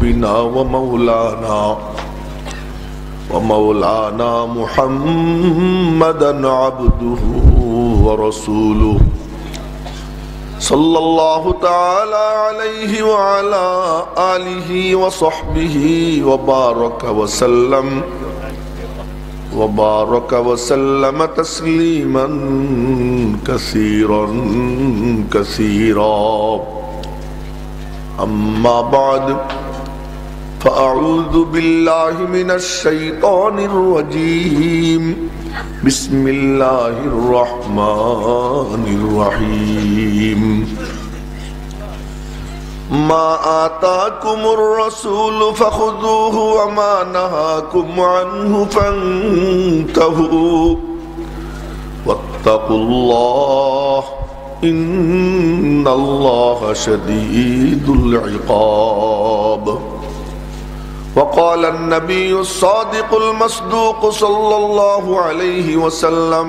ربنا ومولانا محمدا عبده ورسوله صلى الله تعالى عليه وعلى آله وصحبه وبارك وسلم تسليما كثيرا كثيرا. أما بعد فأعوذ بالله من الشيطان الرجيم. بسم الله الرحمن الرحيم. ما آتاكم الرسول فخذوه وما نهاكم عنه فانتهوا واتقوا الله إن الله شديد العقاب. وقال النبي الصادق المصدوق صلى الله عليه وسلم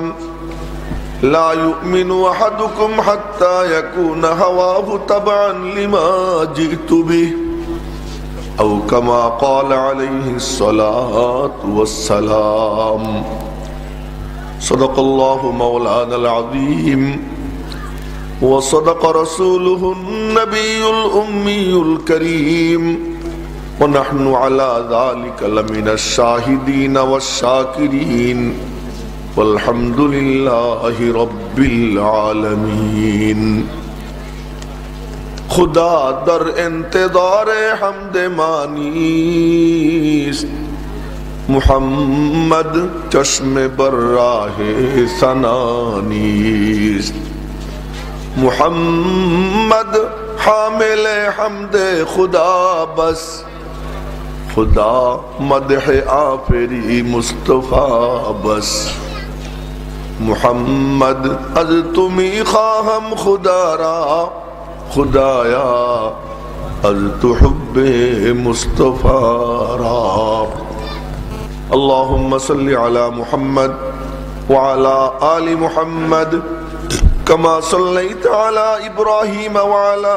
لا يؤمن أحدكم حتى يكون هواه تبعا لما جئت به أو كما قال عليه الصلاة والسلام. صدق الله مولانا العظيم وصدق رسوله النبي الأمي الكريم ونحن على ذلك لمن الشاهدين والشاكرين والحمد لله رب العالمین. خدا در انتظار حمد مانیست، محمد چشم بر راہ ثنا نیست. محمد حامل حمد خدا بس، خدا مدح آفری مصطفیٰ بس. محمد از تمی خواهم خدا را، خدایا از تو حب مصطفیٰ را. اللهم صل على محمد وعلى آل محمد كما صليت على إبراهيم وعلى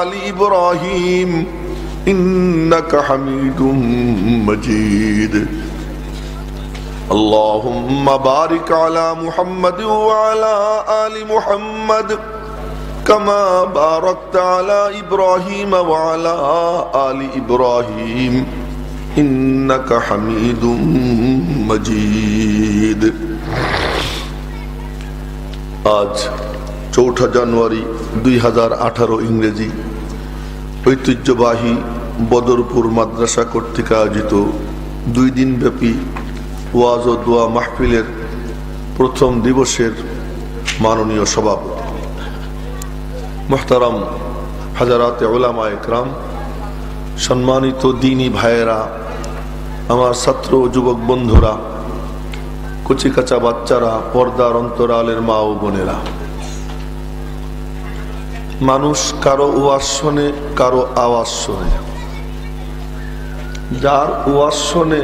آل إبراهيم إنك حميد مجيد. اللهم بارك على محمد وعلى آل محمد كما باركت على إبراهيم وعلى آل إبراهيم إنك حميد مجيد. আজ 4 জানুয়ারি 2018 ইংরেজি ঐতিহ্যবাহী বদরপুর মাদ্রাসা কর্তৃক আয়োজিত 2 দিন ব্যাপী ওয়াজ ও দোয়া মাহফিলের প্রথম দিবসের মাননীয় সভাপতি মুহতারাম হাজারাতে উলামা ইকরাম, সম্মানিত দ্বীনী ভাইয়েরা, আমার ছাত্র ও যুবক বন্ধুরা, কচিকাচা বাচ্চারা, পর্দার অন্তরালের মা ও বোনেরা, মানুষ কারো ওয়াজ শোনে, কারো আওয়াজ শোনে। যার ওয়াজ শোনে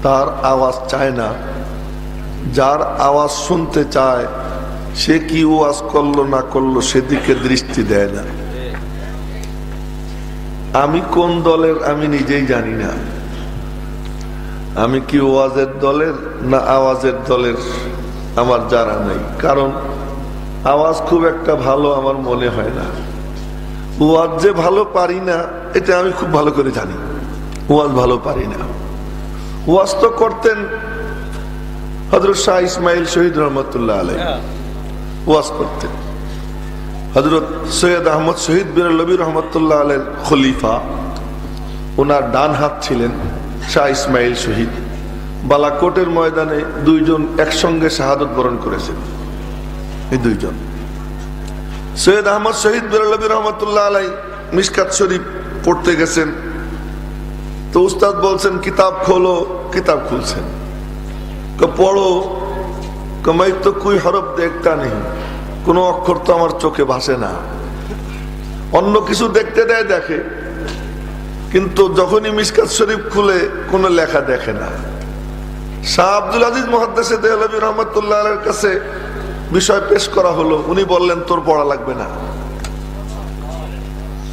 তার আওয়াজ চায় না, যার আওয়াজ শুনতে চায় সে কি ওয়াজ করলো না করলো সেদিকে দৃষ্টি দেয় না। আমি কোন দলের আমি নিজেই জানি না। আমি কি ওয়াজের দলের না আওয়াজের দলের আমার জানা নেই, কারণ আওয়াজ খুব একটা ভালো আমার মনে হয় না। ওয়াজ যে ভালো পারি না এটা আমি খুব ভালো করে জানি। ওয়াজ ভালো পারি না। ওয়াজ তো করতেন হযরত শাহ ইসমাইল শহীদ রহমতুল্লাহ আলাইহি, ওয়াজ করতেন। হযরত সৈয়দ আহমদ শহীদ বেরলভী রহমতুল্লাহ আলাইহির খলিফা, ওনার ডান হাত ছিলেন শাহ ইসমাইল শহীদ। বালাকোটের ময়দানে 2 জন একসঙ্গে শাহাদত বরণ করেছেন। এই 2 জন সৈয়দ আহমদ শহীদ বেরলভী রহমতুল্লাহ আলাইহি মিশকাত শরীফ পড়তে গেছেন, তো উস্তাদ বলছেন কিতাব খোলো, কিতাব খুলছেন। পড়ো, मैं तो कोई हरफ देखता नहीं, কোনো অক্ষর তো আমার চোখে ভাসে না। অন্য কিছু দেখতে দেয়, দেখে, কিন্তু যখনই মিশকাত শরীফ খুলে কোনো লেখা দেখে না। শাহ আব্দুল আজিজ মুহাদ্দিস দেহলভী রহমতুল্লাহ আলাইহির কাছে বিষয় পেশ করা হলো, উনি বললেন তোর পড়া লাগবে না।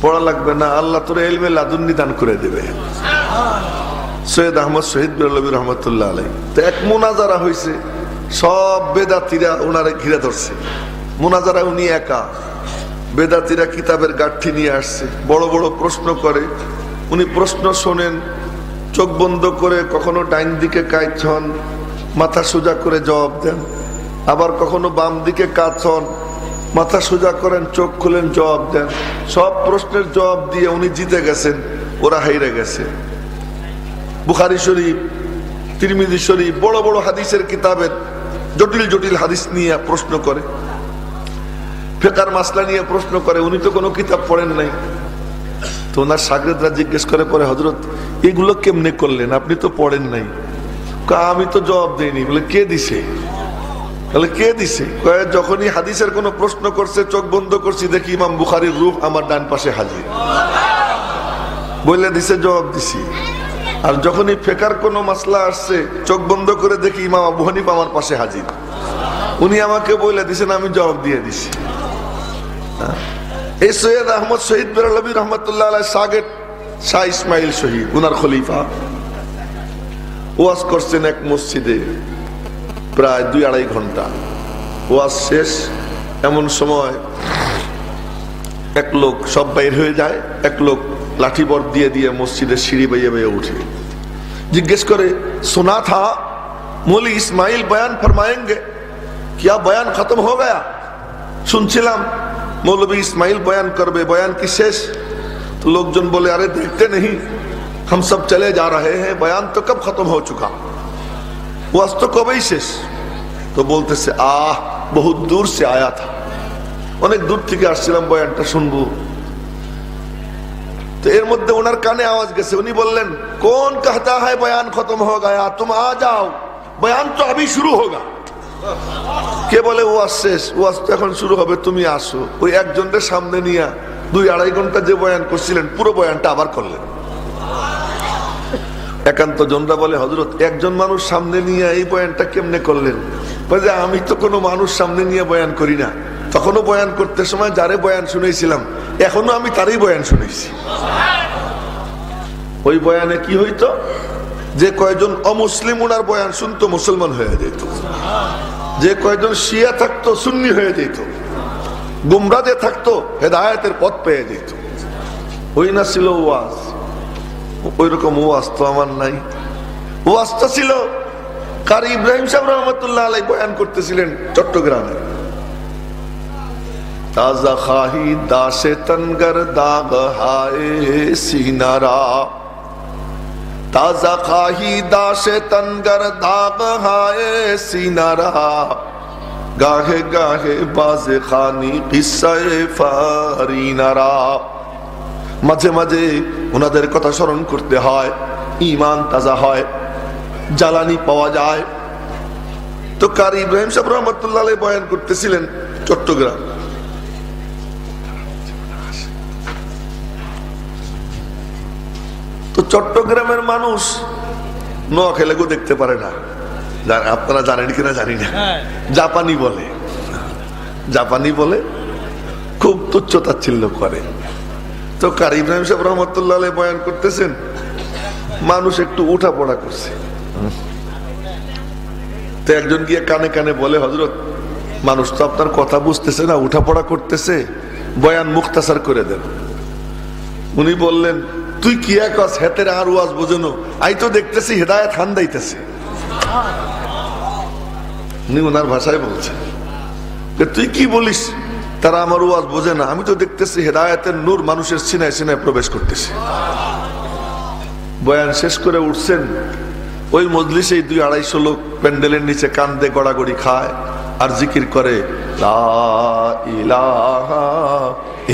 পড়া লাগবে না, আল্লাহ তোর ইলমে লাদুন্নি দান করে দেবে। সৈয়দ আহমদ শহীদ বেরলভী রহমতুল্লাহ আলাই তো এক মুনাজারা হয়েছে, সব বেদাতিরা ওনারে ঘিরে ধরছে। মুনাজারা উনি একা, বেদাতিরা কিতাবের গাঠি নিয়ে আসছে, বড় বড় প্রশ্ন করে। উনি প্রশ্ন শোনেন, চোখ বন্ধ করে কখনো ডাইন দিকে কাজ হন, মাথা সোজা করে জবাব দেন, আবার কখনো বাম দিকে কাজ হন, মাথা সোজা করেন, চোখ খুলেন, জবাব দেন। সব প্রশ্নের জবাব দিয়ে উনি জিতে গেছেন, ওরা হাইরে গেছে। বুখারী শরীফ, তিরমিজি শরীফ, বড় বড় হাদিসের কিতাবের জটিল জটিল হাদিস নিয়ে প্রশ্ন করে, ফিকহের মাসলা নিয়ে প্রশ্ন করে। উনি তো কোনো কিতাব পড়েন নাই। তো ওনার শাগরেদরা জিজ্ঞেস করে, পরে হযরত এগুলো কেমনে করলেন, আপনি তো পড়েন নাই? আমি তো জবাব দেইনি। বলে কে দিছে? বলে কে দিছে? যখনই হাদিসের কোনো প্রশ্ন করছে, চোখ বন্ধ করছি, দেখি ইমাম বুখারীর রূহ আমার ডান পাশে হাজির। বলে দিছে, জবাব দিছি। আর যখনই ফিকহের কোনো মাসলা আসছে, চোখ বন্ধ করে দেখি ইমাম আবু হানিফা আমার পাশে হাজির। উনি আমাকে বলে দিছেন, আমি জবাব দিয়ে দিছি। এই সৈয়দ আহমদ শহীদ বেরলভী রহমতুল্লাহ আলাইহি শাগির্দ শাহ ইসমাইল শহীদ, উনার খলিফা, ওয়াজ করছেন এক মসজিদে প্রায় 2-2.5 ঘন্টা। ওয়াজ শেষ, এমন সময় এক লোক, সব বাইর হয়ে যায়, এক লোক লাঠি বর দিয়ে দিয়ে মসজিদের সিঁড়ি বেয়ে বেয়ে উঠে, জিজ্ঞেস করে, सुना था मौलवी इस्माइल बयान फरमाएंगे, क्या बयान खत्म हो गया? শুনছিলাম मौलवी इस्माइल बयान करबे, बयान की शेष? तो लोकजन बोले, अरे देखते नहीं, हम सब चले जा रहे हैं, बयान तो कब खत्म हो चुका, वास तो कब ही शेष। तो बोलते से, बहुत दूर से आया था, অনেক দূর থেকে আসছিলাম বয়ানটা শুনবো। তো এর মধ্যে ওনার কানে আওয়াজ গেছে, উনি বললেন, কোন कहता है बयान खत्म हो गया, तुम आ जाओ, बयान तो अभी शुरू होगा। কে বলে ওয়াজ শেষ, ওয়াজ তো এখন শুরু হবে, তুমি আসো। ওই একজনের সামনে নিয়ে 2-2.5 ঘন্টা যে বয়ান করছিলেন, পুরো বয়ানটা আবার করলেন। একান্ত জনরা বলে, হযরত একজন মানুষ সামনে নিয়ে এই বয়ানটা কেমনে করলেন? বলে, আমি তো কোনো মানুষ সামনে নিয়ে বয়ান করি না, তখনও বয়ান করতে সময় যারে বয়ান শুনেছিলাম, এখনো আমি তারই বয়ান শুনেছি। ওই বয়ানে কি হইতো, যে কয়জন অমুসলিম ওনার বয়ান শুনতো, মুসলমান হয়ে যেত। যে কয়জন শিয়া থাকতো, সুন্নি হয়ে যেত। গুমরা যে থাকতো, হেদায়েতের পথ পেয়ে যেত। ওই না ছিল ওয়াজ। ওই রকম ওয়াজ তো আমার নাই। ওয়াজ তো ছিল, কারি ইব্রাহিম সাহেব রহমতুল্লাহ আলাইহি বয়ান করতেছিলেন চট্টগ্রামে। ताजा खाही दाशे तनगर दाग हाय सीनारा, ताजा खाही दाशे तनगर दाग हाय सीनारा, गाहे गाहे बाजे खानी किस्साए फारिनारा। মাঝে মাঝে ওনাদের কথা স্মরণ করতে হয়, ঈমান তাজা হয়, জ্বালানি পাওয়া যায়। তো কারি ইব্রাহিম সাহেব রহমতুল্লাহ আলাইহি বয়ান করতেছিলেন চট্টগ্রাম। তো চট্টগ্রামের মানুষ নোয়াখালীকেও দেখতে পারে না, আপনারা জানেন কিনা জানি না, জাপানি বলে, জাপানি বলে, খুব তুচ্ছ তাচ্ছিল্য করে। তো কারি ইব্রাহিম সাহেব রহমতুল্লাহ আলাইহি বয়ান করতেছেন, মানুষ একটু উঠা পড়া করছে। তো একজন গিয়ে কানে কানে বলে, হযরত মানুষ তো আপনার কথা বুঝতেছে না, উঠা পড়া করতেছে, বয়ান মুখতাসার করে দেন। উনি বললেন, তুই কি কস, হেতের আর ওয়াজ বোঝানো, আই তো দেখতেছি হেদায়েত খান দাইতেছে। উনি ওনার ভাষায় বলছেন, তুই কি বলিস, তারা আমার ওয়াজ বোঝে না, আমি তো দেখতেছি হেদায়েতের নূর মানুষের সিনায় সিনায় প্রবেশ করতেছে। বয়ান শেষ করে উঠছেন, ওই মজলিসে 200-250 লোক প্যান্ডেলের নিচে কান্দে গড়াগড়ি খায় আর জিকির করে, লা ইলাহা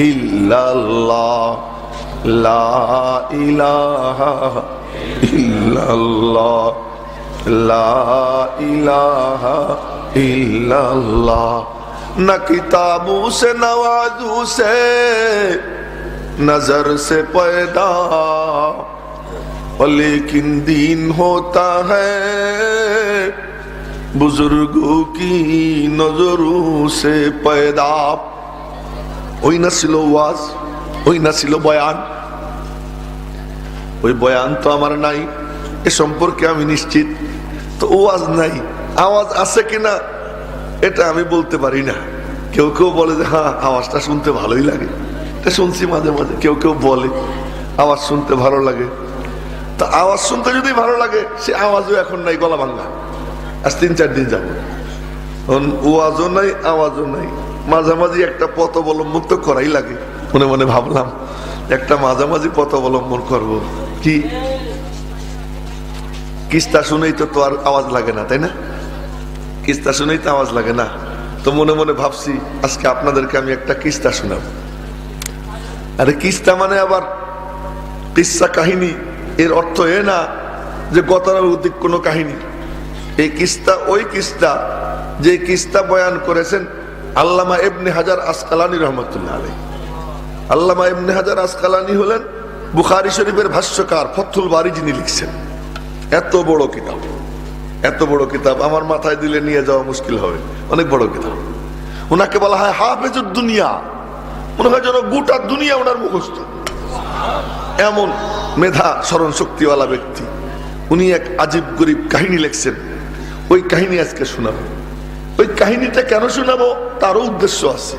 ইল্লাল্লাহ, লা ইলাহা ইল্লাল্লাহ, লা ইলাহা ইল্লাল্লাহ। न किताबों से नवाजू से नजर से पैदा, लेकिन दीन होता है बुजुर्गों की नजरों से पैदा। ওই না ছিল ওয়াজ, ওই না ছিল বয়ান। ওই বয়ান তো আমার নাই, এ সম্পর্কে আমি নিশ্চিত। তো ওয়াজ নাই, আওয়াজ আছে কিনা এটা আমি বলতে পারি না। কেউ কেউ বলে যে হ্যাঁ আওয়াজটা শুনতে ভালোই লাগে, এটা শুনছি মাঝে মাঝে। কেউ কেউ বলে আওয়াজ শুনতে ভালো লাগে। তা আওয়াজ শুনতে যদি ভালো লাগে, সে আওয়াজও এখন নাই, গলা ভাঙ্গা। আজ 3-4 দিন যাবো ওয়াজও নাই, আওয়াজও নাই। মাঝামাঝি একটা পথ অবলম্বন তো করাই লাগে। মনে মনে ভাবলাম একটা মাঝামাঝি পথ অবলম্বন করব। কি কিস্তা শুনেই তো আর আওয়াজ লাগে না, তাই না? কিস্তা শুনেই তো আওয়াজ লাগে না। তো মনে মনে ভাবছি আজকে আপনাদেরকে আমি একটা কিস্তা শোনাব। আরে কিস্তা মানে আবার কিস্সা কাহিনী, এর অর্থ এ না যে গতানুগতিক কোনো কাহিনী। এই কিস্তা ওই কিস্তা যে কিস্তা বয়ান করেছেন আল্লামা ইবনে হাজার আসকালানী রহমতুল্লাহ আলাইহি। আল্লামা ইবনে হাজার আসকালানী হলেন বুখারী শরীফের ভাষ্যকার, ফথুল বারী যিনি লিখছেন। এত বড় কিতাব, এত বড় কিতাব আমার মাথায় দিলে নিয়ে যাওয়া মুশকিল হবে, অনেক বড় কিতাব। ওনাকে বলা হয় হাফেজুদ দুনিয়া, মনে হয় যেন গোটা দুনিয়া ওনার মুখস্থ। এমন মেধা স্মরণ শক্তিওয়ালা ব্যক্তি। উনি এক আজীব গরিব কাহিনী লিখছেন, ওই কাহিনী আজকে শোনাবো। ওই কাহিনীটা কেন শোনাবো তারও উদ্দেশ্য আছে।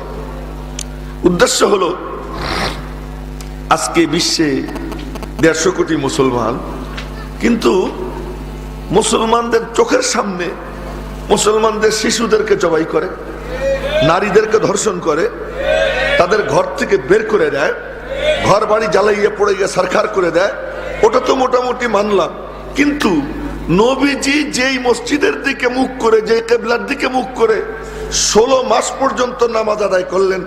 উদ্দেশ্য হলো আজকে বিশ্বে 150 কোটি মুসলমান, কিন্তু মুসলমানদের চোখের সামনে মুসলমানদের শিশুদেরকে জবাই করে, নারীদেরকে ধর্ষণ করে, তাদের ঘর থেকে বের করে দেয়, ঘর বাড়ি জ্বালাইয়ে পড়ে গিয়ে সরকার করে দেয়। ওটা তো মোটামুটি মানলাম, কিন্তু নবীজি যেই মসজিদের দিকে মুখ করে, যেই কিবলার দিকে মুখ করে 16 মাস পর্যন্ত নামাজ আদায় করলেন,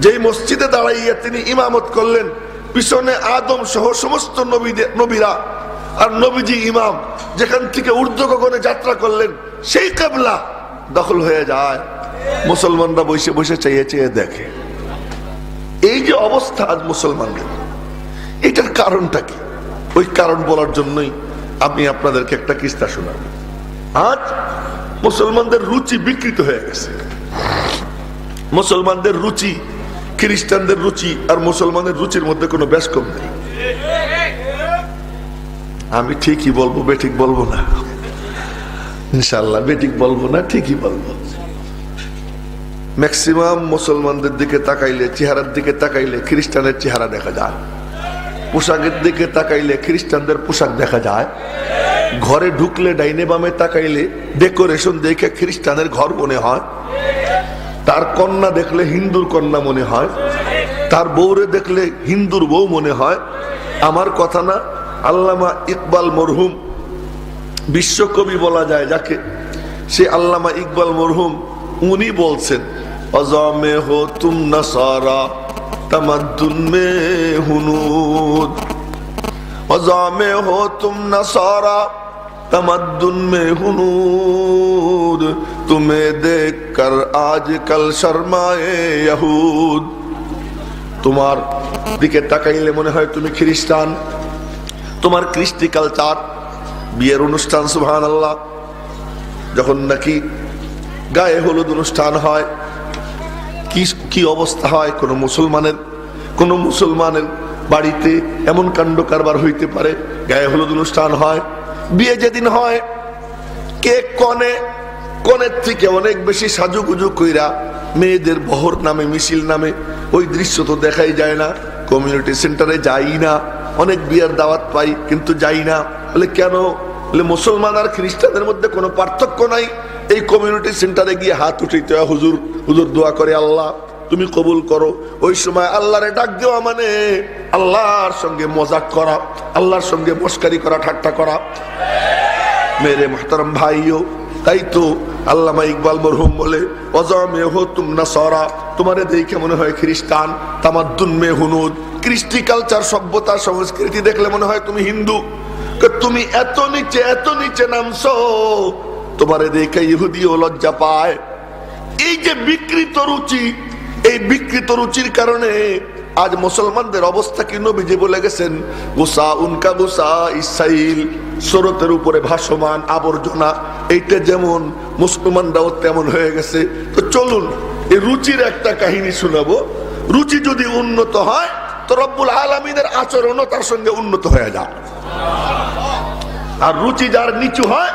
যেই মসজিদে দাঁড়াইয়া তিনি ইমামত করলেন, পিছনে আদম সহ সমস্ত নবীরা, আর নবীজি ইমাম, যেখান থেকে ঊর্ধ্ব গগনে যাত্রা করলেন, সেই কিবলা দখল হয়ে যায়। মুসলমানরা বসে বসে চেয়ে চেয়ে দেখে। এই যে অবস্থা আজ মুসলমানদের, এটার কারণটা কি? ওই কারণ বলার জন্যই আমি আপনাদেরকে একটা কিস্সা শোনাব। আজ মুসলমানদের রুচি বিকৃত হয়ে গেছে। মুসলমানদের রুচি খ্রিস্টানদের রুচি আর মুসলমানের রুচির মধ্যে কোনো বেশ কম নেই। আমি ঠিকই বলবো, বেঠিক বলবো না ইনশাআল্লাহ। বেঠিক বলবো না, ঠিকই বলবো। ম্যাক্সিমাম মুসলমানদের দিকে তাকাইলে, চেহারার দিকে তাকাইলে খ্রিস্টানের চেহারা দেখা যায়, পোশাকের দিকে তাকাইলে খ্রিস্টানদের পোশাক দেখা যায়, ঘরে ঢুকলে ডাইনে বামে তাকাইলে ডেকোরেশন দেখে খ্রিস্টানের ঘর মনে হয়, তার কন্যা দেখলে হিন্দুর কন্যা মনে হয়, তার বউরে দেখলে হিন্দুর বউ মনে হয়। আমার কথা না, আল্লামা ইকবাল মরহুম, বিশ্বকবি বলা যায় যাকে, সে আল্লামা ইকবাল মরহুম, উনি বলছেন অজামে হো তুম নাসারা तमद्दुन में हुनूद, वज़ामे हो तुम नसारा तमद्दुन में हुनूद, तुम्हें देख कर आज कल शर्माए यहूद। তোমার দিকে তাকাইলে মনে হয় তুমি খ্রিস্টান, তোমার কৃষ্টি কালচার, বিয়ের অনুষ্ঠান, সুবহানাল্লাহ, যখন নাকি গায়ে হলুদ অনুষ্ঠান হয়, কি অবস্থা হয়। কোন মুসলমানের বাড়িতে এমন কাণ্ড কারবার হইতে পারে, গায়ে হলুদ অনুষ্ঠান হয়, বিয়ে যেদিন হয়, কেক কনের থেকে অনেক বেশি সাজুগুজু কইরা মেয়েদের বহর নামে, মিছিল নামে, ওই দৃশ্য তো দেখাই যায় না। কমিউনিটি সেন্টারে যাই না, অনেক বিয়ের দাওয়াত পাই কিন্তু যাই না। বলে কেন? বলে মুসলমান আর খ্রিস্টানদের মধ্যে কোনো পার্থক্য নাই। এই কমিউনিটি সেন্টারে গিয়ে হাত উঠাইতে হয়, হুজুর দোয়া করে আল্লাহ তুমি কবুল করো। ওই সময় আল্লাহরে ডাক দেওয়া মানে আল্লাহর সঙ্গে মজাক করা, আল্লাহর সঙ্গে মস্কারি করা, ঠাট্টা করা। মেরে মুহতারাম ভাইও, তাই তো আল্লামা ইকবাল মরহুম বলে অজামে হো তুম নাসারা, তোমারে দেখে মনে হয় খ্রিস্টান, তামাদ্দুন মে হুনুদ, কৃষ্টি কালচার, সভ্যতা, সংস্কৃতি দেখলে মনে হয় তুমি হিন্দু। তুমি এত নিচে নামছো, তোমারে দেখে ইহুদিও লজ্জা পায়। এই যে বিকৃত রুচি, এই বিকৃত রুচির কারণে আজ মুসলমানদের অবস্থা কি নবীজি বলে গেছেন, গুসা উনকা গুসা ইসাইল, স্রোতের উপরে ভাসমান আবর্জনা। এইটা যেমন মুসলমানরাও তেমন হয়ে গেছে। তো চলুন এই রুচির একটা কাহিনী শোনাবো। রুচি যদি উন্নত হয় তো রব্বুল আলামিনের আচরণও তার সঙ্গে উন্নত হয়ে যায়। আর রুচি যার নিচু হয়,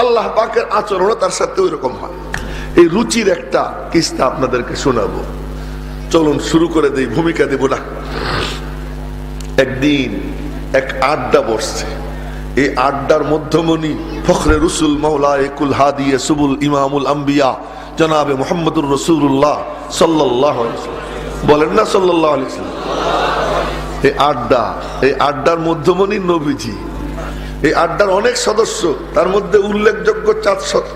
আল্লাহ পাকের আচরণও তার সাথে ওই রকম হয়। এই রুচির একটা কিস্তা আপনাদেরকে শোনাবো, চলুন শুরু করে দেই, ভূমিকা দেব না। একদিন এক আড্ডা বসছে। এই আড্ডার মধ্যমণি ফখরে রসুল মাওলায়ে কুল হাদিয়ে সুবুল ইমামুল আম্বিয়া জনাবে মুহাম্মদুর রাসূলুল্লাহ সাল্লাল্লাহু আলাইহি ওয়াসাল্লাম, বলেন না সাল্লাল্লাহু আলাইহি ওয়াসাল্লাম। এই আড্ডার মধ্যমণি নবীজি। এই আড্ডার অনেক সদস্য, তার মধ্যে উল্লেখযোগ্য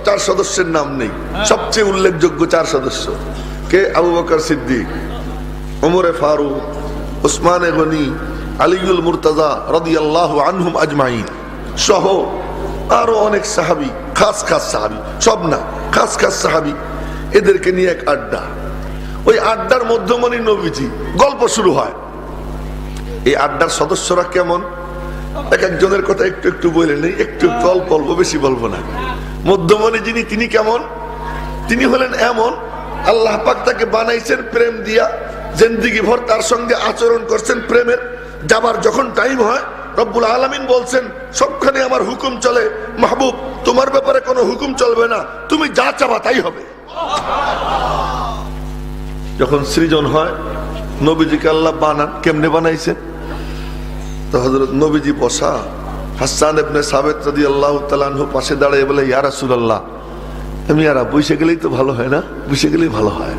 চার সদস্যের নাম নেই। সবচেয়ে উল্লেখযোগ্য 4 সদস্য কে? আবু বকর সিদ্দিক, ওমরে ফারুক, উসমানে গনি, আলিউল মুর্তাজা রাদিয়াল্লাহু আনহুম আজমাইন সহ আরো অনেক সাহাবী, খাস সাহাবী, সব না, খাস সাহাবী। এদেরকে নিয়ে এক আড্ডা। ওই আড্ডার মধ্যমণি নবীজি। গল্প শুরু হয়। এই আড্ডার সদস্যরা কেমন, এক একজনের কথা একটু একটু বলে নেই, একটু অল্প অল্প, বেশি বলবো না। মধ্যমণি যিনি, তিনি কেমন? তিনি হলেন এমন, আল্লাহ পাক তাকে বানাইছেন প্রেম দিয়া, জিন্দেগি ভর তার সঙ্গে আচরণ করছেন প্রেমের। যাবার যখন টাইম হয়, রব্বুল আলামিন বলছেন সবখানে আমার হুকুম চলে, মাহবুব তোমার ব্যাপারে কোনো হুকুম চলবে না, তুমি যা চাবা তাই হবে। যখন সৃজন হয়, নবীজিকে আল্লাহ বানান। কেমনে বানাইছেন? তো হযরত নবীজি বসা, হাসান ইবনে সাবিত রাদিয়াল্লাহু তাআলা আনহু পাশে দাঁড়িয়ে বলে, ইয়া রাসূলুল্লাহ, আমি আর বসে গেলেই তো ভালো হয় না? বসে গেলেই ভালো হয়,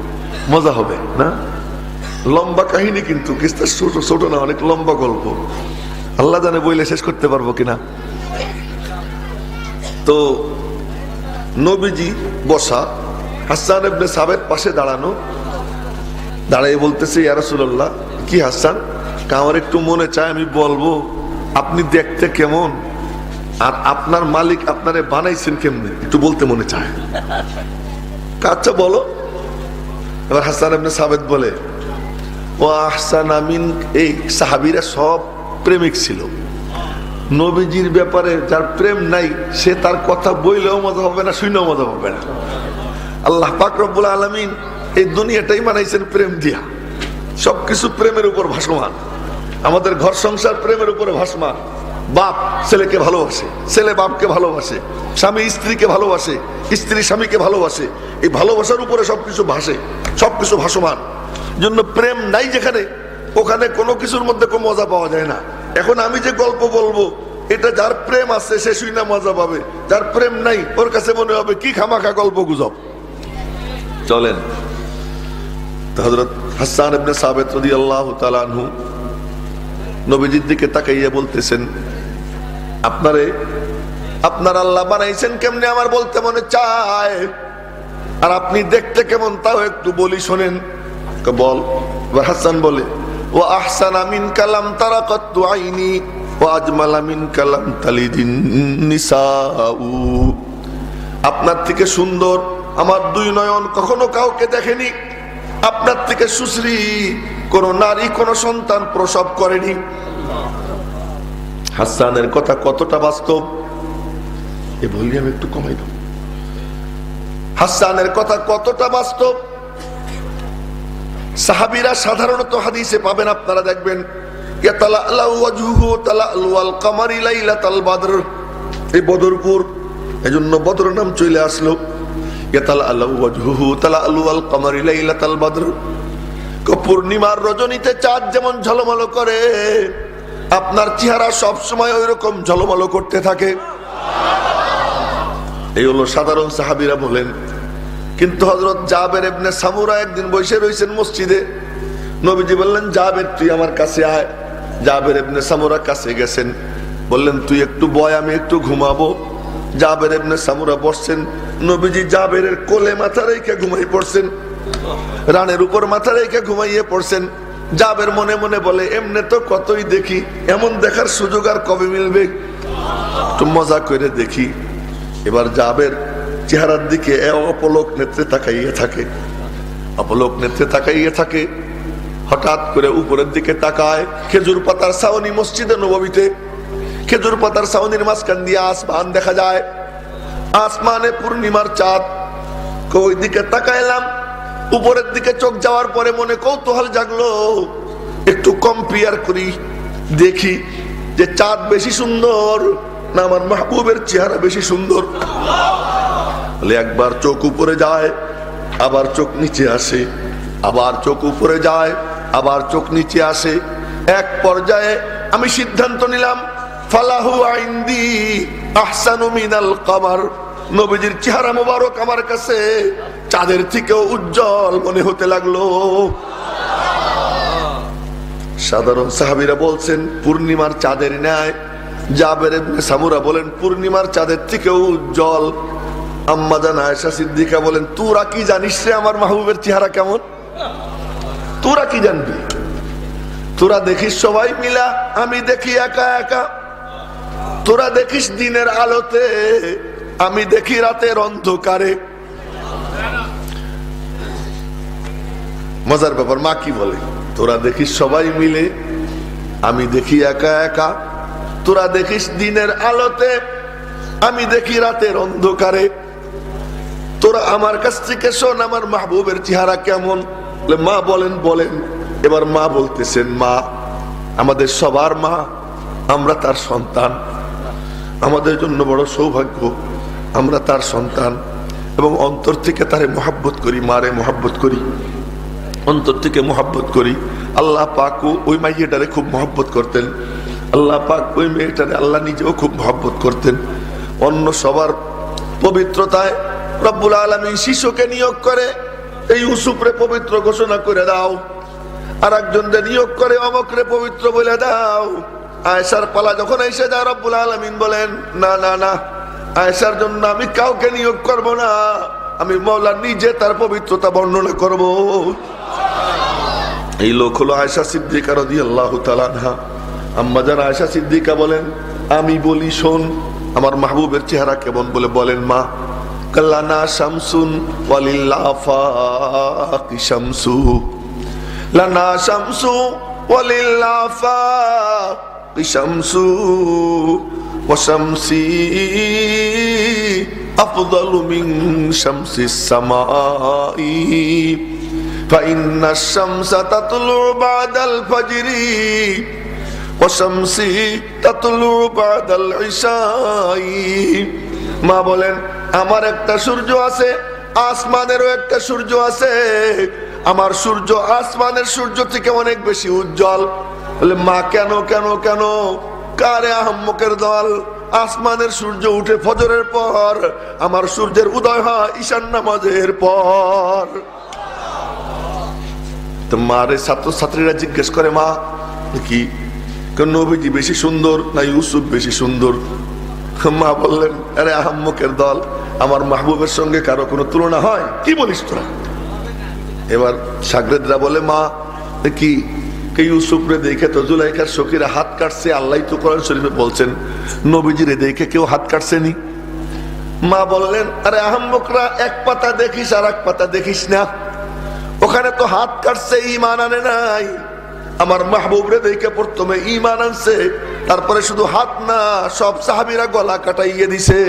মজা হবে না? লম্বা কাহিনী কিন্তু, কিস্তা ছোট না, অনেক লম্বা গল্প। আল্লাহ জানে বইলে শেষ করতে পারবো কিনা। তো নবীজি বসা, হাসান ইবনে সাবিত পাশে দাঁড়ানো, দাঁড়িয়ে বলতেছে, ইয়া রাসূলুল্লাহ। কি হাসান? আমার একটু মনে চায় আমি বলবো, আপনি দেখতে কেমন আর আপনার মালিক আপনারে বানাইছেন কেমনে, একটু বলতে মনে চায়। আচ্ছা বলো। এবার হাসান ইবনে সাবিত বলে, ও আহসান আমিন। এই সাহাবীরা সব প্রেমিক ছিল। নবীজির ব্যাপারে যার প্রেম নাই, সে তার কথা বইলেও মজা হবে না, শুনেও মজা হবে না। আল্লাহ পাক রব্বুল আলামিন এই দুনিয়াটাই বানাইছেন প্রেম দিয়া। সবকিছু প্রেমের উপর ভাসমান। আমাদের ঘর সংসার প্রেমের উপরে ভাসমান। বাপ ছেলেকে ভালোবাসে, ছেলে বাপকে ভালোবাসে, স্বামী স্ত্রীকে ভালোবাসে, স্ত্রী স্বামীকে ভালোবাসে। এই ভালোবাসার উপরে সবকিছু ভাসে, সবকিছু ভাসমান। জন্য প্রেম নাই যেখানে, ওখানে কোনো কিছুর মধ্যে কোনো মজা পাওয়া যায় না। এখন আমি যে গল্প বলবো, এটা যার প্রেম আছে সে শুনে মজা পাবে, যার প্রেম নাই ওর কাছে মনে হবে কি খামাখা গল্প গুজব। চলেন, হযরত হাসান ইবনে সাবিত রাদিয়াল্লাহু তাআলা আনহু নবীজির দিকে তাকাইয়া বলতেছেন, আপনার আল্লাহ বানাইছেন কেমনে আমার বলতে মনে চায়, আর আপনি দেখতে কেমন তাও একটু বলি শোনেন। বল। হাসান বলে, ও আহসানা মিনকা লাম তারা কাত্তু আইনি ওয়া আজমালা মিনকা লাম তালিদিন নিসাউ। আপনার থেকে সুন্দর আমার 2 নয়ন কখনো কাউকে দেখেনি, আপনার থেকে সুশ্রী কোন নারী কোন সন্তান প্রসব করেনি। হাসানের কথা কতটা বাস্তব, এ ভলিউম একটু কমাই দাও। হাসানের কথা কতটা বাস্তব সাহাবীরা সাধারণত হাদিসে পাবেন, আপনারা দেখবেন ইয়াতালাআলু ওয়াজহুহু তালাআলুল কামারি লাইলাতাল বদর। এই বদরপুর, এজন্য বদর নাম চলে আসলো। ইয়াতালাআলু ওয়াজহুহু তালাআলুল কামারি লাইলাতাল বদর। পূর্ণিমার রজনীতে চাঁদ যেমন ঝলমল করে, আপনার চেহারা সব সময় ওই রকম ঝলমল করতে থাকে। এই হলো সাধারণ সাহাবীরা বলেন। কিন্তু হযরত জাবের ইবনে সামুরা একদিন বসে রয়েছেন মসজিদে। নবীজি বললেন, জাবের তুই আমার কাছে আয়। জাবের ইবনে সামুরা কাছে গেছেন, বললেন তুই একটু বয়, আমি একটু ঘুমাবো। জাবের ইবনে সামুরা বসছেন, নবীজি জাবেরের কোলে মাথা রেখে ঘুমাই পড়ছেন, রানের উপর মাথা রেখে ঘুমাইয়ে পড়ছেন। জাবের মনে মনে বলে, এমনে তো কতই দেখি, এমন দেখার সুযোগ আর কবে মিলবে, একটু মজা করে দেখি। এবার জাবের চেহারার দিকে অপলক নেত্রে তাকাইয়ে থাকে, অপলক নেত্রে তাকাইয়ে থাকে। হঠাৎ করে উপরের দিকে তাকায়, খেজুর পাতার ছাউনি মসজিদে নববীতে। খেজুর পাতার ছাউনির মাঝখান দিয়ে আসমান দেখা যায়, আসমানে পূর্ণিমার চাঁদ। ওই দিকে তাকাইলাম, উপরের দিকে চোখ যাওয়ার পরে মনে কৌতূহল জাগলো, একটু কম্পেয়ার করি, দেখি যে চাঁদ বেশি সুন্দর না আমার মাহবুবের চেহারা বেশি সুন্দর। বলে একবার চোখ উপরে যায়, আবার চোখ নিচে আসে, আবার চোখ উপরে যায়, আবার চোখ নিচে আসে। এক পর্যায়ে আমি সিদ্ধান্ত নিলাম, ফালাহু ইনদি আহসানু মিনাল কমার, নবীজির চেহারা মোবারক আমার কাছে চাঁদের থেকেও উজ্জ্বল মনে হতে লাগলো। সাধারণ সাহাবীরা বলছেন পূর্ণিমার চাঁদের ন্যায়, জাবের ইবনে সামুরা বলেন পূর্ণিমার চাঁদের থেকেও উজ্জ্বল। আম্মা জান আয়েশা সিদ্দিকা বলেন, তোরা কি জানিস রে আমার মাহবুবের চেহারা কেমন? তোরা কি জানবি? তোরা দেখিস সবাই মিলা, আমি দেখি একা একা। তোরা দেখিস দিনের আলোতে, আমি দেখি রাতের অন্ধকারে। মজার ব্যাপার, মা কি বলে, তোরা দেখিস সবাই মিলে, আমি দেখি একা একা। তোরা দেখিস দিনের আলোতে, আমি দেখি রাতের অন্ধকারে। তোরা আমার কাছ থেকে শোন আমার মাহবুবের চেহারা কেমন। মা বলেন বলেন। এবার মা বলতেছেন, মা আমাদের সবার মা, আমরা তার সন্তান, আমাদের জন্য বড় সৌভাগ্য আমরা তার সন্তান, এবং অন্তর থেকে তারে মোহাব্বত করি, মারে মোহাব্বত করি, অন্তর থেকে মোহাব্বত করি। আল্লাহ পাক ওই মাইয়াটারে খুব মোহাব্বত করতেন, আল্লাহ পাক ওই মেয়েটারে আল্লাহ নিজেও খুব মোহাব্বত করতেন। অন্য সবার পবিত্রতায় রব্বুল আলামিন শিশুকে নিয়োগ করে, এই ইউসুফরে পবিত্র ঘোষণা করে দাও। আর একজনকে নিয়োগ করে অমকরে পবিত্র বলে দাও। আয়েশার পালা যখন এসে যায়, রব্বুল আলামিন বলেন, না না না, আয়েশার জন্য আমি কাউকে নিয়োগ করব না, আমি মওলা নিজে তার পবিত্রতা বর্ণনা করব। এই লোক হলো আয়েশা সিদ্দিকা রাদিয়াল্লাহু তাআলা আনহা। আম্মা জান আয়েশা সিদ্দিকা বলেন, আমি বলি শোন আমার মাহবুবের চেহারা কেমন, বলে বলেন মা। লানা শামসুন ওয়ালিল আফাকি শামসু, লানা শামসু ওয়ালিল আফাকি শামসু, ওয়া শামসি আফদালু মিন শামসিস সামাই, ফাইন্নাশ শামসা তাতলু বাদাল ফাজরি, ওয়া শামসি তাতলু বাদাল ইশাই। মা বলেন, আমার একটা সূর্য আছে, আসমানেরও একটা সূর্য আছে, আমার সূর্য আসমানের সূর্য থেকে অনেক বেশি উজ্জ্বল। বলে মা কেন কেন কেন? কারে আহম্মকের দল, আসমানের সূর্য উঠে ফজরের পর, আমার সূর্যের উদয় হয় ঈশান নামাজের পর। তো মারে ছাত্রছাত্রীরা জিজ্ঞেস করে, মা কি নবীজি বেশি সুন্দর না ইউসুফ বেশি সুন্দর? মা বললেন, আরে আহম্মকের দল, আমার মাহবুবের সঙ্গে কারো কোনো তুলনা হয়? কি বলিস তোরা? এবার শাগরেদরা বলে, মা কি ইউসুফ রে দেখে তো জুলাইখার সখীরা হাত কাটছে, আল্লাহ তো কোরআন শরীফে বলছেন নবীজিরে দেখে কেউ হাত কাটছেনি। মা বললেন, আরে আহম্মকরা এক পাতা দেখিস আর এক পাতা দেখিস না, ওখানে তো হাত কাটছে, ঈমান আনে নাই। আমার মাহবুবরে দেখে প্রথমে ঈমান আনছে, তারপরে শুধু হাত না, সব সাহাবীরা গলা কাটাইয়ে দিছে।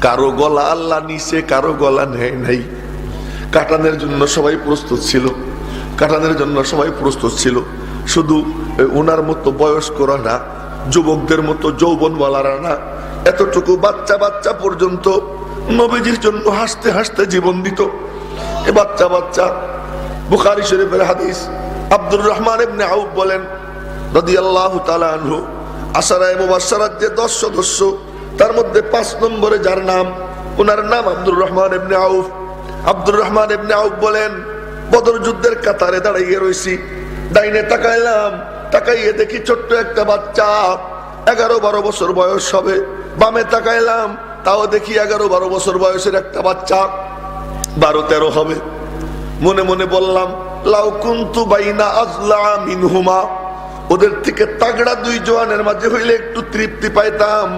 কারো গলা আল্লাহ নিছে, কারো গলা নেয় নাই। কাটানোর জন্য সবাই প্রস্তুত ছিল, কাটানোর জন্য সবাই প্রস্তুত ছিল। শুধু ওনার মতো বয়স্করা না, যুবকদের মতো যৌবনওয়ালারা না, এতটুকু বাচ্চা বাচ্চা পর্যন্ত নবীজির জন্য হাসতে হাসতে জীবন দিত। এ বাচ্চা বাচ্চা, বুখারী শরীফের হাদিস, আব্দুর রহমান ইবনে আউফ বলেন রাদিয়াল্লাহু তাআলা আনহু, আশারায়ে মুবাশশারাত যে 10 সদস্য, তার মধ্যে 5 নম্বরে যার নাম, ওনার নাম আব্দুর রহমান ইবনে আউফ। আব্দুর রহমান ইবনে আউফ বলেন, বদর যুদ্ধের কাতারে দাঁড়িয়ে রয়েছি, ডাইনে তাকাইলাম, তাকাইয়ে দেখি ছোট্ট একটা বাচ্চা, 11-12 বছর বয়স হবে। বামে তাকাইলাম, তাও দেখি 11-12 বছর বয়সের একটা বাচ্চা, 12-13 হবে। মনে মনে বললাম, লাউ কুনতু বাইনা আযলা মিনহুমা, ওদের থেকে তাগড়া দুই জওয়ানের মাঝে হইলে একটু তৃপ্তি পাইতাম,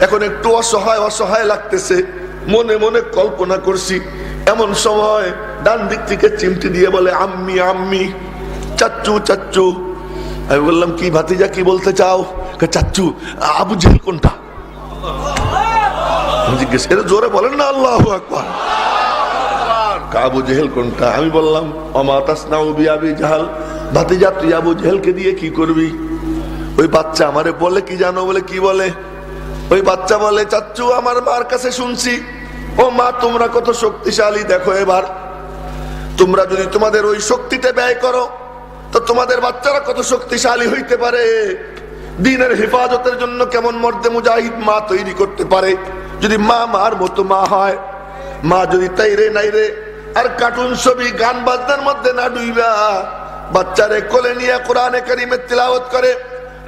এখন একটু অসহায় অসহায় লাগতেছে। মনে মনে কল্পনা করছি, এমন সময় ডান দিক থেকে চিমটি দিয়ে বলে, আম্মি আম্মি, চাচ্চু চাচ্চু। আমি বললাম, কি ভাতিজা, কি বলতে চাও? চাচ্চু, আবু জেহেল কোনটা? জিজ্ঞেস করে, জোরে বলেন না আল্লাহু আকবার। আবু জেহেল কোনটা? আমি বললাম, ওমা তাসনাউ বিআবি জাহাল, ভাতিজা তুই আবু জেহেলকে দিয়ে কি করবি? ওই বাচ্চা আমারে বলে কি জানো, বলে কি বলে? ওই বাচ্চা বলে, চাচ্চু আমার মার কাছে শুনছি, ও মা তোমরা কত শক্তিশালী, দেখো এবার তোমরা যদি তোমাদের ওই শক্তিতে ব্যয় করো তো তোমাদের বাচ্চারা কত শক্তিশালী হইতে পারে, দ্বীনের হেফাজতের জন্য কেমন মর্দে মুজাহিদ মা তৈরি করতে পারে। যদি মা মার মতো মা হয়, মা যদি তাই রে নাই রে আর কার্টুন ছবি গান বাজনার মধ্যে না ডুইবা বাচ্চারে কোলে নিয়ে কোরআনে কারিমের তিলাওয়াত করে,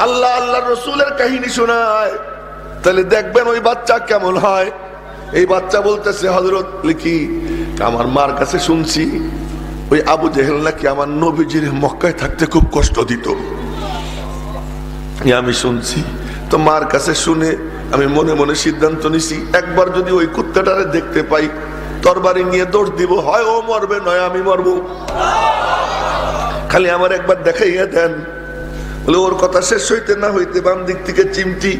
আল্লাহ আল্লাহর রাসূলের কাহিনী শোনায়, তাহলে দেখবেন ওই বাচ্চা কেমন হয়। এই বাচ্চা বলতেছে, হযরত লিখি আমার মার কাছে শুনছি ওই আবু জেহেল নাকি আমার নবীজির মক্কায় থাকতে খুব কষ্ট দিত। আমি শুনছি তো মার কাছে শুনে আমি মনে মনে সিদ্ধান্ত নিছি, একবার যদি ওই কুত্তাটারে দেখতে পাই তরবারি নিয়ে দৌড় দিব, হয় ও মরবে নয় আমি মরবো, খালি আমার একবার দেখাইয়া দেন। বলে ওর কথা শেষ হইতে না হইতে বাম দিক থেকে চিমটি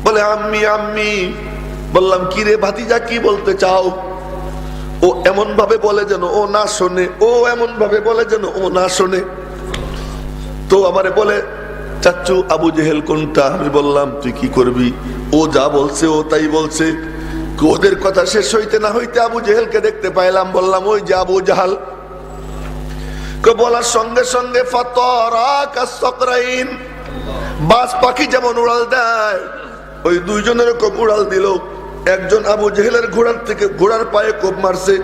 বলে, আম্মি আম্মি। বললাম, কি রে ভাতিজা কি বলতে চাও? ও এমন ভাবে বলে যেন ও না শোনে, ও এমন ভাবে বলে যেন ও না শোনে। তো আমারে বলে, চাচ্চু আবু জেহেল কোনটা? আমি বললাম, তুই কি করবি? ও যা বলছে ও তাই বলছে। ওদের কথা শেষ হইতে না হইতে আবু জেহেলকে দেখতে পাইলাম। বললাম, ওই যে আবু জাহাল। বলার সঙ্গে সঙ্গে বাস পাখি যেমন উড়াল দেয় ওই দুইজনের কোপ উড়াল দিল। একজন আবু জেহেলের ঘোড়ার থেকে ঘোড়ার পায়ে কোপ মারছে,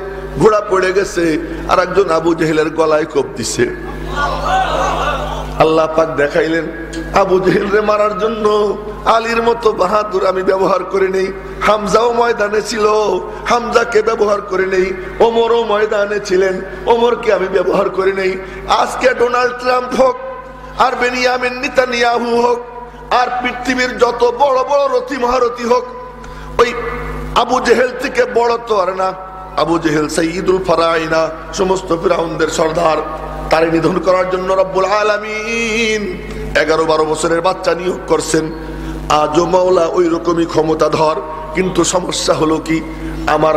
ঘোড়া পড়ে গেছে, আর একজন আবু জেহেলের গলায় কোপ দিছে। আল্লাহ পাক দেখাইলেন আবু জেহেলরে মারার জন্য আলীর মতো বাহাদুর আমি ব্যবহার করে নেই। হামজাও ময়দানে ছিল, হামজাকে ব্যবহার করে নেই। ওমরও ময়দানে ছিলেন, ওমরকে আমি ব্যবহার করে নেই। আজকে ডোনাল্ড ট্রাম্প হোক আর বেনিয়ামিন নেতানিয়াহু হোক আর পৃথিবীর যত বড় বড় রথী মহারথী হোক, ওই আবু জেহেল থেকে বড় তো আর না। আবু জেহেল সাইয়্যিদুল ফারাইনা, সমস্ত ফিরাউনদের সর্দার। তারে নিধন করার জন্য রব্বুল আলামিন 11-12 বছরের বাচ্চা নিয়োগ করছেন। আজও মাওলা ওই রকমই ক্ষমতাধর, কিন্তু সমস্যা হলো কি, আমার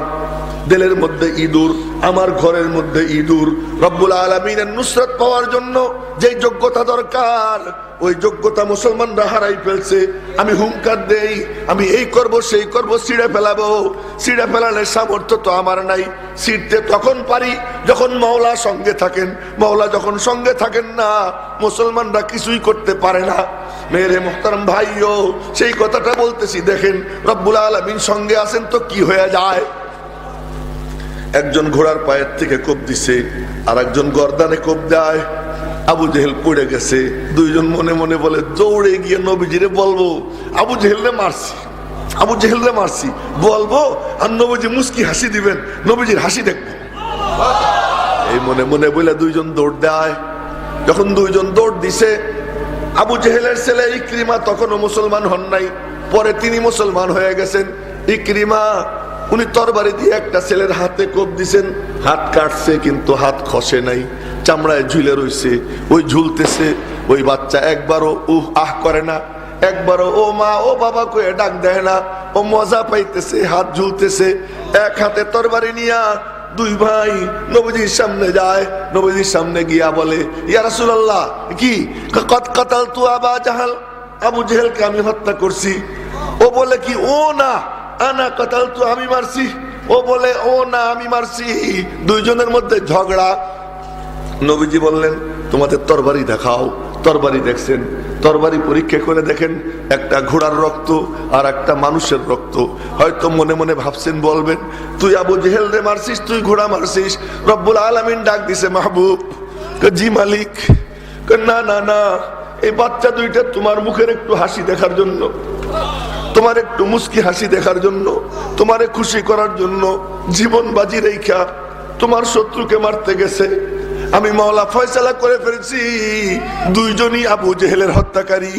দিলের মধ্যে ইঁদুর, আমার ঘরের মধ্যে ইঁদুর। রব্বুল আলামিনের নুসরত পাওয়ার জন্য যে যোগ্যতা দরকার ওই যোগ্যতা মুসলমানরা হারাই ফেলছে। আমি হুঙ্কার দেই, আমি এই করব সেই করব, ছিঁড়ে ফেলাবো। ছিঁড়ে ফেলানোর সামর্থ্য তো আমার নাই। ছিঁড়তে তখন পারি যখন মাওলা সঙ্গে থাকেন। মাওলা যখন সঙ্গে থাকেন না, মুসলমানরা কিছুই করতে পারে না। মেরে মুহতারাম ভাইও, সেই কথাটা বলতেছি। দেখেন রব্বুল আলামিন সঙ্গে আছেন তো কি হয়ে যায়। একজন ঘোড়ার পায়ের থেকে কোপ দিছে, আর একজন গর্দানে কোপ দেয়। আবু জেহেল পড়ে গেছে। দুইজন মনে মনে বলে, দৌড়ে গিয়ে নবীজিরে বলবো আবু জেহেলরে মারছি, আবু জেহেলরে মারছি বলবো, আর নবীজি মুস্কি হাসি দিবেন, নবীজির হাসি দেখবো। এই মনে মনে বলে দুইজন দৌড় দেয়। যখন দুইজন দৌড় দিছে, আবু জেহেলের ছেলে ইকরিমা তখনও মুসলমান হন নাই, পরে তিনি মুসলমান হয়ে গেছেন। ইকরিমা উনি তরবারি দিয়ে একটা ছেলের হাতে কোপ দিছেন, হাত কাটছে কিন্তু হাত খসে নাই, চামড়ায় ঝুলে রইছে। ওই ঝুলতেছে। ওই বাচ্চা একবারও উহ আহ করে না, একবারও ও মা ও বাবা কয়ে ডাক দেয় না। ও মজা পাইতেছে, হাত ঝুলতেছে। এক হাতে তরবারি নিয়া দুই ভাই নবীজির সামনে যায়। নবীজির সামনে গিয়া বলে, ইয়া রাসূলুল্লাহ, কি কত কাতালতু আবা জাহাল, আবু জেহেলকে আমি হত্যা করছি। ও বলে কি, ও না আনা কাতালতু, আমি মারছি। ও বলে, ও না আমি মারছি। দুইজনের মধ্যে ঝগড়া। নবীজি বললেন, তোমাদের তরবারি দেখাও। তরবারি দেখছেন, তরবারি পরীক্ষা করে দেখেন, একটা ঘোড়ার রক্ত আর একটা মানুষের রক্ত। হয়তো মনে মনে ভাবছেন, বলবেন তুই আবু জেহেল রে মারছিস, তুই ঘোড়া মারছিস। রব্বুল আলামিন ডাক দিছে, মাহবুব। জি মালিক। না না না, এই বাচ্চা দুইটা তোমার মুখের একটু হাসি দেখার জন্য, তোমার একটু মুস্কি হাসি দেখার জন্য, তোমারে খুশি করার জন্য জীবন বাজি রেখা তোমার শত্রুকে মারতে গেছে। আমি মাওলা ফয়সালা করে ফেলেছি, দুইজনই আবু জেহেলের হত্যাকারী।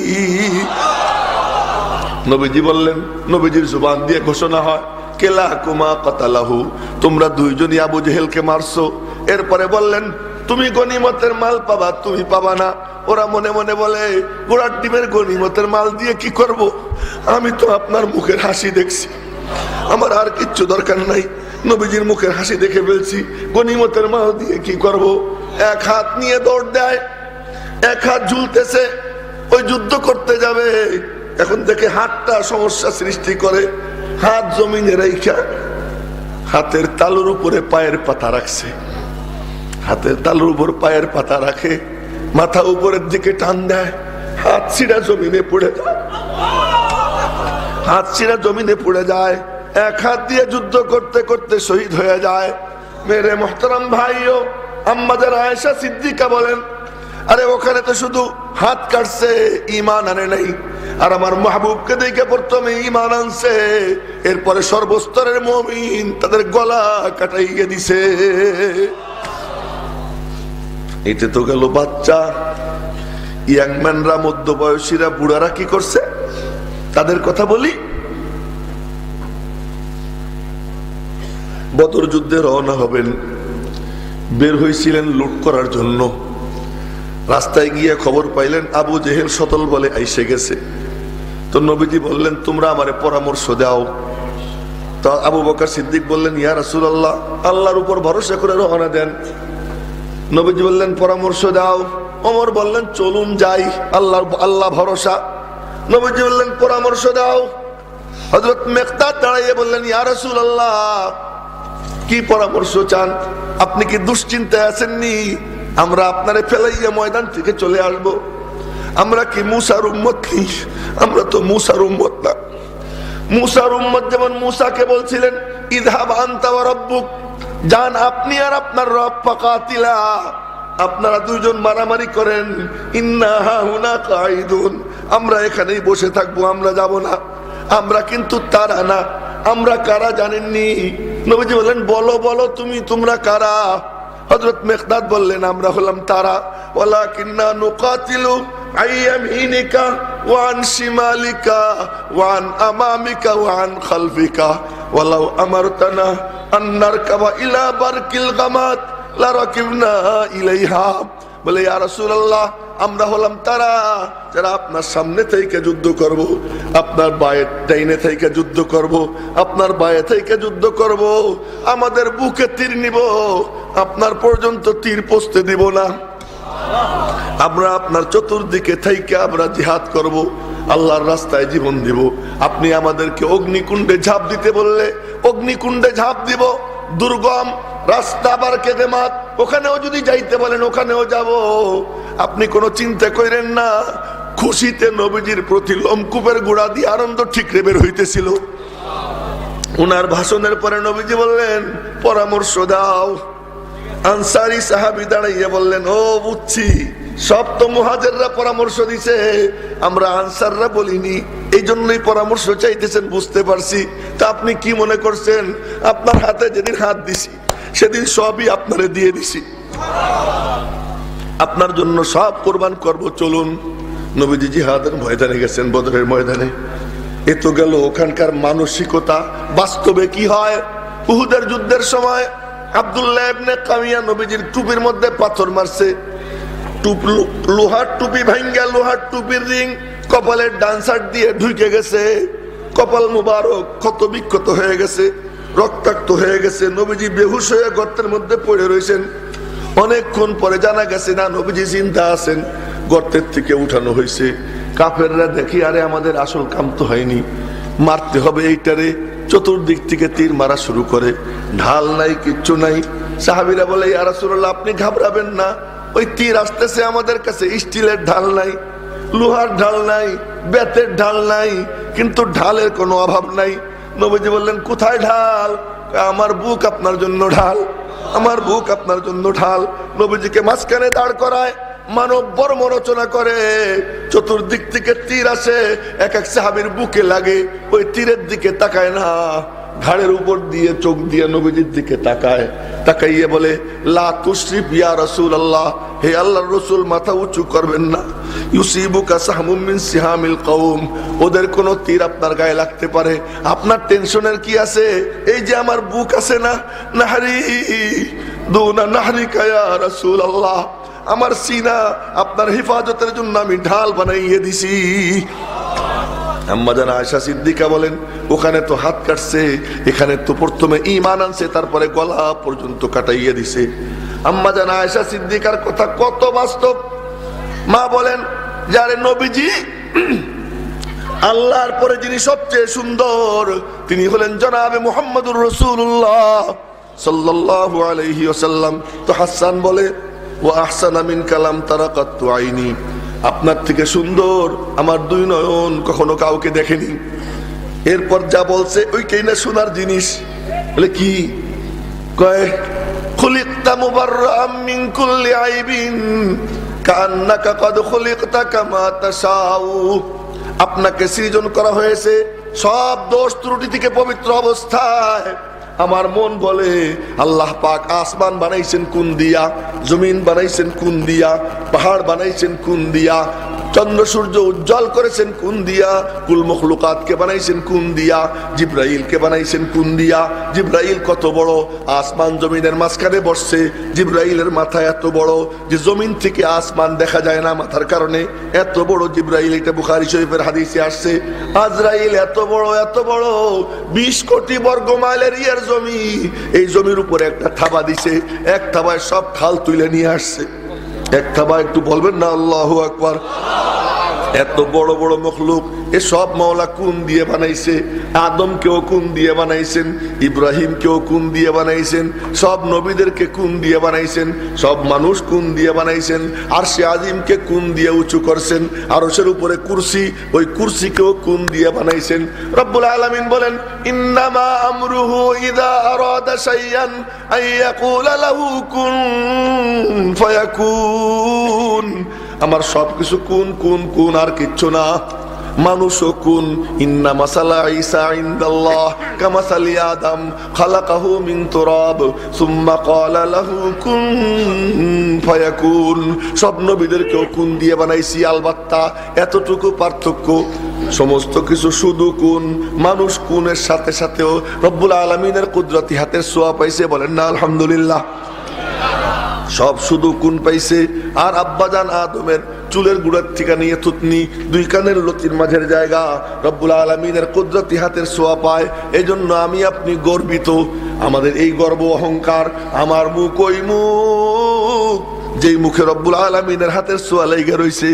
নবীজি বললেন, নবীজির জুবান দিয়ে ঘোষণা হয়, কেলা কুমা কাতালাহু, তোমরা দুইজনই আবু জেহেলকে মারছো। এরপরে বললেন, তুমি গনিমতের মাল পাবা, তুমি পাবা না। ওরা মনে মনে বলে, ঘোড়ার ডিমের গনিমতের মাল দিয়ে কি করব? আমি তো আপনার মুখের হাসি দেখছি, আমার আর কিচ্ছু দরকার নাই। নবীজির মুখের হাসি দেখে ফেলছি, গনিমতের মাল দিয়ে কি করব? এক হাত নিয়ে দৌড় দেয়, এক হাত ঝুলতেছে, ওই যুদ্ধ করতে যাবে, এখন দেখে হাতটা সমস্যা সৃষ্টি করে, হাত জমিনে রাইখা হাতের তালুর উপরে পায়ের পাতা রাখছে, হাতের তালুর উপর পায়ের পাতা রাখে, মাথা উপরের দিকে টান দেয়, হাত ছিঁড়া জমিনে পড়ে যায়, হাত ছিঁড়া জমিনে পড়ে যায়, এক হাত দিয়ে যুদ্ধ করতে করতে শহীদ হয়ে যায়। মেরে মোহতারাম ভাইও, আম্মা যারা আয়েশা সিদ্দিকা বলেন, আরে ওখানে তো শুধু হাত কাটছে, ঈমান আনে নাই। আর আমার মাহবুবকে দেখে প্রথমে ঈমান আনছে, এরপরে সর্বস্তরের মুমিন তাদের গলা কাটাইয়ে দিছে। এতে তো গেল বাচ্চা। ইয়াংম্যানরা, মধ্যবয়সীরা, বুড়ারা কি করছে তাদের কথা বলি। বদর যুদ্ধে রওনা হবেন, বের হয়েছিলেন লুট করার জন্য। রাস্তায় গিয়ে খবর পাইলেন আবু জেহেল শতল বলে আইসে গেছে। তো নবীজি বললেন, তোমরা আমারে পরামর্শ দাও। তো আবু বকর সিদ্দিক বললেন, ইয়া রাসূলুল্লাহ, আল্লাহর উপর ভরসা করে রওনা দেন। নবীজি বললেন, পরামর্শ দাও। ওমর বললেন, চলুন যাই, আল্লাহ ভরসা। নবীজি বললেন, পরামর্শ দাও। হযরত মিকদাদ দাঁড়িয়ে বললেন, ইয়া রাসূলুল্লাহ, কি পরামর্শ চান? আপনি কি দুশ্চিন্তায় আছেননি? আমরা আপনারে ফেলাইয়া ময়দান থেকে চলে আসব? আমরা কি মুসার উম্মত কি? আমরা তো মুসার উম্মত না। মুসার উম্মত যেমন মুসাকে বলছিলেন, ইযহাব আনতা ওয়া রাব্বুক, যান আপনি আর আপনার রব, ফাকাতিলা, আপনারা দুইজন মারামারি করেন, ইন্না হাহুনা কাঈদুন, আমরা এখানেই বসে থাকবো, আমরা যাব না। আমরা কিন্তু তারা না। আমরা কারা জানেননি? নবীজি বললেন, বলো বলো তোমরা কারা? হযরত মিকদাদ বললেন, আমরা হলাম তারা। ওয়ালাকিন্না নুকাতিলু আইয়ামিনিকা ওয়া আন শিমালিকা ওয়া আন আমামিকা ওয়া আন খালফিকা ওয়ালাউ আমারতানা আন নারকাবা ইলা বারকিল গামাত লা রাকিবনা ইলাইহা। বলে, ইয়া রাসূলুল্লাহ, আমরা হলাম তারা যারা আপনার সামনে থেকে যুদ্ধ করব, আপনার বায়ে ডাইনে থেকে যুদ্ধ করব, আপনার বায়ে থেকে যুদ্ধ করব, আমাদের বুকে তীর নিব, আপনার পর্যন্ত তীর পৌঁছতে দিব না। আমরা আপনার চতুর্দিকে থেকে আমরা জিহাদ করব, আল্লাহর রাস্তায় জীবন দিব। আপনি আমাদেরকে অগ্নিকুণ্ডে ঝাঁপ দিতে বললে অগ্নিকুণ্ডে ঝাঁপ দিব। দুর্গম রাস্তা বার কেদেমাত, ওখানেও যদি যাইতে বলেন ওখানেও যাব। আপনি কোনো চিন্তা করেন না। খুশিতে নবীজির প্রতি লোমকূপের গোড়া দিয়ে আনন্দ ঠিকরে বের হইতেছিল। উনার ভাষণের পরে নবীজি বললেন, পরামর্শ দাও। আনসারী সাহাবী দাঁড়াইয়া বললেন, ও বুঝছি, সব তো মুহাজিররা পরামর্শ দিছে, আমরা আনসাররা বলিনি, এই জন্যই পরামর্শ চাইতেছেন, বুঝতে পারছি। তা আপনি কি মনে করছেন? আপনার হাতে যেদিন হাত দিছি সেদিন সবই আপনারে দিয়ে দিছি, আপনার জন্য সব কোরবান করব, চলুন। নবীজি জিহাদের ময়দানে গেছেন, বদরের ময়দানে। এ তো গেল ওখানকার মানসিকতা। বাস্তবে কি হয়? উহুদের যুদ্ধের সময় আব্দুল্লাহ ইবনে কামিয়া নবীজির টুপির মধ্যে পাথর মারছে। লোহার টুপি ভাঙ্গা, লোহার টুপির রিং কপালের ডান সাইড দিয়ে ঢুকে গেছে। কপাল মুবারক ক্ষত বিক্ষত হয়ে গেছে, রক্তাক্ত হয়ে গেছে। নবীজি বেহুশ হয়ে গর্তের মধ্যে পড়ে রয়েছেন। অনেকক্ষণ পরে জানা গেছে না, নবীজি জিন্দা আছেন। গর্তের থেকে উঠানো হয়েছে। কাফেররা দেখি, আরে আমাদের আসল কাম তো হয়নি, মারতে হবে এইটারে। চতুর্দিক থেকে তীর মারা শুরু করে, ঢাল নাই, কিচ্ছু নাই। সাহাবীরা বলে, ইয়া রাসূলুল্লাহ, আপনি ঘাবড়াবেন না, ওই তীর আসতেছে আমাদের কাছে, স্টিলের ঢাল নাই, লোহার ঢাল নাই, বেতের ঢাল নাই, কিন্তু ঢালের কোনো অভাব নাই। নবীজি বললেন, কোথায় ঢাল? আমার বুক আপনার জন্য ঢাল, আমার বুক আপনার জন্য ঢাল। নবীজিকে মাঝখানে দাঁড় করায়, মানব বর্ম রচনা করে, চতুর্দিক থেকে তীর আসে, এক এক সাহাবীর বুকে লাগে, ওই তীরের দিকে তাকায় না, ঘাড়ের উপর দিয়ে চোখ দিয়ে নবীজির দিকে তাকায়। তাকাইয়ে বলে, লা তুশরিফ ইয়া রাসূলুল্লাহ, হে আল্লাহর রাসূল, মাথা উঁচু করবেন না। ইউসিবুকা সাহমুম মিন সিহামিল কওম, ওদের কোন তীর আপনার গায়ে লাগতে পারে, আপনার টেনশনের কি আছে? এই যে আমার বুক আছে না, নাহরি দুনা নাহরিকা ইয়া রাসূলুল্লাহ, আমার সিনা আপনার হেফাজতের জন্য আমি ঢাল বানাইয়ে দিছি। আম্মা জান আয়েশা সিদ্দিকা বলেন, ওখানে তো হাত কাটছে, এখানে তো প্রথমে ঈমান আনছে, তারপরে গলা পর্যন্ত কাটাইয়ে দিছে। আম্মা জান আয়েশা সিদ্দিকার কথা কত বাস্তব। মা বলেন, যারে নবীজি আল্লাহর পরে যিনি সবচেয়ে সুন্দর তিনি হলেন জনাবে মুহাম্মদুর রাসূলুল্লাহ সাল্লাল্লাহু আলাইহি ওয়াসাল্লাম। তো হাসান বলে, ওয়া আহসানা মিন কালাম তারাকাতু আইনি, আপনার থেকে সুন্দর আমার দুই নয়ন কখনো কাউকে দেখেনি। এরপর যা বলছে ওইটাই না শোনার জিনিস। বলে কি কয়, খুলিকতা মুবাররাম মিন কুল্লি আইবিন কান্নাকা কদ খুলিকতা কামা তাশাউ, আপনাকে সৃজন করা হয়েছে সব দোষ ত্রুটি থেকে পবিত্র অবস্থায়। আমার মন বলে, আল্লাহ পাক আসমান বানাইছেন কোন দিয়া, জমিন বানাইছেন কোন দিয়া, পাহাড় বানাইছেন কোন দিয়া, চন্দ্র সূর্য উজ্জ্বল করেছেন কোন দিয়া, কুল মখলুকাতকে বানাইছেন কোন দিয়া, জিব্রাইলকে বানাইছেন কোন দিয়া। জিব্রাইল কত বড়, আসমান জমিনের মাঝখানে বসছে। জিব্রাইলের মাথা এত বড় যে জমিন থেকে আসমান দেখা যায় না মাথার কারণে, এত বড় জিব্রাইল। এটা বুখারী শরীফের হাদিসে আসছে। আজরাইল এত বড় 20 কোটি বর্গ মাইলের ইয়ার জমি, এই জমির উপরে একটা থাবা দিছে, এক থাবায় সব খাল তুলে নিয়ে আসছে। এক থাবা, একটু বলবেন না আল্লাহু আকবার। এত বড় বড় মখলুক, এ সব মাওলা কোন দিয়ে বানাইছে? আদমকেও কোন দিয়ে বানাইছেন, ইব্রাহিমকেও কোন দিয়ে বানাইছেন, সব নবীদেরকে কোন দিয়ে বানাইছেন, সব মানুষ কোন দিয়ে বানাইছেন, আরশে আজিমকে কোন দিয়ে উঁচু করছেন, আরশের উপরে কুরসি, ওই কুরসিকেও কোন দিয়ে বানাইছেন। রব্বুল আলামিন বলেন, ইন্নামা আমরুহু ইযা আরাদা শাইআন আইয়াকুলা লাহু কুন ফায়াকুন। আমার সবকিছু কোন কোন কোন, আর কিচ্ছু না। মানুষও কোন, ইন্না মাসালা ঈসা ইনদাল্লাহ কামাসালি আদম খালাকাহু মিন তুরাব সুম্মা ক্বালা লাহু কুন ফায়াকুন। সব নবীদেরকেও কোন দিয়ে বানাইছি, আলবাত্তা এতটুকু পার্থক্য, সমস্ত কিছু শুধু কোন। মানুষ কোনের সাথে সাথেও রব্বুল আলামিনের কুদরতি হাতের ছোঁয়া পাইছে, বলেন না আলহামদুলিল্লাহ। সব শুধু কোন পাইছে। আর আব্বাজান আদমের চুলের গুড়ার থেকে নিয়ে থুতনি, 2 কানের লতির মাঝের জায়গা রব্বুল আলামিনের কুদরতি হাতের ছোঁয়া পায়। এই জন্য আমি আপনি গর্বিত। আমাদের এই গর্ব অহংকার, আমার মুখ ওই মুখ যেই মুখে রব্বুল আলামিনের হাতের ছোঁয়া লেগে রইছে।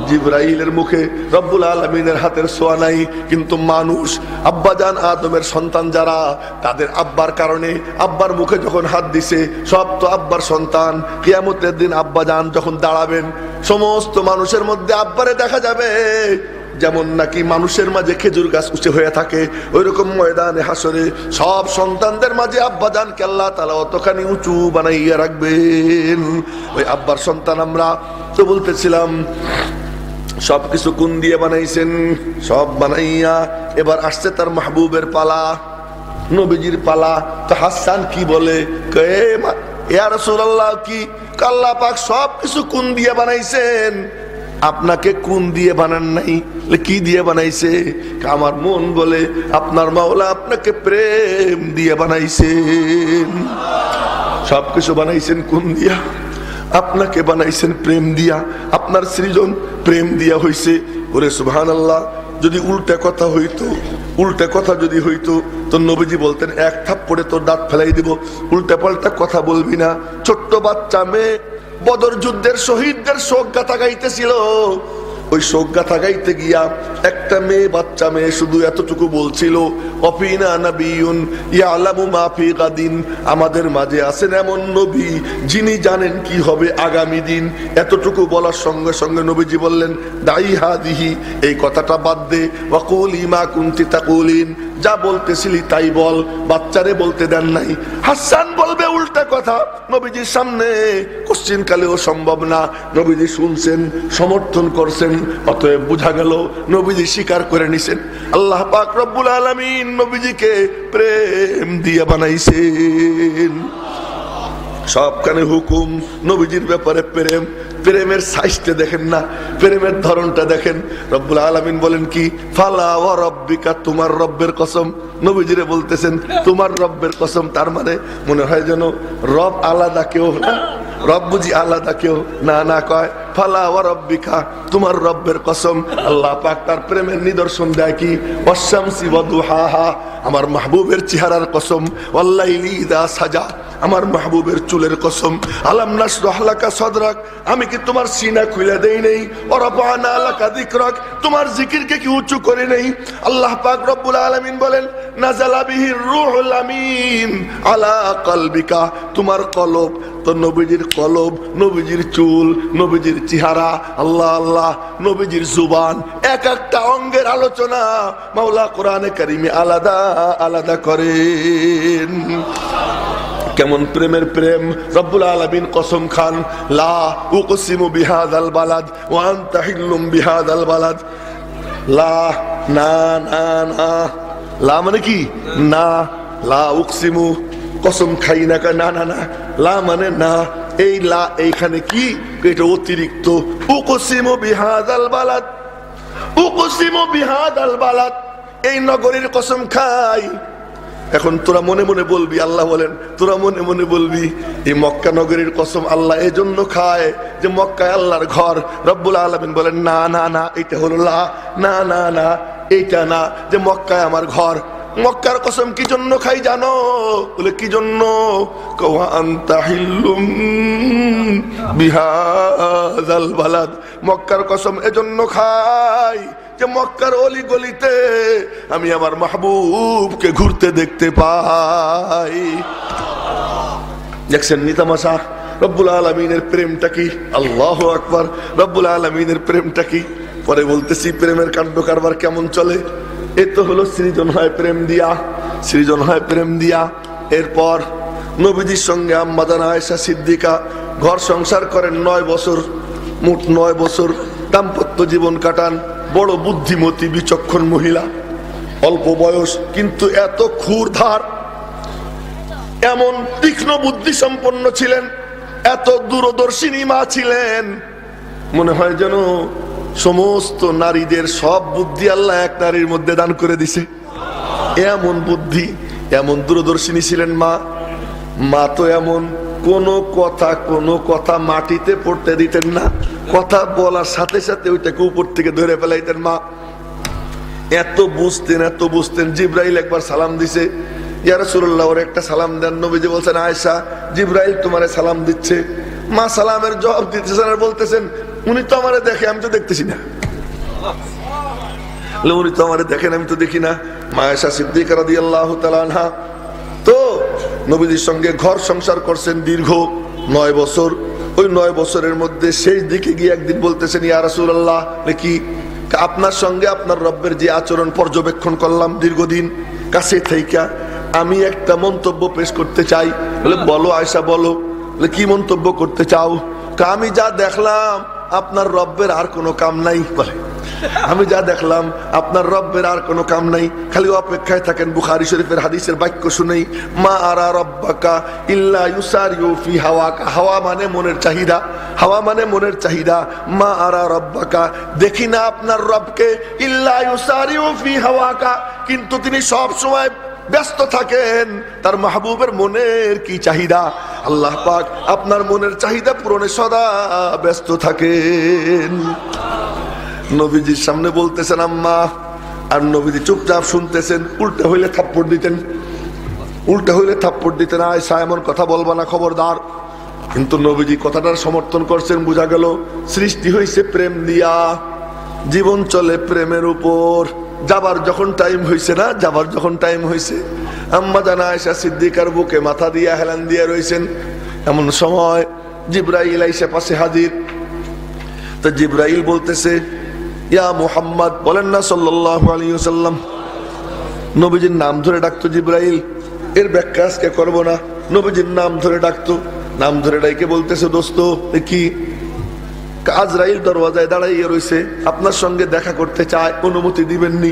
জিব্রাইলের মুখে রব্বুল আলামিনের হাতের ছোঁয়া নাই, কিন্তু মানুষ আব্বাজান আদমের সন্তান যারা, তাদের আব্বার কারণে আব্বার মুখে যখন হাত দিছে, সব তো আব্বার সন্তান। কিয়ামতের দিন আব্বাজান যখন দাঁড়াবেন, সমস্ত মানুষের মধ্যে আব্বারে দেখা যাবে। যেমন নাকি মানুষের মাঝে খেজুর গাছ উঁচু হয়ে থাকে, ওইরকম ময়দানে হাসরে সব সন্তানদের মাঝে আব্বাজানকে আল্লাহ তাআলা অতখানি উঁচু বানাইয়া রাখবেন। ওই আব্বার সন্তান আমরা। তো বলতেছিলাম, সবকিছু কোন দিয়ে বানাইছেন, সব বানাইয়া এবার আসছে তার মাহবুবের পালা, নবীজির পালা। তো হাসান কি বলে, ইয়া রাসূলুল্লাহ, কি আল্লাহ পাক সবকিছু কোন দিয়ে বানাইছেন, আপনাকে কোন দিয়ে বানান নাই? কি দিয়ে বানাইছে? আমার মন বলে, আপনার মাওলা আপনাকে প্রেম দিয়ে বানাইছেন। সবকিছু বানাইছেন কোন দিয়া? আপনাকে বানাইছেন প্রেম দিয়া। আপনার সৃজন প্রেম দিয়া হইছে। ওরে সুবহানাল্লাহ। যদি উল্টা কথা হইতো, উল্টা কথা যদি হইতো, তো নবীজি বলতেন, এক থাপ্পড়ে তোর দাঁত ফেলাই দিব, উল্টা পাল্টা কথা বলবি না। ছোট্ট বাচ্চা মেয়ে বদর যুদ্ধের শহীদদের শোক গাথা গাইতেছিল। ওই শোক গাথা গাইতে গিয়া একটা মেয়ে, বাচ্চা মেয়ে, শুধু এতটুকু বলছিল, অফিনা নবিয়ুন ইয়ালামু মা ফি গাদিন, আমাদের মাঝে আছেন এমন নবী যিনি জানেন কি হবে আগামী দিন। এতটুকু বলার সঙ্গে সঙ্গে নবীজি বললেন, দাই হাদিহি, এই কথাটা বাদ দে, ওয়াকুলি মা কুনতি তাকুলিন, যা বলতেছিলি তাই বল। বাচ্চারে বলতে দেন নাই। হাসান বলবে উল্টা কথা নবীজির সামনে, কোশ্চিন কালেও সম্ভব না। নবীজি শুনছেন, সমর্থন করছেন, অতএব বোঝা গেল নবীজি স্বীকার করে নিছেন। আল্লাহ পাক রব্বুল আলামিন নবীজিকে প্রেম দিয়ে বানাইছেন। সবখানে হুকুম, নবীজির ব্যাপারে প্রেম। প্রেমের সাইজটা দেখেন না, প্রেমের ধরনটা দেখেন। রব্বুল আলামিন বলেন কি, ফালা ওয়া রাব্বিকা, তোমার রব্বের কসম। নবীজিরে বলতেছেন তোমার রব্বের কসম। তার মানে মনে হয় যেন রব আলাদা কেউ না, রব বুঝি আলাদা কেউ না। না কয় ফালা ওয়া রাব্বিকা, তোমার রব্বের কসম। আল্লাহ পাক তার প্রেমের নিদর্শন দেয় কি, ওয়াশ-শামসি ওয়া দুহাহা, আমার মাহবুবের চেহারার কসম, ওয়াল লাইলি ইযা সাজা, আমার মাহবুবের চুলের কসম, আলাম নাশরাহ লাকা সাদরাক, আমি কি তোমার সিনা খুলে দেই নাই? ওয়া রাফা'না লাকা যিকরাক, তোমার জিকিরকে কি উঁচু করে নেই? আল্লাহ পাক রব্বুল আলামিন বলেন, নাযালা বিহির রূহুল আমিন আলা কলবিকা, তোমার কলব, তো নবীজির কলব, নবীজির চুল, নবীজির চেহারা, আল্লাহ আল্লাহ, নবীজির জুবান, এক একটা অঙ্গের আলোচনা মাওলা কোরআনে কারিমে আলাদা আলাদা করেন। কেমন প্রেমের প্রেম! রব্বুল আলামিন কসম খান, লা উকসিমু বিহাদাল বালাদ ওয়া আনতা হিল্লুম বিহাদাল বালাদ। লা, না না না, লা মানে কি? না, লা উকসিমু, কসম খাই না, না না না, লা মানে না, এই লা এইখানে কি? এটা অতিরিক্ত। উকসিমু বিহাদাল বালাদ, উকসিমু বিহাদাল বালাদ, এই নগরীর কসম খাই। এখন তোরা মনে মনে বলবি, আল্লাহ বলেন তোরা মনে মনে বলবি এই মক্কা নগরীর কসম আল্লাহ এই জন্য খায় যে মক্কায় আল্লাহর ঘর। রব্বুল আলামিন বলেন, না না না, এটা হলো লা, না না না, এইটা না, যে মক্কায় আমার ঘর। মক্কার কসম কি জন্য খাই জানো? বলে কি জন্য? ওয়া আনতা হিল্লুম বিহাযাল বালাদ, মক্কার কসম এজন্য খাই যে মক্কার অলি গলিতে আমি আমার মাহবুবকে ঘুরতে দেখতে পাই। দেখছেন নি তামাশা? রব্বুল আলামিনের প্রেমটা কি! আল্লাহু আকবার! রব্বুল আলামিনের প্রেমটা কি! পরে বলতেছি প্রেমের কাণ্ড কারবার কেমন চলে। এ তো হলো সৃজন হয় প্রেম দিয়া, সৃজন হয় প্রেম দিয়া। এরপর নবীজির সঙ্গে আম্মা জান আয়েশা সিদ্দিকা ঘর সংসার করেন 9 বছর, মোট 9 বছর দাম্পত্য জীবন কাটান। বড় বুদ্ধিমতী বিচক্ষণ মহিলা, অল্প বয়স কিন্তু এত ক্ষুরধার, এমন তীক্ষ্ণ বুদ্ধি সম্পন্ন ছিলেন, এত দূরদর্শিনী মা ছিলেন, মনে হয় যেন সমস্ত নারীদের সব বুদ্ধি আল্লাহ এক নারীর মধ্যে দান করে দিছে। এমন বুদ্ধি, এমন দূরদর্শিনী ছিলেন মা। মা তো এমন, কোনো কথা মাটিতে পড়তে দিতেন না, কথা বলার সাথে সাথে ওইটাকে উপর থেকে ধরে ফেলাইতেন মা। এত বুঝতেন, এত বুঝতেন। জিব্রাইল একবার সালাম দিছে, ইয়া রাসূলুল্লাহ ওর একটা সালাম দেন। নবীজি বলছেন, আয়েশা জিব্রাইল তোমারে সালাম দিচ্ছে। মা সালামের জবাব দিতেছেন আর বলতেছেন, উনি তো আমারে দেখে, আমি তো দেখতেছি না। উনি তো আমারে দেখেন, আমি তো দেখি না। মা আয়েশা সিদ্দিকা রাদিয়াল্লাহু তাআলা আনহা তো নবীজির সঙ্গে ঘর সংসার করছেন দীর্ঘ 9 বছর। ওই 9 বছরের মধ্যে শেষ দিকে গিয়ে একদিন বলতেছেন, ইয়া রাসূলুল্লাহ, কি আপনার সঙ্গে আপনার রব্বের যে আচরণ পর্যবেক্ষণ করলাম দীর্ঘদিন কাছে থেকে, আমি একটা মন্তব্য পেশ করতে চাই। বলে, বলো আয়েশা বলো। বলে, কি মন্তব্য করতে চাও? আমি যা দেখলাম আপনার রব্বের আর কোনো কাম নাই। বলে, আমি যা দেখলাম আপনার রব্বের আর কোনো কাম নাই, খালি অপেক্ষায় থাকেন বুখারী শরীফের হাদিসের বাক্য শুনেই, মা আরা রব্বাকা ইল্লা ইউসারিউ ফি হাওয়াকা। হাওয়া মানে মনের চাহিদা, হাওয়া মানে মনের চাহিদা। মা আরা রব্বাকা, দেখি না আপনার রবকে, ইল্লা ইউসারিউ ফি হাওয়াকা, কিন্তু তিনি সব সময় ব্যস্ত থাকেন তার মাহবুবের মনের কি চাহিদা। আল্লাহ পাক আপনার মনের চাহিদা পূরণে সদা ব্যস্ত থাকেন। নবীজির সামনে বলতেছেন আম্মা, আর নবীজি চুপচাপ শুনতেছেন। উল্টা হইলে থাপ্পড় দিতেন, উল্টা হইলে থাপ্পড় দিতেন, আয়েশা এমন কথা বলবা না, খবরদার। কিন্তু নবীজি কথাটার সমর্থন করছেন। বোঝা গেল সৃষ্টি হয়েছে প্রেম দিয়া, জীবন চলে প্রেমের উপর। যাবার যখন টাইম হয়েছে না, যাবার যখন টাইম হয়েছে, আম্মা জান আয়েশা সিদ্দিকার বুকে মাথা দিয়া হেলান দিয়া রয়েছেন। এমন সময় জিব্রাইল আইসা পাশে হাজির। তো জিব্রাইল বলতেছে, ইয়া মুহাম্মদ, বলেন না সাল্লাল্লাহু আলাইহি ওয়াসাল্লাম। নবীজির নাম ধরে ডাকতো জিব্রাইল, এর ব্যাখ্যা আজকে করবো না। নবীজির নাম ধরে ডাকতো, নাম ধরে ডাইকে বলতেছে, দোস্ত কি? আজরাইল দরওয়াজায় দাঁড়াইয়ে রয়েছে, আপনার সঙ্গে দেখা করতে চায়, অনুমতি দিবেননি?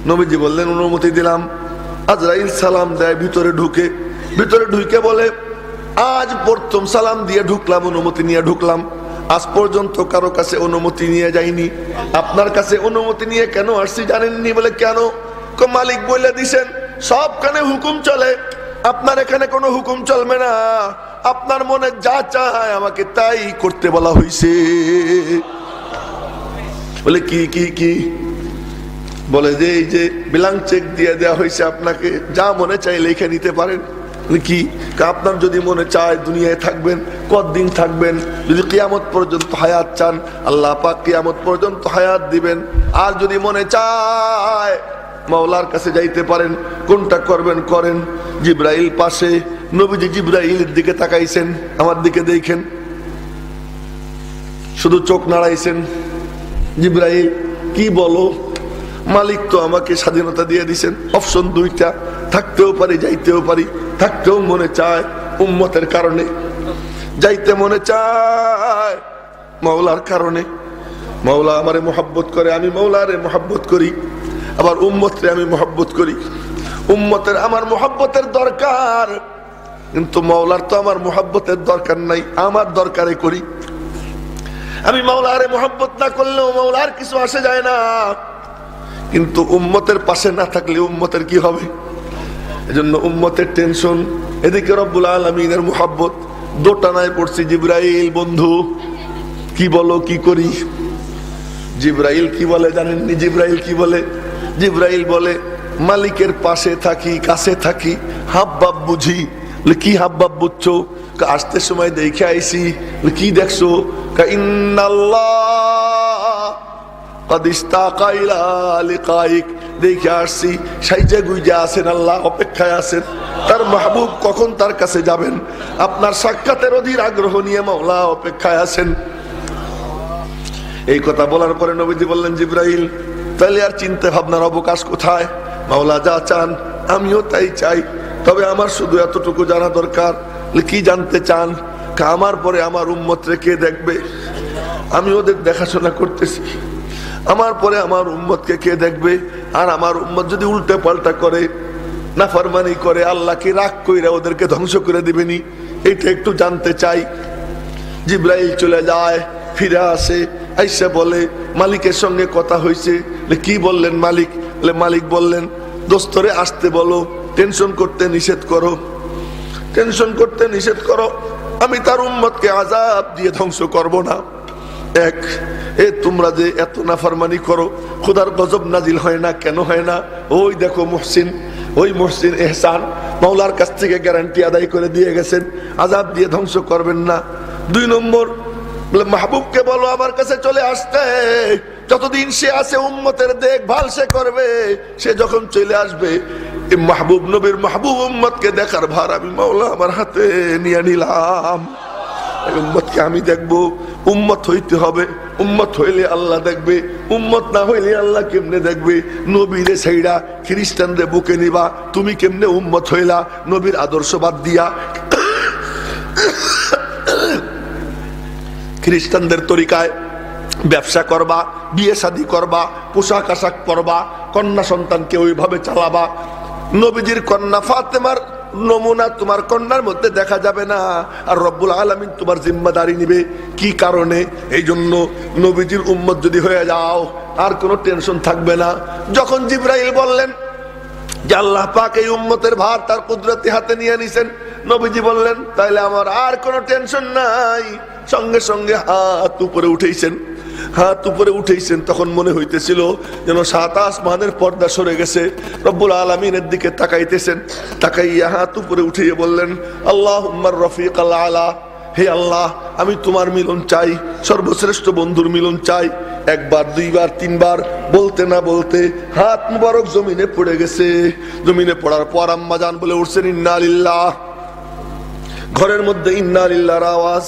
নবীজি বললেন, অনুমতি দিলাম। আজরাইল সালাম দেয়, ভিতরে ঢুকে, ভিতরে ঢুকে বলে, আজ প্রথম সালাম দিয়ে ঢুকলাম, অনুমতি নিয়ে ঢুকলাম, আজ পর্যন্ত কারো কাছে অনুমতি নিয়ে যাইনি, আপনার কাছে অনুমতি নিয়ে কেন আসছি জানেননি? বলে, কেন? মালিক বলে দিছেন সবখানে হুকুম চলে, আপনার এখানে কোনো হুকুম চলবে না, আপনার মনে যা চায় আমাকে তাই করতে বলা হয়েছে। বলে, কি কি কি? বলে যে এই যে ব্ল্যাঙ্ক চেক দিয়ে দেওয়া হয়েছে আপনাকে, যা মনে চাই লিখে নিতে পারেন। কি? আপনার যদি মনে চায় দুনিয়ায় থাকবেন, কতদিন থাকবেন? যদি কিয়ামত পর্যন্ত হায়াত চান, আল্লাহ পাক কিয়ামত পর্যন্ত হায়াত দিবেন। আর যদি মনে চায় মাওলার কাছে যাইতে পারেন, কোনটা করবেন করেন। জিব্রাইল পাশে, নবীজি জিব্রাইলের দিকে তাকাইছেন, আমার দিকে দেখেন, শুধু চোখ নাড়াইছেন। জিব্রাইল কি বলো? মালিক তো আমাকে স্বাধীনতা দিয়ে দিছেন, অপশন দুইটা, থাকতেও পারি যাইতেও পারি। থাকতেও মনে চায় উম্মতের কারণে, যাইতে মনে চায় মাওলার কারণে। মাওলা আমারে মোহাব্বত করে, আমি মাওলারে মোহাব্বত করি। আবার উম্মতরে আমি মোহাব্বত করি। উম্মতের আমার মোহাব্বতের দরকার, কিন্তু মাওলার তো আমার মোহাব্বতের দরকার নাই, আমার দরকারে করি। আমি মাওলারে মোহাব্বত না করলেও মাওলার কিছু আসে যায় না, কিন্তু উম্মতের পাশে না থাকলে উম্মতের কি হবে? এজন্য উম্মতের টেনশন, এদিকে রব্বুল আলামিনের মোহাব্বত। দোটানায় পড়ছি, জিব্রাইল বন্ধু কি বলো, কি করি? জিব্রাইল কি বলে জানেননি? জিব্রাইল কি বলে? জিব্রাইল বলে মালিকের পাশে থাকি, কাছে থাকি, হাবভাব বুঝি। কি হাবভাব বুঝছো? আসতে সময় দেখে আইসি। কি দেখছো? ইন্নাল্লাহ কদ ইশতাকা ইলা লিকাইক, দেখে আসছি সাইজা গুইজা আছেন, আল্লাহ অপেক্ষায় আছেন। তার মাহবুব কখন তার কাছে যাবেন, আপনার সাক্ষাতের অধীর আগ্রহ নিয়ে মাওলা অপেক্ষায় আছেন। এই কথা বলার পরে নবীজি বললেন, জিব্রাইল তাহলে আর চিন্তা ভাবনার অবকাশ কোথায়? মাওলা যা চান আমিও তাই চাই, তবে আমার শুধু এতটুকু জানা দরকার। কি জানতে চান? আমার পরে আমার উম্মতরে কে দেখবে? আমি ওদের দেখাশোনা করতেছি, আমার পরে আমার উম্মতকে কে দেখবে? আর আমার উম্মত যদি উল্টা পাল্টা করে, নাফরমানি করে, আল্লাহ কি রাগ কইরা ওদেরকে ধ্বংস করে দিবেনি? এটা একটু জানতে চাই। জিব্রাইল চলে যায়, ফিরে আসে, আইসা বলে মালিকের সঙ্গে কথা হয়েছে। কি বললেন মালিক? মালিক বললেন দোস্তরে আসতে বলো, টেনশন করতে নিষেধ করো, টেনশন করতে নিষেধ করো। আমি তার উম্মতকে আযাব দিয়ে ধ্বংস করব না। এক, তোমরা যে এত নাফরমানি করো, খোদার গজব নাজিল হয় না, কেন হয় না? ওই দেখো মুহসিন, ওই মুহসিন ইহসান মাওলার কাছ থেকে গ্যারান্টি আদায় করে দিয়ে গেছেন, আযাব দিয়ে ধ্বংস করবেন না। দুই নম্বর, মাহবুবকে বলো আমার কাছে চলে আসতে, যতদিন সে আছে উম্মতের দেখভাল সে করবে। সে যখন চলে আসবে, মাহবুব নবীর মাহবুব উম্মতকে দেখার ভার আমি মাওলা আমার হাতে নিয়ে নিলাম। উম্মতকে আমি দেখবো, উম্মত হইতে হবে, উম্মত হইলে আল্লাহ দেখবে, উম্মত না হইলে আল্লাহ কেমনে দেখবে? নবীরে ছাইড়া খ্রিস্টানরে বুকে নিবা, তুমি কেমনে উম্মত হইলা? নবীর আদর্শ বাদ দিয়া খ্রিস্টানদের তরিকায় ব্যবসা করবা, বিয়ে শাদী করবা, পোশাক আশাক পরবা, কন্যা সন্তানকে ওইভাবে চালাবা। নবীজির কন্যা ফাতেমার নমুনা তোমার কন্যার মধ্যে দেখা যাবে না, আর রব্বুল আলামিন তোমার জিম্মাদারি নিবে। কি কারণে? এই জন্য নবীজির উম্মত যদি হয়ে যাও আর কোনো টেনশন থাকবে না। যখন জিব্রাইল বললেন যে আল্লাহ পাক এই উম্মতের ভার তার কুদরতি হাতে নিয়ে নিছেন, নবীজি বললেন তাইলে আমার আর কোনো টেনশন নাই। সঙ্গে সঙ্গে হাত উপরে উঠেছেন, হাত উপরে উঠেছেন। তখন মনে হইতেছিল যেন সাত আসমানের পর্দা সরে গেছে। রব্বুল আলামিনের দিকে তাকাইতেছেন, তাকাইয়া হাত উপরে উঠিয়ে বললেন আল্লাহুম্মার রফিকাল আলা, হে আল্লাহ আমি তোমার মিলন চাই, সর্বশ্রেষ্ঠ বন্ধুর মিলন চাই। একবার, দুইবার, তিনবার বলতে না বলতে হাত মুবারক জমিনে পড়ে গেছে। জমিনে পড়ার পর আম্মা জান বলে উঠছেন ইন্না লিল্লাহ। ঘরের মধ্যে ইন্না লিল্লাহর আওয়াজ,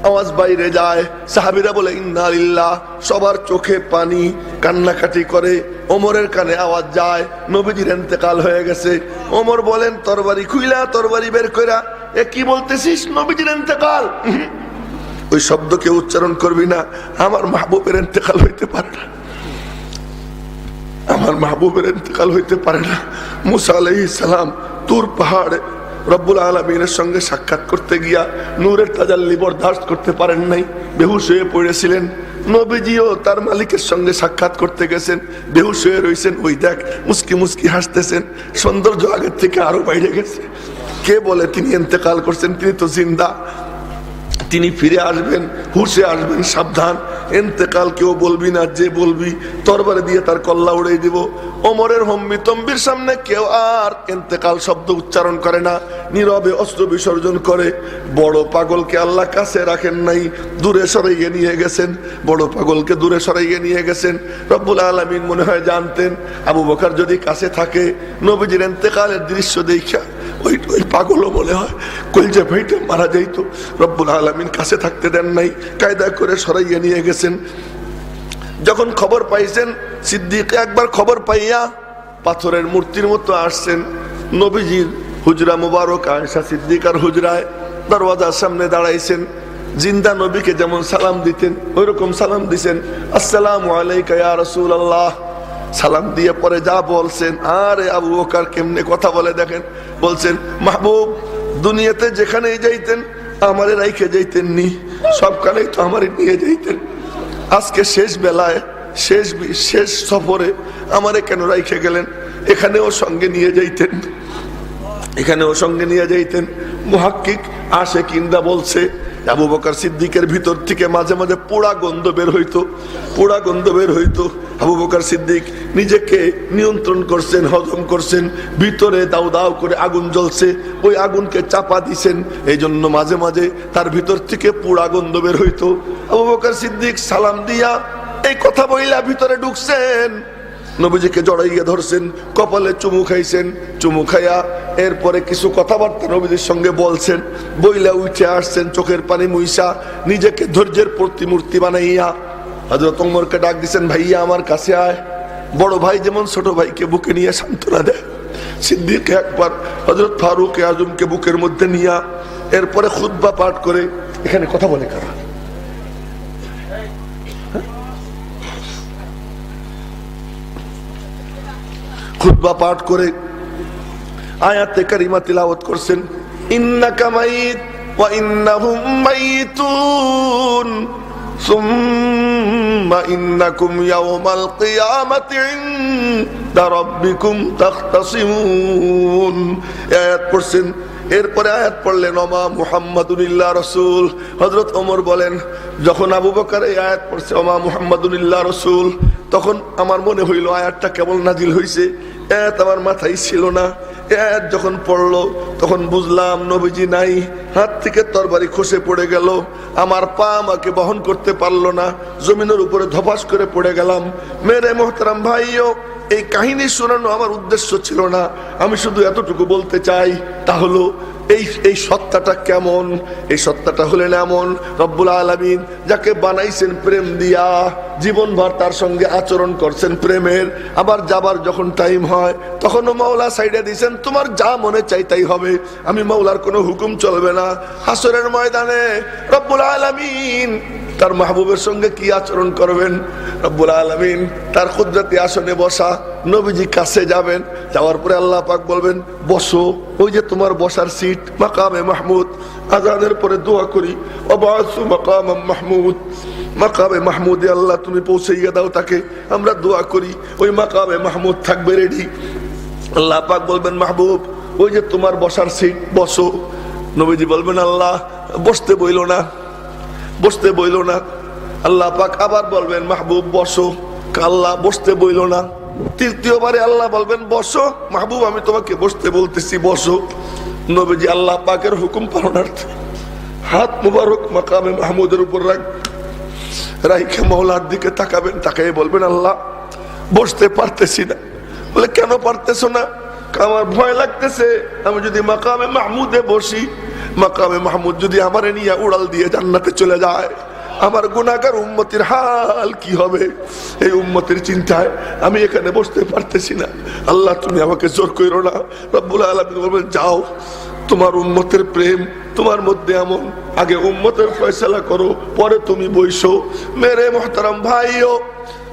আওয়াজ বাইরে যায়, সাহাবীরা বলে ইন্না লিল্লাহ। সবার চোখে পানি, কান্নাকাটি করে। ওমরের কানে আওয়াজ যায় নবীজির ইন্তেকাল হয়ে গেছে। ওমর বলেন তরবারি খুইলা, তরবারি বের কইরা, এ কি বলতেছিস? নবীজির ইন্তেকাল? ওই শব্দকে উচ্চারণ করবি না, আমার মাহবুবের ইন্তেকাল হইতে পারে না, আমার মাহবুবের ইন্তেকাল হইতে পারে না। মুসা আলাইহিস সালাম তুর পাহাড়ে রব্বুল আলামিনের সঙ্গে সাক্ষাৎ করতে গিয়া নূরের তাজাল্লি বরদাস্ত করতে পারেন নাই, বেহুশ হয়ে পড়েছিলেন। নবীজিও তার মালিকের সঙ্গে সাক্ষাৎ করতে গেছেন, বেহুশ হয়ে রয়েছেন। ওই দেখ মুস্কি মুস্কি হাসতেছেন, সৌন্দর্য আগের থেকে আরো বাইরে গেছে। কে বলে তিনি ইন্তেকাল করছেন? তিনি তো জিন্দা, তিনি ফিরে আসবেন, হুশে আসবেন, সাবধান। ইন্তেকাল কেউ বলবি না, যে বলবি তরবারি দিয়ে তার কল্লা উড়িয়ে দিব। ওমরের হম্বি তম্বির সামনে কেউ আর ইন্তেকাল শব্দ উচ্চারণ করে না, নীরবে অস্ত্র বিসর্জন করে। বড় পাগলকে আল্লাহ কাছে রাখেন নাই, দূরে সরাইয়ে নিয়ে গেছেন। বড় পাগলকে দূরে সরাইয়ে নিয়ে গেছেন। রব্বুল আলামিন মনে হয় জানতেন আবু বকর যদি কাছে থাকে নবীজির ইন্তেকালের দৃশ্য দেখা ওই পাগলও মনে হয় কলজা ভাইটা মারা যাইতো। রব্বুল আলামিন কাছে থাকতে দেন নাই, কায়দা করে সরাইয়ে নিয়ে গেছেন। যখন খবর পাইছেন সিদ্দিক একবার খবর পাইয়া পাথরের মূর্তির মতো আসছেন নবীজির হুজরা মুবারক আয়েশা সিদ্দিকার হুজরায় দরওয়াজার সামনে দাঁড়াইছেন। জিন্দা নবীকে যেমন সালাম দিতেন ওইরকম সালাম দিছেন, আসসালামু আলাইকা ইয়া রাসূলুল্লাহ। সালাম দিয়ে পরে যা বলছেন, আরে আবু বকর কেমনে কথা বলে দেখেন। বলছেন, মাহবুব দুনিয়াতে যেখানেই যাইতেন আমারে রাইখে যাইতেন নি, সবখানেই তো আমারে নিয়ে যাইতেন। আজকে শেষ বেলায় শেষ সফরে আমারে কেন রাইখে গেলেন? এখানেও সঙ্গে নিয়ে যাইতেন, এখানেও সঙ্গে নিয়ে যাইতেন। মুহাক্কিক আশিকিনরা বলছে আবু বকর সিদ্দিকের ভিতর থেকে মাঝে মাঝে পোড়া গন্ধ বের হইতো, পোড়া গন্ধ বের হইতো। আবু বকর সিদ্দিক নিজেকে নিয়ন্ত্রণ করছেন, হজম করছেন। ভিতরে দাউ দাউ করে আগুন জ্বলছে, ওই আগুনকে চাপা দিছেন, এই জন্য মাঝে মাঝে তার ভিতর থেকে পোড়া গন্ধ বের হইতো। আবু বকর সিদ্দিক সালাম দিয়া এই কথা বইলা ভিতরে ঢুকছেন, নবীজিকে জড়াইয়া ধরছেন, কপালে চুমু খাইছেন। চুমু খাইয়া এরপরে কিছু কথাবার্তা নবীজির সঙ্গে বলছেন, বইলা উঠে আসছেন চোখের পানি মুইসা, নিজেকে ধৈর্যের প্রতিমূর্তি বানাইয়া হযরত ওমরকে ডাক দিছেন, ভাইয়া আমার কাছে আয়। বড় ভাই যেমন ছোট ভাইকে বুকে নিয়ে সান্ত্বনা দেয়, সিদ্দিক একবার হযরত ফারুক আজমকে বুকের মধ্যে নিয়া এরপরে খুতবা পাঠ করে। এখানে কথা বলে কারা? খুতবা পাঠ করে আয়াতে কারিমা তিলাওয়াত করছেন, ইন্নাকা মাইত ওয়া ইন্নাহুম মাইতুন সুম্মা ইন্নাকুম ইয়াওমাল কিয়ামাতি ইনদা রাব্বিকুম তাখতাসিমুন। আয়াত পড়ছেন, এরপরে আয়াত পড়লেন ওমা মুহাম্মাদুন ইল্লা রাসূল। হযরত ওমর বলেন, যখন আবু বকর এই আয়াত পড়ছে ওমা মুহাম্মাদুন ইল্লা রাসূল, তখন আমার মনে হইল আয়াতটা কেবল নাজিল হইছে, আয়াত আমার মাথায় ছিল না। আয়াত যখন পড়লো তখন বুঝলাম নবীজি নাই, হাত থেকে তরবারি খসে পড়ে গেল, আমার পা আমাকে বহন করতে পারলো না, জমিনের উপরে ধপাস করে পড়ে গেলাম। মেরে মোহতারাম ভাইও, এই কাহিনী শোনানো আমার উদ্দেশ্য ছিল না, আমি শুধু এতটুকু বলতে চাই, তা হলো এই সত্তাটা কেমন? এই সত্তাটা হলেন এমন রব্বুল আলামিন যাকে বানাইছেন প্রেম দিয়া, জীবনভর তার সঙ্গে আচরণ করছেন প্রেমের। আবার যাবার যখন টাইম হয় তখনও মাওলা সাইডে দিয়েছেন, তোমার যা মনে চাই তাই হবে, আমি মাওলার কোনো হুকুম চলবে না। হাসরের ময়দানে রব্বুল আলামিন তার মাহবুবের সঙ্গে কি আচরণ করবেন? রব্বুল আলামিন তার কুদরতি আসনে বসা, নবীজি কাছে যাবেন, যাওয়ার পরে আল্লাহ পাক বলবেন, বসো, ওই যে তোমার বসার সিট মাকামে মাহমুদ। আজানের পরে দোয়া করি, ওয়াবাসু মাকামাম মাহমুদ, মাকামে মাহমুদে আল্লাহ তুমি পৌঁছাইয়া দাও তাকে। আমরা দোয়া করি ওই মাকামে মাহমুদ থাকবে রেডি। আল্লাহ পাক বলবেন, মাহবুব ওই যে তোমার বসার সিট, বসো। নবীজি বলবেন, আল্লাহ বসতে বইল না, বসতে বইল না। আল্লাহ পাক আবার বলবেন, মাহবুব বসো, আল্লাহ বসতে বইল না। তৃতীয়বারে আল্লাহ বলবেন, বসো মাহবুব, আমি তোমাকে বসতে বলতেছি, বসো। নবীজি আল্লাহ পাকের হুকুম পালনার্থে হাত মুবারক মাকামে মাহমুদের উপর রাইখে মাওলার দিকে তাকাবেন, তাকাই বলবেন, আল্লাহ বসতে পারতেছি না। বলে, কেন পারতেছো না? আমার ভয় লাগতেছে, আমি যদি মাকামে মাহমুদে বসি, মাকামে মাহমুদ যদি আমারে নিয়ে উড়াল দিয়ে জান্নাতে চলে যায়, আমার গুনাহগার উম্মতের হাল কি হবে? এই উম্মতের চিন্তায় আমি এখানে বসতে পারতেছি না। আল্লাহ তুমি আমাকে জোর কইরো না। রব্বুল আলামিন বলবেন, যাও, তোমার উম্মতের প্রেম তোমার মধ্যে এমন, আগে উম্মতের ফয়সালা করো, পরে তুমি বইসো। মেরে মোহতারাম ভাইও,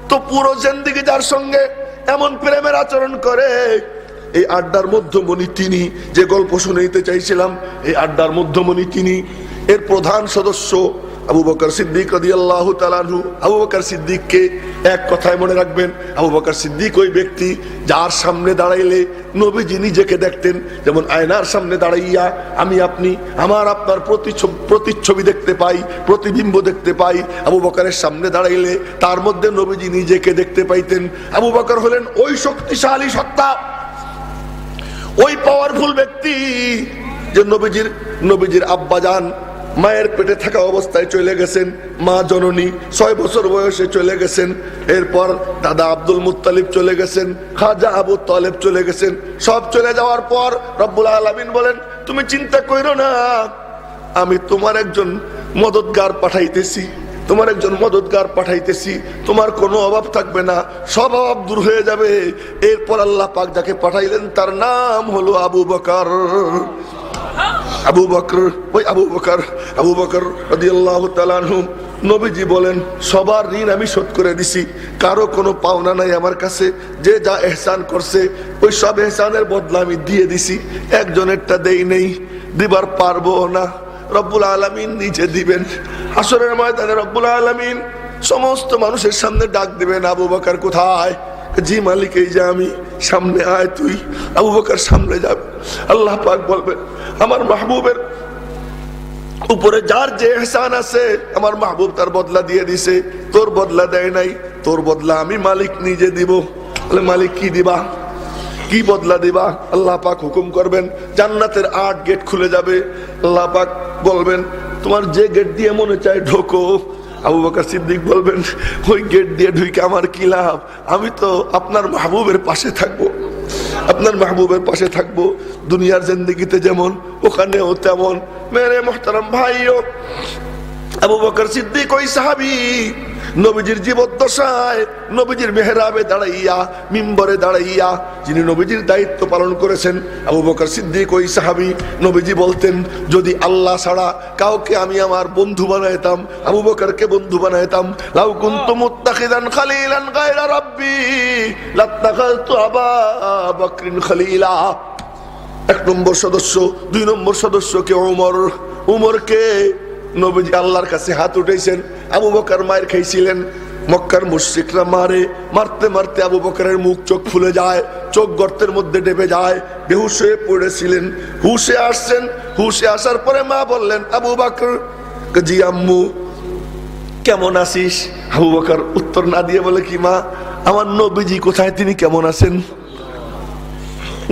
তো পুরো জিন্দেগি যার সঙ্গে এমন প্রেমের আচরণ করে, এই আড্ডার মধ্যমণি তিনি, যে গল্প শুনাইতে চাইছিলাম এই আড্ডার মধ্যমণি তিনি, এর প্রধান সদস্য আবু বকর সিদ্দিক রাদিয়াল্লাহু তাআলা আনহু। আবু বকর সিদ্দিককে এক কথায় মনে রাখবেন, আবু বকর সিদ্দিক ওই ব্যক্তি যার সামনে দাঁড়াইলে নবীজি নিজেকে দেখতেন যেমন আয়নার সামনে দাঁড়াইয়া আমি আপনি আমার আপনার প্রতিচ্ছবি দেখতে পাই, প্রতিবিম্ব দেখতে পাই। আবু বকরের সামনে দাঁড়াইলে তার মধ্যে নবীজি নিজেকে দেখতে পাইতেন। আবু বকর হলেন ওই শক্তিশালী সত্তা, ওই পাওয়ারফুল ব্যক্তি যে নবীজির আব্বাজান মায়ের পেটে থাকা অবস্থায় চলে গেছেন, মা জননী 6 বছর বয়সে চলে গেছেন। এরপর দাদা আব্দুল মুত্তালিব চলে গেছেন, খাজা আবু তালেব চলে গেছেন। সব চলে যাওয়ার পর রব্বুল আলামিন বলেন তুমি চিন্তা কইরো না, আমি তোমার একজন মদতগার পাঠাইতেছি, তোমার একজন মদতগার পাঠাইতেছি, তোমার কোনো অভাব থাকবে না, সব অভাব দূর হয়ে যাবে। এরপর আল্লাহ পাক যাকে পাঠাইলেন তার নাম হলো আবু বকর। আবু বকর রাদিয়াল্লাহু তাআলা আনহু। নবীজি বলেন সবার ঋণ আমি শোধ করে দিছি, কারো কোনো পাওনা নাই আমার কাছে, যে যা ইহসান করছে ওই সব ইহসানের বদলা আমি দিয়ে দিছি, একজনেরটা দেই নেই, দিবার পারবো না। রব্বুল আলামিন নিজে দিবেন হাসরের ময়দানে। রব্বুল আলামিন সমস্ত মানুষের সামনে ডাক দিবেন, আবু বকর কোথায়? জি মালিক এই যে আমি, সামনে আয় তুই। আবু বকর সামনে যাবে, আল্লাহ পাক বলবেন আমার মাহবুবের উপরে যার যে ইহসান আছে আমার মাহবুব তার বদলা দিয়ে দিছে, তোর বদলা দেয় নাই, তোর বদলা আমি মালিক নিজে দিব। বলে মালিক কি দিবা, কি বদলা দিবা? আল্লাহ পাক হুকুম করবেন, জান্নাতের 8 গেট খুলে যাবে। আল্লাহ পাক বলবেন তোমার যে গেট দিয়ে মনে চায় ঢোকো। আবু বকর সিদ্দিক বলবেন ওই গেট দিয়ে ঢুকে আমার কি লাভ, আমি তো আপনার মাহবুবের পাশে থাকবো, আপনার মাহবুবের পাশে থাকবো। দুনিয়ার জিন্দেগিতে যেমন ওখানেও তেমন। মেরে মোহতারাম ভাইও, আবু বকর সিদ্দিক ওই সাহাবী নবীজির জীবদ্দশায় নবীজির মেহরাবে দাঁড়াইয়া, মিম্বরে দাঁড়াইয়া যিনি নবীজির দায়িত্ব পালন করেছেন, আবু বকর সিদ্দিক ওই সাহাবী। নবীজি বলতেন যদি আল্লাহ ছাড়া কাউকে আমি আমার বন্ধু বানাইতাম, আবু বকরকে বন্ধু বানাইতাম। লাউ কুনতু মুত্তাখিদান খালিলান গায়রা রাব্বি লাত্তাখাযতু আবা বকরিন খালিলা। 1 নম্বর সদস্য। 2 নম্বর সদস্য কে? উমরকে নবীজি আল্লাহর কাছে হাত উঠেছেন। আবু বকর মায়ের খাইছিলেন, মক্কার মুশরিকরা মারতে মারতে আবু বকরের মুখ চোখ ফুলে যায়, চোখ গর্তের মধ্যে ডেবে যায়, বেহুশ হয়ে পড়েছিলেন। হুশে আসছেন, হুশে আসার পরে মা বললেন আবু বকর, জি আম্মু কেমন আছিস? আবু বকর উত্তর না দিয়ে বলে কি মা আমার নবীজি কোথায়, তিনি কেমন আছেন?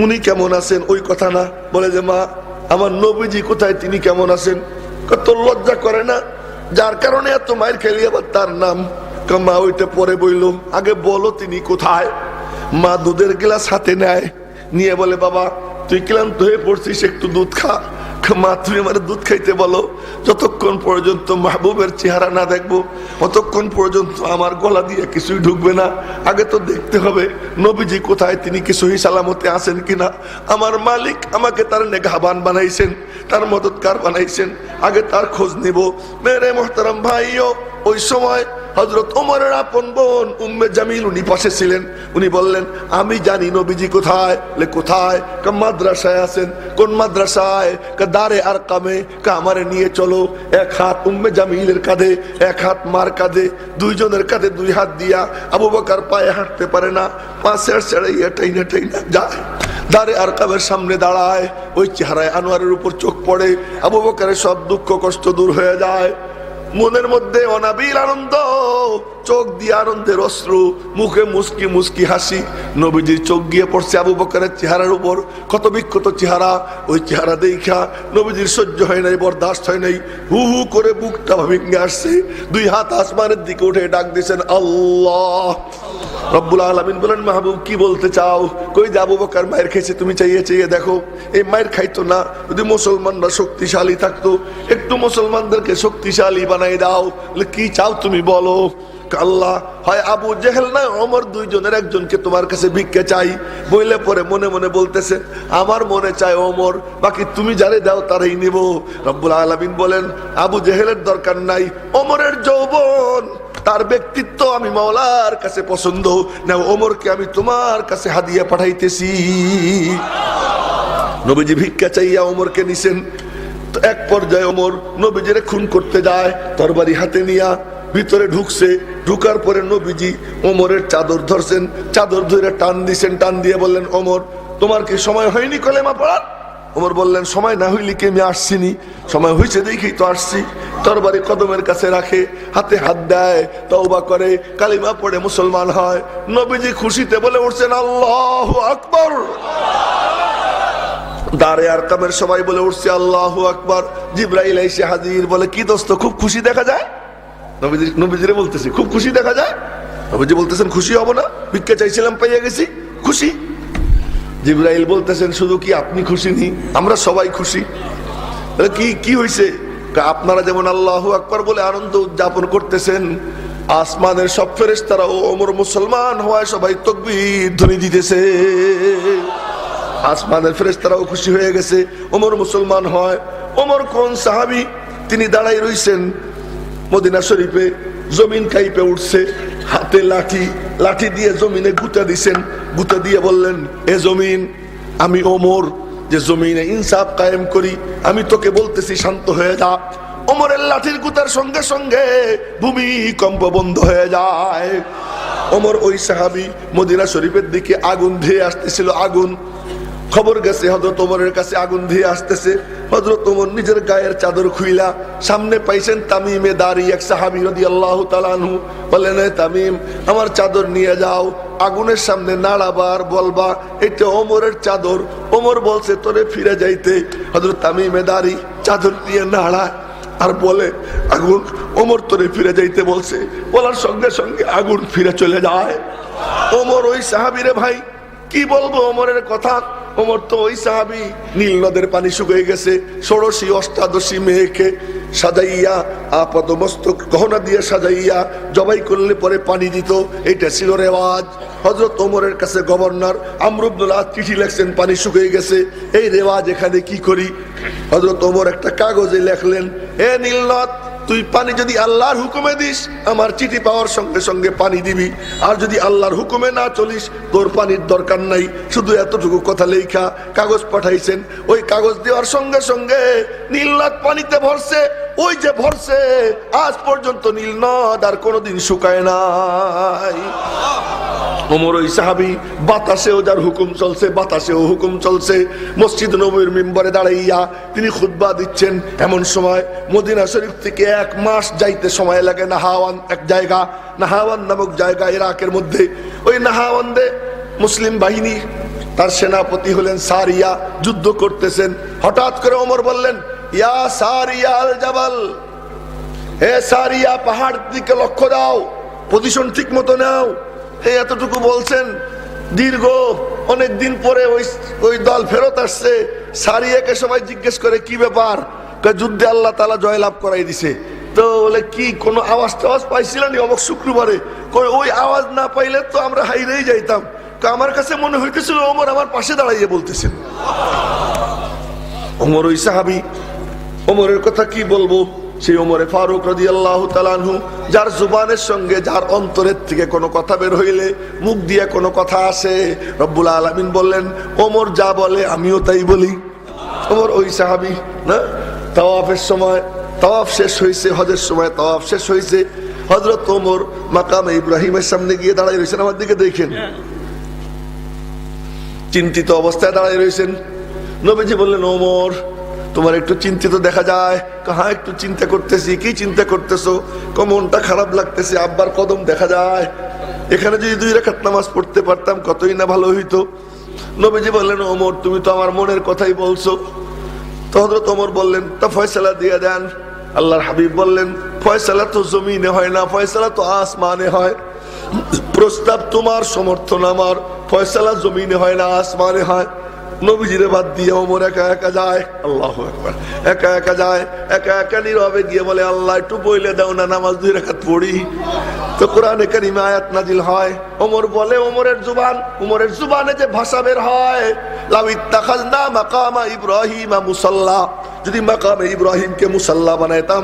উনি কেমন আছেন ওই কথা না, বলে যে মা আমার নবীজি কোথায়, তিনি কেমন আছেন? তোর লজ্জা করে না? যার কারণে এত মায়ের খেলি আবার তার নাম। মা ওইটা পরে বইল, আগে বলো তিনি কোথায়। মা দুধের গ্লাস হাতে নেয়, নিয়ে বলে বাবা তুই ক্লান্ত হয়ে পড়ছিস, একটু দুধ খা। মা তুমি আমার দুধ খাইতে বলো, যতক্ষণ পর্যন্ত মাহবুবের চেহারা না দেখবো ততক্ষণ পর্যন্ত আমার গলা দিয়ে কিছুই ঢুকবে না। আগে তো দেখতে হবে নবীজি কোথায়, তিনি কি সহি সালামতে আছেন কিনা। আমার মালিক আমাকে তার নেগাহবান বানাইছেন, তার মদতগার বানাইছেন, আগে তার খোঁজ নিব। মেরে মোহতারাম ভাইও, ওই সময় হযরত ওমরের আপন বোন উম্মে জামিল উনি পাশে ছিলেন। উনি বললেন আমি জানি নবীজি কোথায়। কোথায়? মাদ্রাসায় আছেন। কোন মাদ্রাসায়? দারে আরকামে। আমারে নিয়ে চলো। 1 হাত উম্মে জামিলের কাঁধে, 1 হাত মার কাঁধে, 2 জনের কাঁধে 2 হাত দিয়া। আবু বকর পায়ে হাঁটতে পারে না, পা ছেড়ে টাইনা যায়। দারে আরকামের সামনে দাঁড়ায়, ওই চেহারায় আনোয়ারের উপর চোখ পড়ে, আবু বকরের সব দুঃখ কষ্ট দূর হয়ে যায়। মনের মধ্যে অনাবিল আনন্দ, চোখ দিয়ে আনন্দের অশ্রু, মুখে মুস্কি মুস্কি হাসি। নবীজির চোখ গিয়ে পড়ছে আবু বকরের চেহারার উপর, কত বিক্ষত চেহারা। ওই চেহারা দেখা নবীজির সহ্য হয় নাই, বরদাস্ত হয় নাই, হু হু করে বুকটা ভেঙে আসছে। 2 হাত আসমানের দিকে উঠে ডাক দিয়েছেন আল্লাহ। রব্বুল আলামিন বলেন মাহবুব কি বলতে চাও? কই যে আবু বকর মায়ের খাইছে, তুমি চাইয়ে দেখো। এই মায়ের খাইতো না, যদি মুসলমানরা শক্তিশালী থাকতো, একটু মুসলমানদেরকে শক্তিশালী বানাই দাও। কি চাও তুমি বলো? আল্লাহ হয় আবু জেহেল না ওমর, 2 জনের একজনকে তোমার কাছে ভিক্ষা চাই। বইলে পরে মনে মনে বলতেছে আমার মনে চায় ওমর, বাকি তুমি যারে দাও তারাই নিব। রব্বুল আলামিন বলেন আবু জেহেলের দরকার নাই, ওমরের যৌবন, তার ব্যক্তিত্ব আমি মাওলার কাছে পছন্দ না, ওমরকে আমি তোমার কাছে হাদিয়া পাঠাইতেছি। নবীজি ভিক্ষা চাইয়া ওমরকে নিছেন। তো এক পর্যায়ে ওমর নবীজিরে খুন করতে যায়, তরবারি হাতে নিয়া ভিতরে ঢুকছে। ঢুকার পরে নবীজি ওমরের চাদর ধরছেন, চাদর ধরে টান দিছেন, টান দিয়ে বললেন, ওমর তোমার কি সময় হয়নি কলেমা পড়ার? ওমর বললেন, সময় না হইলে কি আমি আসছিনি, সময় হয়েছে দেখেই তো আসছি। তরবারি কদমের কাছে রাখে, হাতে হাত দেয়, তওবা করে, কালিমা পড়ে মুসলমান হয়। নবীজি খুশিতে বলে উঠছেন, আল্লাহু আকবার। দারে আরকামের সবাই বলে উঠছে, আল্লাহু আকবার। জিবরাইল এসে হাজির, বলে কি দোস্ত খুব খুশি দেখা যায়? নবীজিরে বলতেছি খুব খুশি দেখা যায়। নবীজি বলতেছেন, খুশি হব না? ভিক্ষা চাইছিলাম পাইয়া গেছি, খুশি। জিবরাইল বলতেছেন, শুধু কি আপনি খুশি নি, আমরা সবাই খুশি। কি কি হয়েছে? আপনারা যেমন আল্লাহু আকবার বলে আনন্দ উদযাপন করতেছেন, আসমানের সব ফেরেশতারা ও ওমর মুসলমান হওয়ায় সবাই তাকবীর ধ্বনি দিতেছে। আসমানের ফেরেশতারাও খুশি হয়ে গেছে, ওমর মুসলমান হয়। ওমর কোন সাহাবী? তিনি দাঁড়াই রইছেন মদিনা শরীফে, জমিন কাইপে উঠছে, হাতে লাঠি, লাঠি দিয়ে জমিনে গুতা দিছেন। গুতা দিয়ে বললেন, এ জমিন, আমি ওমর যে জমিনে ইনসাফ কায়েম করি, আমি তোকে বলতেছি শান্ত হয়ে যা। ওমরের লাঠির গুতার সঙ্গে সঙ্গে ভূমিকম্প বন্ধ হয়ে যায়। ওমর ওই সাহাবী মদিনা শরীফের দিকে আগুন ধেয়ে আসতেছিল, আগুন। খবর গেছে হযরত ওমরের কাছে আগুন ধেয়ে আসতেছে। হযরত ওমর নিজের গায়ের চাদর খুইলা সামনে পাইছেন তামিমে দাঁড়ি, এক সাহাবী রাদিয়াল্লাহু তাআলা আনহু। বললেন, তামিম, আমার চাদর নিয়ে যাও, আগুনের সামনে নাড়াবার, বলবা এটা ওমরের চাদর। ওমর বলছে, তোরে ফিরে যাইতে। হযরত তামিমে দাঁড়ি চাদর নিয়ে নাড়ায় আর বলে, আগুন, ওমর তোরে ফিরে যাইতে বলছে। বলার সঙ্গে সঙ্গে আগুন ফিরে চলে যায়। ওমর ওই সাহাবীরে ভাই কি বলবো ওমরের কথা। ওমর তো ওই সাহাবী, নীল নদের পানি শুকিয়ে গেছে, ষোড়শী অষ্টাদশী মেয়েকে সাজাইয়া, আপাত মস্তক গহনা দিয়ে সাজাইয়া জবাই করলে পরে পানি দিত, এটা ছিল রেওয়াজ। হযরত ওমরের কাছে গভর্নর আমর ইবনুল আস চিঠি লিখছেন, পানি শুকিয়ে গেছে, এই রেওয়াজ এখানে কি করি? হযরত ওমর একটা কাগজে লেখলেন, এ নীলনদ, তুই পানি যদি আল্লাহর হুকুমে দিস, আমার চিঠি পাওয়ার সঙ্গে সঙ্গে পানি দিবি, আর যদি আল্লাহর হুকুমে না চলিস, তোর পানির দরকার নাই। শুধু এতটুকু কথা লেখা কাগজ পাঠাইছেন। ওই কাগজ দেওয়ার সঙ্গে সঙ্গে নীলনদ পানিতে ভরছে। ওই যে ভরছে, আজ পর্যন্ত নীলনদ আর কোনোদিন শুকায় নাই। ওমর ওই সাহাবী, বাতাসেও যার হুকুম চলছে, বাতাসেও হুকুম চলছে। মসজিদ নববীর মিম্বরে দাঁড়াইয়া তিনি খুতবা দিচ্ছেন। এমন সময় মদিনা শরীফ থেকে 1 মাস যাইতে সময় লাগে নাহাওয়ান, এক জায়গা, নাহাওয়ান নামক জায়গা ইরাকের মধ্যে। ওই নাহাওয়ান্দে মুসলিম বাহিনী, তার সেনাপতি হলেন সারিয়া, যুদ্ধ করতেছেন। হঠাৎ করে ওমর বললেন, ইয়া সারিয়া আল জাবাল, হে সারিয়া, পাহাড় দিকে লক্ষ্য দাও, পজিশন ঠিক মতো নাও। এই এতটুকু বলছেন। দীর্ঘ অনেক দিন পরে ওই দল ফেরত আসছে। সারিয়াকে সবাই জিজ্ঞেস করে, কি ব্যাপার? যুদ্ধে আল্লাহ তাআলা জয়লাভ করাই দিছে। তো বলে, কি কোনো আওয়াজ টাওয়াজ পাইছিলেন অমুক শুক্রবারে? ওই আওয়াজ না পাইলে তো আমরা হাইরেই যাইতাম। আমার কাছে মনে হইতেছিল ওমর আমার পাশে দাঁড়াইয়ে বলতেছেন। ওমর ওই সাহাবী, ওমরের কথা কি বলবো? সেই ওমরে ফারুক রাদিয়াল্লাহু তাআলা আনহু, যার জুবানের সঙ্গে, যার অন্তরের থেকে কোনো কথা বের হইলে, মুখ দিয়ে কোনো কথা আসে, রব্বুল আলামিন বললেন, ওমর যা বলে আমিও তাই বলি। ওমর ওই সাহাবী না, তাওয়াফের সময় তাওয়াফ শেষ হয়েছে, হজের সময় তাওয়াফ শেষ হয়েছে। হযরত ওমর মাকামে ইব্রাহিমের সামনে গিয়ে দাঁড়াই রয়েছেন। আমার দিকে দেখেন, চিন্তিত অবস্থায় দাঁড়াই রয়েছেন। নবীজি বললেন, ওমর তোমার একটু চিন্তিত দেখা যায়। হ্যাঁ, একটু চিন্তা করতেছি। কি চিন্তা করতেছো? মনটা খারাপ লাগতেছে, আব্বার কদম দেখা যায়। এখানে যদি 2 রাকাত নামাজ পড়তে পারতাম কতই না ভালো হইতো। নবীজি বললেন, ওমর তুমি তো আমার মনের কথাই বলছো। তো হযরত ওমর বললেন, তা ফয়সালা দিয়ে দেন। আল্লাহর হাবিব বললেন, ফয়সালা তো জমিনে হয় না, ফয়সালা তো আসমানে হয়। প্রস্তাব তোমার, সমর্থন আমার, ফয়সালা জমিনে হয় না, আসমানে হয়। নবীজিরে বাদ দিয়ে ওমর একা একা যায়। আল্লাহু আকবার। একা একা যায়, একা একা নীরবে গিয়ে বলে, আল্লাহ একটু বইলে দাও না, নামাজ 2 রাকাত পড়ি। তো কোরআনে কারিমে আয়াত নাজিল হয়। ওমর বলে, ওমরের জুবানে যে ভাষা বের হয়, লাউ ইত্তাখাযনা মাকামা ইব্রাহিমা মুসাল্লা, যদি মাকামে ইব্রাহিমকে মুসাল্লা বানাইতাম।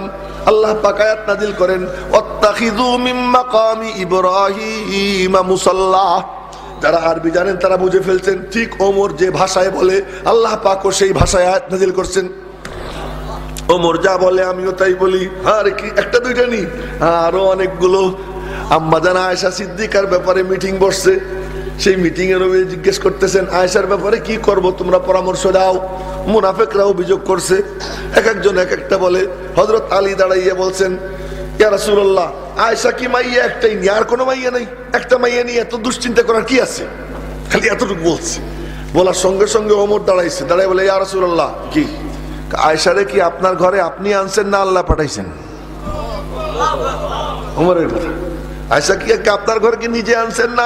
আল্লাহ পাক আয়াত নাজিল করেন, ওয়াত্তাখিযু মিন মাকামি ইব্রাহিমা মুসাল্লা। যারা আরবি জানেন তারা বুঝে ফেলছেন, ঠিক ওমর যে ভাষায় বলে, আল্লাহ পাকও সেই ভাষায় আয়াত নাজিল করছেন। ওমর যা বলে আমিও তাই বলি। আর কি একটা দুইটা নি, আরো অনেকগুলো। আম্মা জান আয়েশা সিদ্দিকার ব্যাপারে মিটিং বসছে। সেই মিটিং এ নবী জিজ্ঞেস করতেছেন, আয়েশার ব্যাপারে কি করব, তোমরা পরামর্শ দাও। মুনাফিকরা অভিযোগ করছে, এক একজন এক একটা বলে। হযরত আলী দাঁড়াইয়া বলছেন, ইয়া রাসূলুল্লাহ, আয়েশা কি মাইয়া একটাই নি, আর কোনো মাইয়া নাই? একটা মাইয়া নিয়ে এত দুশ্চিন্তা করার কি আছে? খালি এতটুকু বলছে। বলার সঙ্গে সঙ্গে ওমর দাঁড়াইছে, দাঁড়াই বলে, ইয়া রাসূলুল্লাহ, কি আয়েশারে কি আপনার ঘরে আপনি আনছেন না আল্লাহ পাঠাইছেন? ওমরের কথা, আয়েশা কি আপনার ঘরে কি নিজে আনছেন না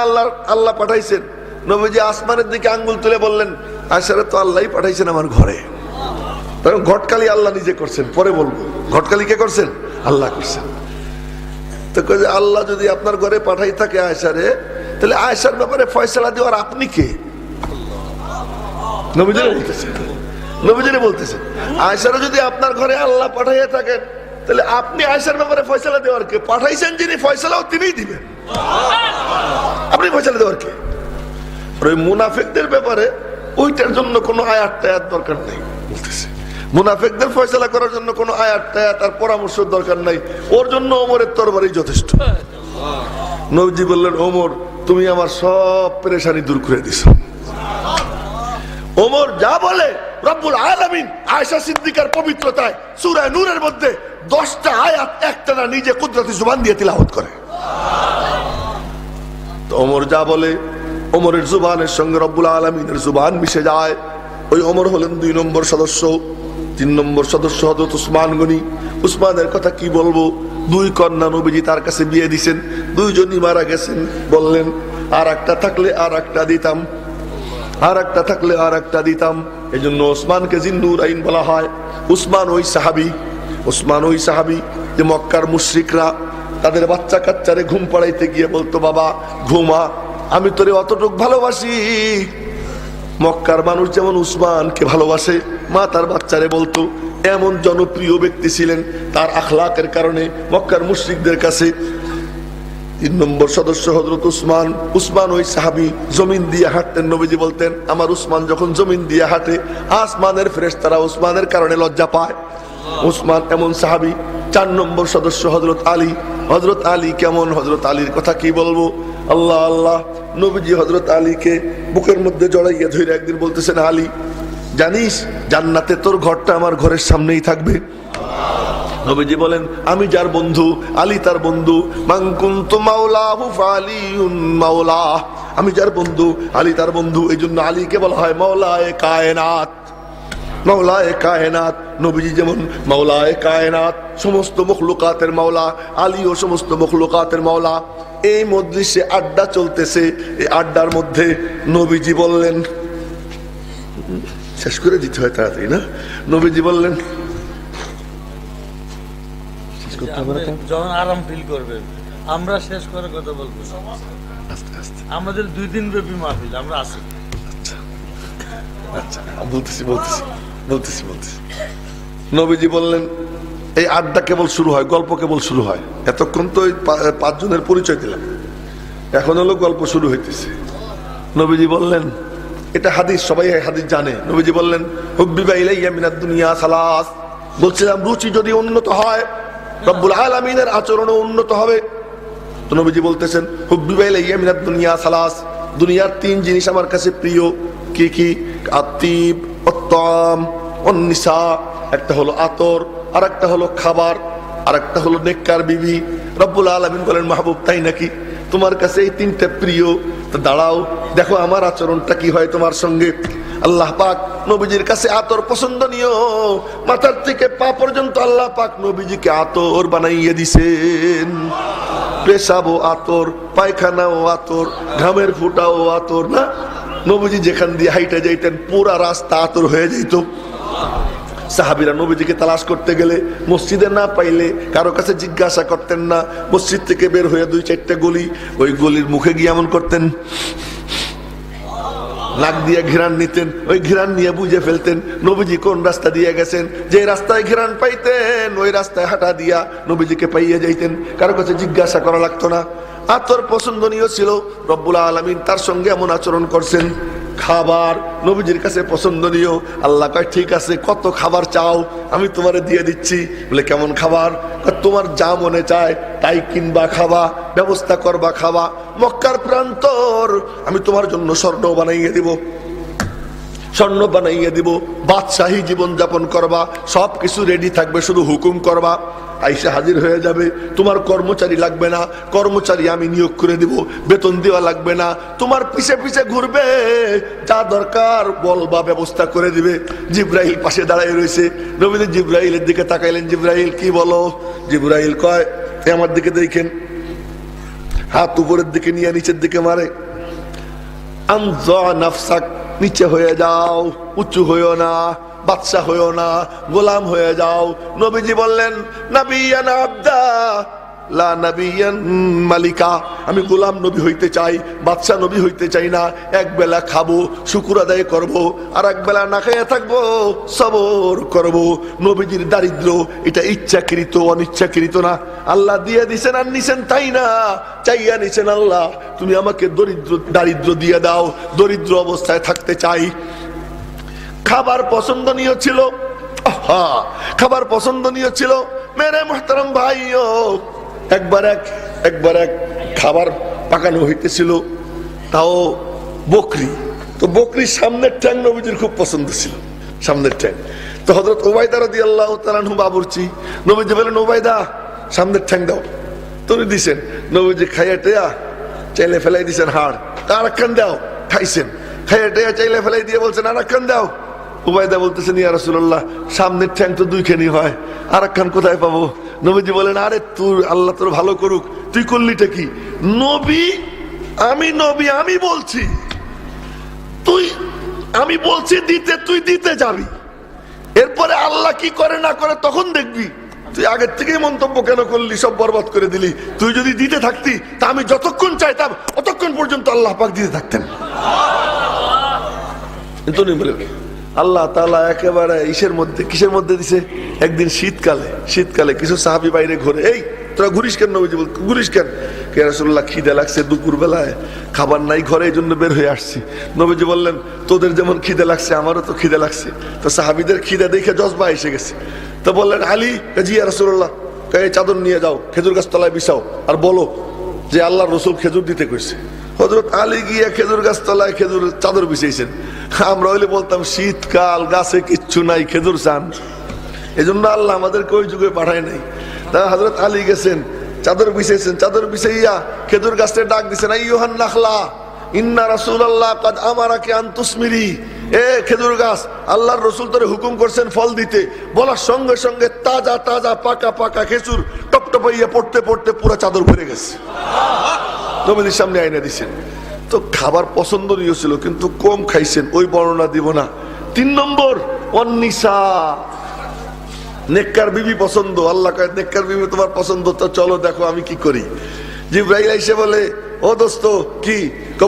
আল্লাহ পাঠাইছেন? নবীজি আসমানের দিকে আঙ্গুল তুলে বললেন, আয়েশারে তো আল্লাহই পাঠাইছেন আমার ঘরে। তখন ঘটকালি আল্লাহ নিজে করছেন, পরে বলবো। ঘটকালি কে করছেন? আল্লাহ করছেন। তো কয়ে, আল্লাহ যদি আপনার ঘরে পাঠাই থাকে আয়েশারে, তাহলে আয়েশার ব্যাপারে ফয়সালা দেওয়ার আপনি কে? নবীজিরে বলতেছেন, নবীজিরে বলতেছেন, আয়েশারে যদি আপনার ঘরে আল্লাহ পাঠাইয়া থাকেন, তাহলে আপনি আয়েশার ব্যাপারে ফয়সালা দেওয়ার কে? পাঠাইছেন যিনি, ফয়সালাও তিনিই দিবেন, আপনি ফয়সালা দেওয়ার কে? ওই মুনাফিকদের ব্যাপারে ওইটার জন্য কোনো আয়াত টায়াত দরকার নেই বলতেছে। মুনাফিকদের ফয়সালা করার জন্য কোনো আয়াত টায়াত আর পরামর্শ দরকার নাই, ওর জন্য ওমরের তরবারি যথেষ্ট। নবীজি বললেন, ওমর তুমি আমার সব পেরেশানি দূর করে দিছো। ওমর যা বলে, রব্বুল আলামিন আয়েশা সিদ্দিকার পবিত্রতায় সূরা নূরের মধ্যে 10টা আয়াত একটানা নিজে কুদরতি জুবান দিয়ে তিলাওয়াত করে। তো ওমর যা বলে, ওমরের জুবানের সঙ্গে রব্বুল আলামিনের জুবান মিশে যায়। ওই ওমর হলেন 2 নম্বর সদস্য। 3 নম্বর সদস্য হযরত উসমান গনি। উসমানের কথা কি বলবো, 2 কন্যা নবীজি তার কাছে বিয়ে দিয়েছেন, 2জনই মারা গেছেন। বললেন, আর একটা থাকলে আর একটা দিতাম, আর একটা থাকলে আর একটা দিতাম। এই জন্য ওসমানকে জিন্নুরাইন বলা হয়। উসমান ওই সাহাবী যে মক্কার মুশরিকরা তাদের বাচ্চা কাচ্চারে ঘুম পাড়াইতে গিয়ে বলতো, বাবা ঘুমা, আমি তোরে অতটুক ভালোবাসি। মক্কার মানুষ যেমন উসমানকে ভালোবাসে, মা তার বাচ্চারে বলতো। এমন জনপ্রিয় ব্যক্তি ছিলেন তার আখলাকের কারণে মক্কার মুশরিকদের কাছে। 3 নম্বর সদস্য হযরত উসমান। উসমান ওই সাহাবী, জমিন দিয়ে হাঁটতেন। নবীজি বলতেন, আমার উসমান যখন জমিন দিয়ে হাঁটে, আসমানের ফেরেশতারা উসমানের কারণে লজ্জা পায়। উসমান এমন সাহাবী। 4 নম্বর সদস্য হযরত আলী। হযরত আলী কেমন, হযরত আলীর কথা কি বলবো। আল্লাহ আল্লাহ, নবীজি হযরত আলীকে বুকের মধ্যে জড়াইয়া ধরে একদিন বলতেছেন, আলী জানিস জান্নাতে তোর ঘরটা আমার ঘরের সামনেই থাকবে। নবীজি বলেন, আমি যার বন্ধু আলী তার বন্ধু। মান কুনতু মাওলাহু ফালিউন মাওলা, আমি যার বন্ধু আলী তার বন্ধু। এই জন্য আলীকে বলা হয় মাওলায়ে কায়নাত। মাওলায়ে কায়নাত, নবীজি যেমন মাওলায়ে কায়নাত, সমস্ত মখলুকাতের মাওলা, আলীও সমস্ত মখলুকাতের মাওলা। এই মজলিসে আড্ডা চলতেছে, এই আড্ডার মধ্যে নবীজি বললেন, শেষ করে দিতে হয় তাড়াতাড়ি না। নবীজি বললেন, যখন আরাম ফিল করবেন আমরা শেষ করে কথা বলবো। আমাদের 2 দিন ব্যাপী মাহফিল, আমরা আছি। আচ্ছা বলতেছি। নবীজি বললেন, এই আড্ডা কেবল শুরু হয়, গল্প কেবল শুরু হয়। এতক্ষণ তো 5 জনের পরিচয় দিলাম, এখন হলো গল্প শুরু হইতেছে। নবীজি বললেন, এটা হাদিস, সবাই হাদিস জানে। নবীজি বললেন, হুব্বিবা ইলাইয়া মিনাদ দুনিয়া সালাস। বলছিলাম রুচি যদি উন্নত হয়, রব্বুল আলামিনের আচরণও উন্নত হবে। তো নবীজি বলতেছেন, হুব্বিবা ইলাইয়া মিনাদ দুনিয়া সালাস, দুনিয়ার 3 জিনিস আমার কাছে প্রিয়। কি কি? আতিব, আত-তাম, ওয়ান-নিসা। একটা হলো আতর, আর একটা হলো খাবার, আর একটা হলো নেককার বিবি। রব্বুল আলামিন বলেন, মাহবুব তাই নাকি, তোমার কাছে এই 3টা প্রিয়? তো দাঁড়াও, দেখো আমার আচরণটা কি হয় তোমার সঙ্গে। আল্লাহ পাক নবীজির কাছে আতর পছন্দনীয়। মাথার থেকে পা পর্যন্ত আল্লাহ পাক নবীজিকে আতর বানাইয়ে দিছেন। পেশাবও আতর, পায়খানাও আতর, ঘামের ফুটাও আতর। না, নবীজি যেখান দিয়ে হাইটা যাইতেন পুরা রাস্তা আতর হয়ে যাইত। সাহাবীরা নবীজিকে তালাশ করতে গেলে মসজিদে না পাইলে কারো কাছে জিজ্ঞাসা করতেন না। মসজিদ থেকে বের হয়ে 2-4টা গলি, ওই গলির মুখে গিয়ে এমন করতেন, নাক দিয়ে ঘিরান নিতেন, ওই ঘিরান নিয়ে বুঝে ফেলতেন নবীজি কোন রাস্তা দিয়ে গেছেন। যে রাস্তায় ঘিরান পাইতেন ওই রাস্তায় হাঁটা দিয়া নবীজিকে পাইয়ে যাইতেন, কারো কাছে জিজ্ঞাসা করা লাগতো না। আতর পছন্দনীয় ছিল, রব্বুল আলামিন তার সঙ্গে এমন আচরণ করছেন। খাবার নবীজির কাছে পছন্দনীয়। আল্লাহ কয় ঠিক আছে, কত খাবার চাও আমি তোমারে দিয়ে দিচ্ছি। বলে কেমন খাবার? তোমার যা মনে চায় তাই কিনবা, খাবা, ব্যবস্থা করবা, খাবা। মক্কার প্রান্তর আমি তোমার জন্য স্বর্ণ বানাইয়ে দিব, স্বর্ণ বানাইয়ে দিব, বাদশাহী জীবন যাপন করবা, সবকিছু রেডি থাকবে, শুধু হুকুম করবা, আইসা হাজির হয়ে যাবে। তোমার কর্মচারী লাগবে না, কর্মচারী আমি নিয়োগ করে দিব, বেতন দেওয়া লাগবে না, তোমার পিছে পিছে ঘুরবে, যা দরকার বলবা ব্যবস্থা করে দিবে। জিব্রাইল পাশে দাঁড়ায় রয়েছে, নবীজি জিব্রাইলের দিকে তাকাইলেন, জিব্রাইল কি বলো? জিব্রাইল কয় আমার দিকে দেখেন, হাত উপরের দিকে নিয়ে নিচের দিকে মারে, আনজা নাফসাক, নিচে হয়ে যাও, উঁচু হইও না, বাদশা হইও না, গোলাম হয়ে যাও। নবীজি বললেন নাবিয়ান আবদা লা নাবিয়ান মালিকা, আমি গোলাম নবী হইতে চাই, বাদশা নবী হইতে চাই না। এক বেলা খাবো, শুকর আদায় করবো, আর এক বেলা না খেয়ে থাকবো, সবর করবো। নবীজির দারিদ্র এটা ইচ্ছাকৃত, অনিচ্ছাকৃত না, আল্লাহ দিয়ে দিছেন আর নিছেন তাই না, চাইয়া নিছেন। আল্লাহ তুমি আমাকে দারিদ্র দিয়ে দাও, দরিদ্র অবস্থায় থাকতে চাই। খাবার পছন্দনীয় ছিল, খাবার পছন্দনীয় ছিল। মেরে মুহতারাম ভাইও, একবার এক খাবার পাকানো হইতেছিল, তাও বকরি। তো বকরির সামনের ঠ্যাং নবীজির খুব পছন্দ ছিল, সামনের ঠ্যাং। তো হযরত উবাইদা রাদিয়াল্লাহু তাআলা আনহু বাবুর্চি, নবীজি বলেন উবাইদা সামনের ঠ্যাং দাও। তুমি দিছেন, নবীজি খাইয়া টেয়া চাইলে ফেলাই দিছেন হাড়, আর একখান দাও, খাইছেন, খাইয়া টেয়া চাইলে ফেলাই দিয়ে বলছেন আর একখান দাও। উবাইদা বলতেছেন ইয়া রাসূলুল্লাহ সামনের ঠ্যাং তো দুইখানি হয়, আর একখান কোথায় পাবো? নবীজি বলেন আরে তুই, আল্লাহ তোর ভালো করুক, তুই করলিটা কি? নবী আমি বলছি, আমি বলছি দিতে, তুই দিতে যাবি, এরপরে আল্লাহ কি করে না করে তখন দেখবি। তুই আগের থেকেই মন্তব্য কেন করলি, সব বরবাদ করে দিলি। তুই যদি দিতে থাকতি তা আমি যতক্ষণ চাইতাম ততক্ষণ পর্যন্ত আল্লাহ পাক দিতে থাকতেন। আল্লাহ তাআলা একেবারে কিসের মধ্যে দিছে? একদিন শীতকালে কিছু সাহাবী বাইরে ঘুরে, এই তোরা ঘুরিস কেন? নবীজি বল ঘুরিস কেন? কে রাসূলুল্লাহ খিদে লাগছে, দুপুর বেলায় খাবার নাই ঘরে, এই জন্য বের হয়ে আসছি। নবীজি বললেন তোদের যেমন খিদে লাগছে আমারও তো খিদে লাগছে। তো সাহাবীদের খিদে দেখে জজবা এসে গেছে। তো বললেন আলী, জি ইয়া রাসূলুল্লাহ, এই চাদর নিয়ে যাও, খেজুর গাছ তলায় বিছাও, আর বলো যে আল্লাহর রাসূল খেজুর দিতে কইছে। হযরত আলী গিয়া খেজুর গাছ তলায় খেজুর চাদর বিছাইছেন। আমরা হইলে বলতাম শীতকাল, গাছে কিচ্ছু নাই, খেজুর চান। এই জন্য আল্লাহ আমাদেরকে ওই যুগে পাঠায় নাই। তা হযরত আলী গেছেন, চাদর বিছাইছেন, চাদর বিছাইয়া খেজুর গাছটা ডাক দিছেন, আইয়ুহান নাখলা ইন্না রাসূলুল্লাহ কাদ আমারাকে আন তুসমিরি। এ খেজুর গাছ, আল্লাহর রাসূল তোরে হুকুম করছেন ফল দিতে। বলার সঙ্গে সঙ্গে তাজা তাজা পাকা খেজুর টপটপাইয়া পড়তে পড়তে পুরো চাদর ভরে গেছে, নবীর সামনে আইনা দিছেন। তো খাবার পছন্দনীয় ছিল কিন্তু কম খাইছেন, ওই বর্ণনা দিব না। 3 নম্বর অন্নিসা, নেককার বিবি পছন্দ। আল্লাহ কয় নেককার বিবি তোমার পছন্দ, তো চলো দেখো আমি কি করি। জিবরাইল এসে বলে ও দোস্ত কি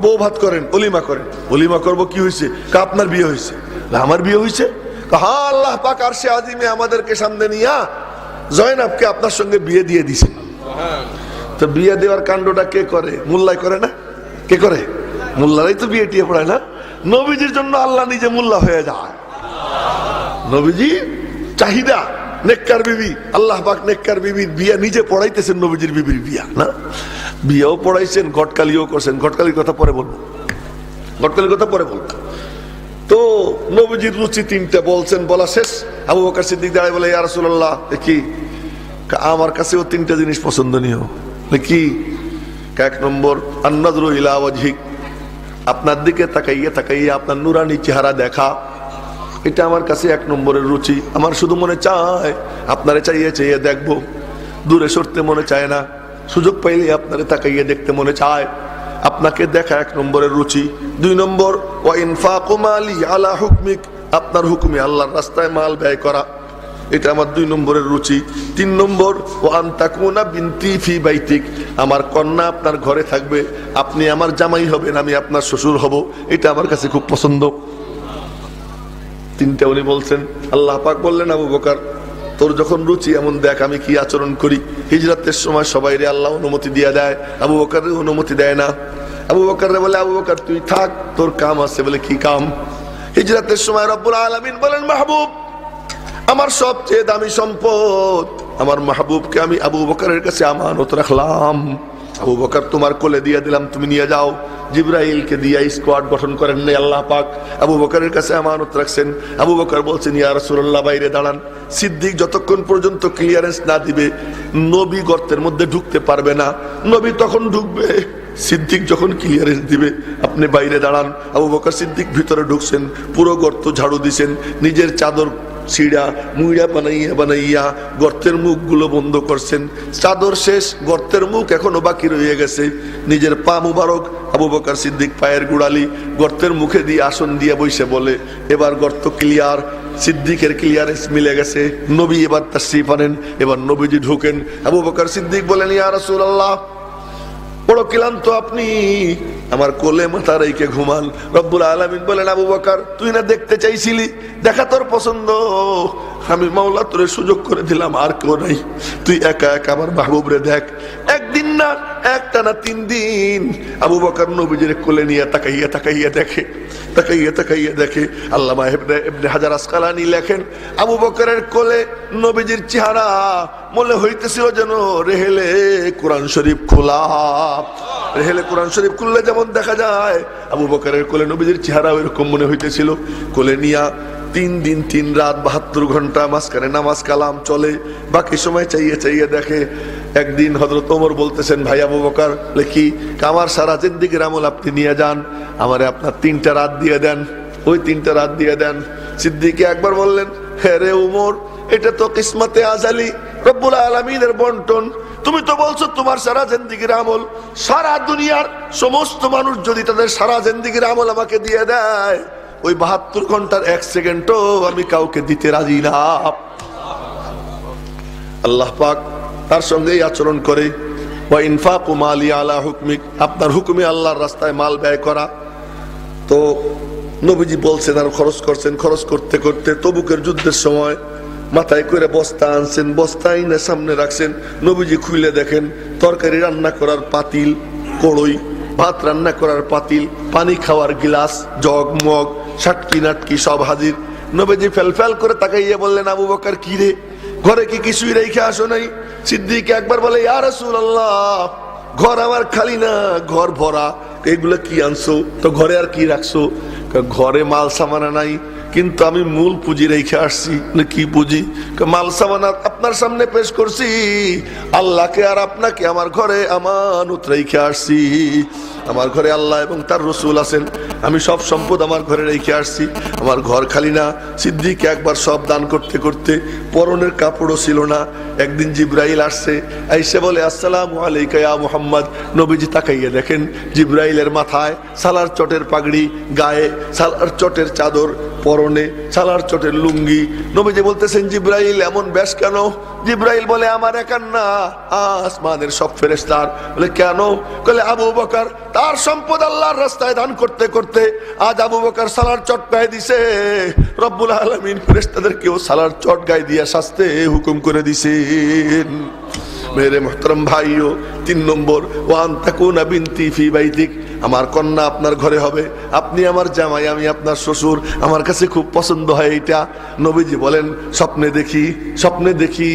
বউ ভাত করেন, অলিমা করেন। অলিমা করবো, কি হয়েছে? আপনার বিয়ে হয়েছে। আমার বিয়ে হয়েছে? হ্যাঁ, আল্লাহ পাক আরশে আজিমে আমাদেরকে সামনে নিয়া জয়নাবকে আপনার সঙ্গে বিয়ে দিয়ে দিছে। তো বিয়ে দেওয়ার কাণ্ডটা কে করে? মোল্লাই করে না? কে করে? মোল্লারাই তো বিয়ে টিয়ে পড়ায় না। নবীজির জন্য আল্লাহ নিজে মোল্লা হয়ে যায়। নবীজি চাহিদা নেককার বিবি, আল্লাহ পাক নেককার বিবির বিয়া নিজে পড়াইতেছেন, নবীজির বিবির বিয়া না, বিয়েও পড়াইছেন, ঘটকালিও করছেন। ঘটকালির কথা পরে বলবো, তো নবীজির রুচি 3টা বলছেন, বলা শেষ। আবু বকর সিদ্দিক দাঁড়ায় বলে ইয়া রাসূলুল্লাহ কি? আমার কাছেও 3টা জিনিস পছন্দনীয়। কি? 1 নম্বর আন-নাযরু ইলা ওয়াজহিক, আপনার দিকে তাকাইয়া আপনার নুরানি চেহারা দেখা, এটা আমার কাছে 1 নম্বরের রুচি। আমার শুধু মনে চায় আপনারে চাইয়ে দেখবো, দূরে সরতে মনে চায় না। সুযোগ পাইলে আপনারে তাকাইয়ে দেখতে মনে চায়। আপনাকে দেখা 1 নম্বরের রুচি। 2 নম্বর ওয়া ইনফাকু মালি আলা হুকমিক, আপনার হুকুমে আল্লাহর রাস্তায় মাল ব্যয় করা, এটা আমার 2 নম্বরের রুচি। 3 নম্বর ওয়া আন তাকুনা বিনতি ফি বাইতিক, আমার কন্যা আপনার ঘরে থাকবে, আপনি আমার জামাই হবেন, আমি আপনার শ্বশুর হব, এটা আমার কাছে খুব পছন্দ। 3টা উনি বলছেন। আল্লাহ পাক বললেন আবু বকর তোর যখন রুচি এমন, দেখ আমি কি আচরণ করি। হিজরতের সময় সবাইরে আল্লাহ অনুমতি দিয়ে দেয়, আবু বকরের অনুমতি দেয় না। আবু বকর বলে, আবু বকর তুই থাক, তোর কাম আছে। বলে কি কাম? হিজরতের সময় রব্বুল আলামিন বলেন, মাহবুব আমার সবচেয়ে দামি সম্পদ, আমার মাহবুবকে আমি আবু বকরের কাছে আমানত রাখলাম। আবু বকর তোমার কোলে দিয়ে দিলাম, তুমি নিয়ে যাও। জিবরাইলকে দিয়ে স্কোয়াড গঠন করেন নাই আল্লাহ পাক, আবু বকরের কাছে আমানত রাখছেন। আবু বকর বলছেন, ইয়া রাসূলুল্লাহ বাইরে দাঁড়ান। সিদ্দিক যতক্ষণ পর্যন্ত ক্লিয়ারেন্স না দিবে নবী গর্তের মধ্যে ঢুকতে পারবে না। নবী তখন ঢুকবে, সিদ্দিক যখন ক্লিয়ারেন্স দিবে আপনি বাইরে দাঁড়ান। আবু বকর সিদ্দিক ভিতরে ঢুকছেন, পুরো গর্ত ঝাড়ু দিছেন, নিজের চাদর ছিড়া মুইড়া বানাইয়া বানাইয়া গর্তের মুখগুলো বন্ধ করছেন। চাদর শেষ, গর্তের মুখ এখনো বাকি রয়ে গেছে। নিজের পা মুবারক আবু বকর সিদ্দিক পায়ের গুড়ালি গর্তের মুখে দিয়ে আসন দিয়ে বসে বলে, এবার গর্ত ক্লিয়ার। সিদ্দিকের ক্লিয়ারেন্স মিলে গেছে। নবী এবার তাশরীফ আনেন, এবার নবীজি ঢুকেন। আবু বকর সিদ্দিক বলেন, ইয়া রাসূলুল্লাহ বড় ক্লান্ত আপনি, আমার কোলে মাথা রেখে ঘুমান। রব্বুল আলামিন বলেন, আবু বকর তুই না দেখতে চাইছিলি, দেখা তোর পছন্দ, আমি মাওলা তোরে সুযোগ করে দিলাম, আর কেউ নাই, তুই একা একা আমার মাহবুব রে দেখ। একদিন না, একটা না, 3 দিন আবু বকর নবীজির কোলে নিয়ে তাকাইয়া তাকাইয়া দেখে, তাকাইয়া তাকাইয়া দেখে। আল্লামা ইবনে হাজার আসকালানি লেখেন, আবু বকরের কোলে নবীজির চেহারা মনে হইতেছিল যেন রেহেলে কোরআন শরীফ খোলা। রেহেলে কোরআন শরীফ খুললে যেমন দেখা যায়, আবু বকরের কোলে নবীজির চেহারা ওইরকম মনে হইতেছিল। কোলে নিয়া 3 দিন 3 রাত 72 ঘন্টা মাঝখানে নামাজ কালাম চলে, বাকি সময় চাইয়ে চাইয়ে দেখে। একদিন হযরত ওমর বলতেছেন, ভাই আবু বকর কি আমার সারা জিন্দেগির আমল আপনি নিয়ে যান, আমারে আপনার 3টা রাত দিয়ে দেন, ওই 3টা রাত দিয়ে দেন। সিদ্দিক একবার বললেন, হ্যাঁ রে ওমর, এটা তো কিসমতে আজালি, রব্বুল আলামিনের বন্টন। তুমি তো বলছো তোমার সারা জিন্দেগির আমল, সারা দুনিয়ার সমস্ত মানুষ যদি তাদের সারা জিন্দেগির আমল আমাকে দিয়ে দেয়, ওই 72 ঘন্টার 1 সেকেন্ডও আমি কাউকে দিতে রাজি না। আল্লাহ পাক তার সঙ্গেই আচরণ করে, ওয়া ইনফাকু মালি আলা হুকমিক, আপনার হুকুমে আল্লাহর রাস্তায় মাল ব্যয় করা। তো নবীজি বলছেন আর খরচ করছেন। খরচ করতে করতে তবুকের যুদ্ধের সময় মাথায় করে বস্তা আনছেন, বস্তা আইনে সামনে রাখছেন। নবীজি খুলে দেখেন তরকারি রান্না করার পাতিল, কড়ই, ভাত রান্না করার পাতিল, পানি খাওয়ার গিলাস, জগ মগ, সাটকি নাটকি সব হাজির। নবীজি ফেল করে তাকাইয়া বললেন, আবু বকর কি রে, ঘরে কি কিছুই রেখে আসো নাই? সিদ্দিক একবার বলে, ইয়া রাসূলুল্লাহ ঘর আমার খালি না, ঘর ভরা। এগুলো কি আনছো? তো ঘরে আর কি রাখছো? ঘরে মাল সামানা নাই, কিন্তু আমি মূল পুঁজি রেখে আসছি। কি পুঁজি? মাল সামানা আপনার সামনে পেশ করছি, আল্লাহকে আর আপনাকে আমার ঘরে আমানত রেখে আসছি। আমার ঘরে আল্লাহ এবং তার রসুল আছেন, আমি সব সম্পদ আমার ঘরে রেখে আসছি, আমার ঘর খালি না। সিদ্দিক একবার সব দান করতে করতে পরনের কাপড়ও ছিল না। একদিন জিবরাইল আসছে, আইসে বলে, আসসালামু আলাইকা ইয়া মুহাম্মদ। নবীজি তাকাইয়া দেখেন জিবরাইলের মাথায় সালার চটের পাগড়ি, গায়ে সালার চটের চাদর, পরনে সালার চটের লুঙ্গি। নবীজি বলতেছেন, জিবরাইল এমন বেশ কেন? জিবরাইল বলে, আমার একার না, আসমানের সব ফেরেশতার। বলে কেন? বলে আবু বকর তার সম্পদ আল্লাহর রাস্তায় দান করতে করতে আজ আবু বকর সালার চট গায়ে দিছে, রব্বুল আলামিন ফেরেশতাদেরকেও সালার চট গায়ে দিয়া শাস্তে হুকুম করে দিছেন। মেরে মুহতারাম ভাইও, 3 নম্বর, ওয়ান তাকুনা বিনতি ফি বাইতিক, আমার কন্যা আপনার ঘরে হবে, আপনি আমার জামাই, আমি আপনার শ্বশুর, আমার কাছে খুব পছন্দ হয় এটা। নবীজি বলেন, স্বপ্নে দেখি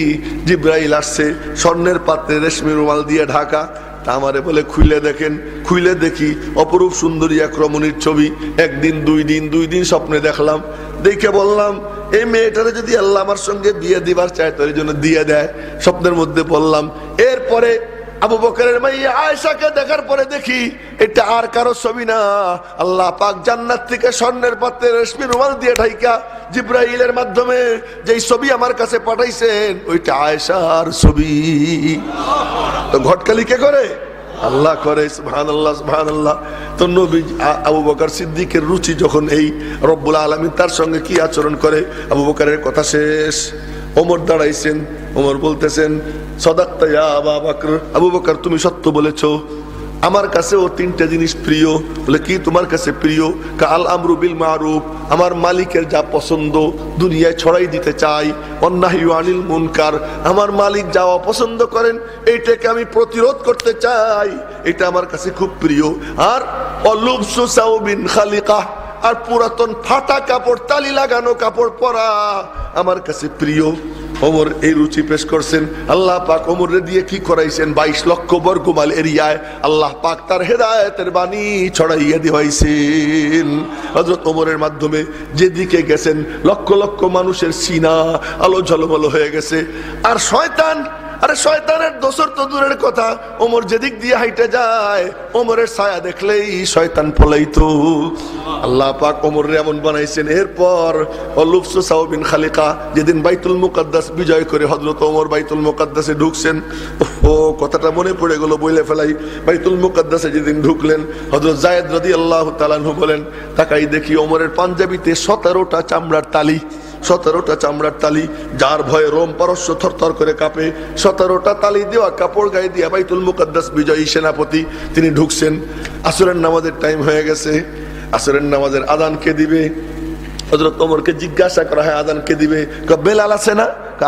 জিবরাইল আসছে, স্বর্ণের পাত্রে রেশমি রুমাল দিয়ে ঢাকা। তা আমারে বলে খুলে দেখেন, খুলে দেখি অপরূপ সুন্দরী এক রমণীর ছবি। 1 দিন 2 দিন স্বপ্নে দেখলাম, দেখে বললাম এই মেয়েটারে যদি আল্লাহ আমার সঙ্গে বিয়ে দিবার চায় তোর জন্য দিয়ে দেয়। স্বপ্নের মধ্যে বললাম। এরপরে আবু বকরের মাইয়া আয়েশাকে দেখার পরে দেখি এটা আর কারো ছবি না, আল্লাহ পাক জান্নাত থেকে স্বর্ণের পাত্রে রেশমি রুমাল দিয়ে ঢাইকা জিবরাইলের মাধ্যমে যেই ছবি আমার কাছে পাঠাইছেন ওইটা আয়েশার ছবি। তো ঘটকালি কে করে? আল্লাহ করে। সুবহানাল্লাহ, সুবহানাল্লাহ। তো নবী আবু বকর সিদ্দিকের রুচি যখন এই, রব্বুল আলামিন তার সঙ্গে কি আচরণ করে। আবু বকরের কথা শেষ, ওমর দাঁড়াইছেন। ওমর বলতেছেন, সাদাকতা ইয়া আবু বকর, আবু বকর তুমি সত্য বলেছো। আমার কাছেও তিনটা জিনিস প্রিয়। বলে কি তোমার কাছে প্রিয়? আল আমরু বিল মারুফ, আমার মালিকের যা পছন্দ দুনিয়ায় ছড়াই দিতে চাই। অন্নাহি আনিল মুনকার, আমার মালিক যা অপছন্দ করেন এইটাকে আমি প্রতিরোধ করতে চাই, এটা আমার কাছে খুব প্রিয়। আর অলুবসু সাউবিন খালিকা, আর পুরাতন ফাটা কাপড়, তালি লাগানো কাপড় পরা আমার কাছে প্রিয়। ওমর এই রুচি পেশ করছেন। আল্লাহ পাক ওমরে দিয়ে কি করাইছেন? 22 লক্ষ বর্গমাইল এরিয়ায় আল্লাহ পাক তার হেদায়েতের বাণী ছড়াইয়া দিয়েছেন। হযরত ওমরের মাধ্যমে যেদিকে গেছেন লক্ষ লক্ষ মানুষের সিনা আলো ঝলমলো হয়ে গেছে। আর শয়তান, আরে শয়তানের দোসর তো দূরের কথা, ওমর যেদিক দিয়ে হাইটে যায় ওমরের ছায়া দেখলেই শয়তান পলাইতো। আল্লাহ পাক ওমরে এমন বানাইছেন। এরপর অলুফসু সাউবিন খালিকা, যেদিন বাইতুল মুকাদ্দাস বিজয় করে হযরত ওমর বাইতুল মুকাদ্দাসে ঢুকছেন, ও কথাটা মনে পড়ে গেল, বইলে ফেলাই। বাইতুল মুকাদ্দাসে যেদিন ঢুকলেন হযরত যায়েদ রাদিয়াল্লাহু তাআলা আনহু বলেন, তাকাই দেখি ওমরের পাঞ্জাবিতে 17টা চামড়ার তালি, 17টা চামড়ার তালি, যার ভয়ে রোম পারস্য থরথর করে কাঁপে। 17টা তালি দেওয়া কাপড় গায়ে দিয়া বাইতুল মুকাদ্দাস বিজয়ী সেনাপতি তিনি ঢুকছেন। আসরের নামাজের টাইম হয়ে গেছে, আসরের নামাজের আযান কে দিবে? হযরত ওমরকে জিজ্ঞাসা করা হয় আযান কে দিবে? বেলাল আছে না?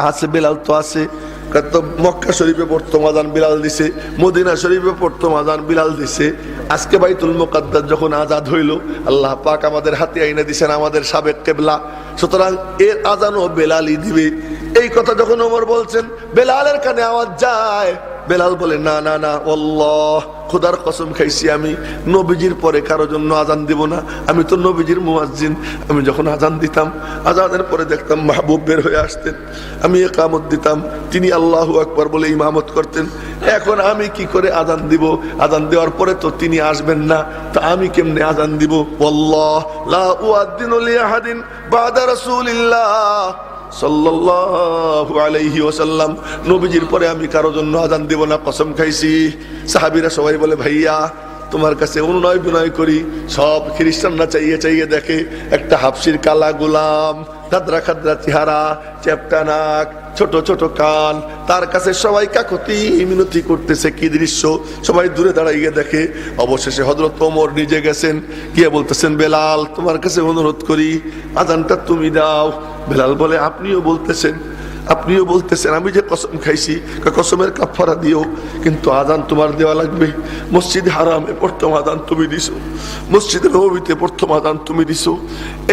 আছে, বেলাল তো আছে। তো মক্কা শরীফে প্রথম আযান বিলাল দিছে, মদিনা শরীফে প্রথম আযান বিলাল দিছে। আজকে বাইতুল মুকাদ্দাস যখন আজাদ হইল, আল্লাহ পাক আমাদের হাতে আইনা দিছেন আমাদের সাবেক কিবলা, সুতরাং এর আযানও বেলালই দিবে। এই কথা যখন ওমর বলছেন, বেলালের কানে আওয়াজ যায়। বেলাল বলে, না না না, আল্লাহ খোদার কসম খাইছি আমি নবীজির পরে কারো জন্য আজান দিব না, আমি তো নবীজির মুয়াজ্জিন। আমি যখন আজান দিতাম, আজানের পরে দেখতাম মাহবুব বের হয়ে আসতেন, আমি ইকামত দিতাম, তিনি আল্লাহু আকবার বলে ইমামত করতেন। এখন আমি কি করে আজান দিব? আজান দেওয়ার পরে তো তিনি আসবেন না, তা আমি কেমনে আজান দিব? আল্লাহ লা উআদ্দিনু লিআহাদিন বাদা রাসূলিল্লাহ সাল্লাল্লাহু আলাইহি ওয়াসাল্লাম, নবীজির পরে আমি কারো জন্য আজান দিব না, কসম খাইছি। সাহাবীরা সবাই বলে, ভাইয়া তোমার কাছে অনুনয় বিনয় করি। সব খ্রিস্টানরা চাইয়ে চাইয়ে দেখে একটা হাফসির কালা গোলাম, দাদরা খাদরা চেহারা, চ্যাপটা নাক, ছোট ছোট কান, তার কাছে সবাই কাকতি মিনতি করতেছে। কি দৃশ্য! সবাই দূরে দাঁড়াইয়ে দেখে। অবশেষে হযরত ওমর নিজে গেছেন, গিয়ে বলতেছেন, বেলাল তোমার কাছে অনুরোধ করি আজানটা তুমি দাও। বেলাল বলে, আপনিও বলতেছেন, আপনিও বলতেছেন, আমি যে কসম খাইছি, কসমের কাফারা দিও, কিন্তু আজান তোমার দেওয়া লাগবে। মসজিদ হারামে প্রথম আজান তুমি দিছো, মসজিদে নববীতে প্রথম আজান তুমি দিছো,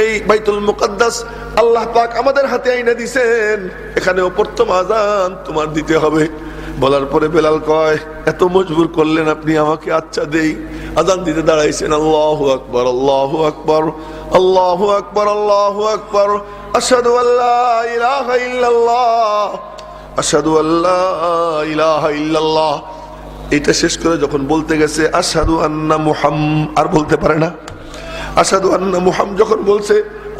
এই বাইতুল মুকাদ্দাস আল্লাহ পাক আমাদের হাতে আইনা দিছেন, এখানেও প্রথম আজান তোমার দিতে হবে। বলার পরে বেলাল কয়, এত মজবুর করলেন আপনি আমাকে, আচ্ছা দেই। আজান দিতে দাঁড়াইছেন, আল্লাহু আকবার, আল্লাহু আকবার, আল্লাহু আকবার, আল্লাহু আকবার, আশহাদু আল্লা ইলাহা ইল্লাল্লাহ, আশহাদু আল্লা ইলাহা ইল্লাল্লাহ। এটা শেষ করে যখন বলতে গেছে আশহাদু আন্না মুহাম্মাদ, আর বলতে পারে না। আশহাদু আন্না মুহাম্মাদ যখন বলছে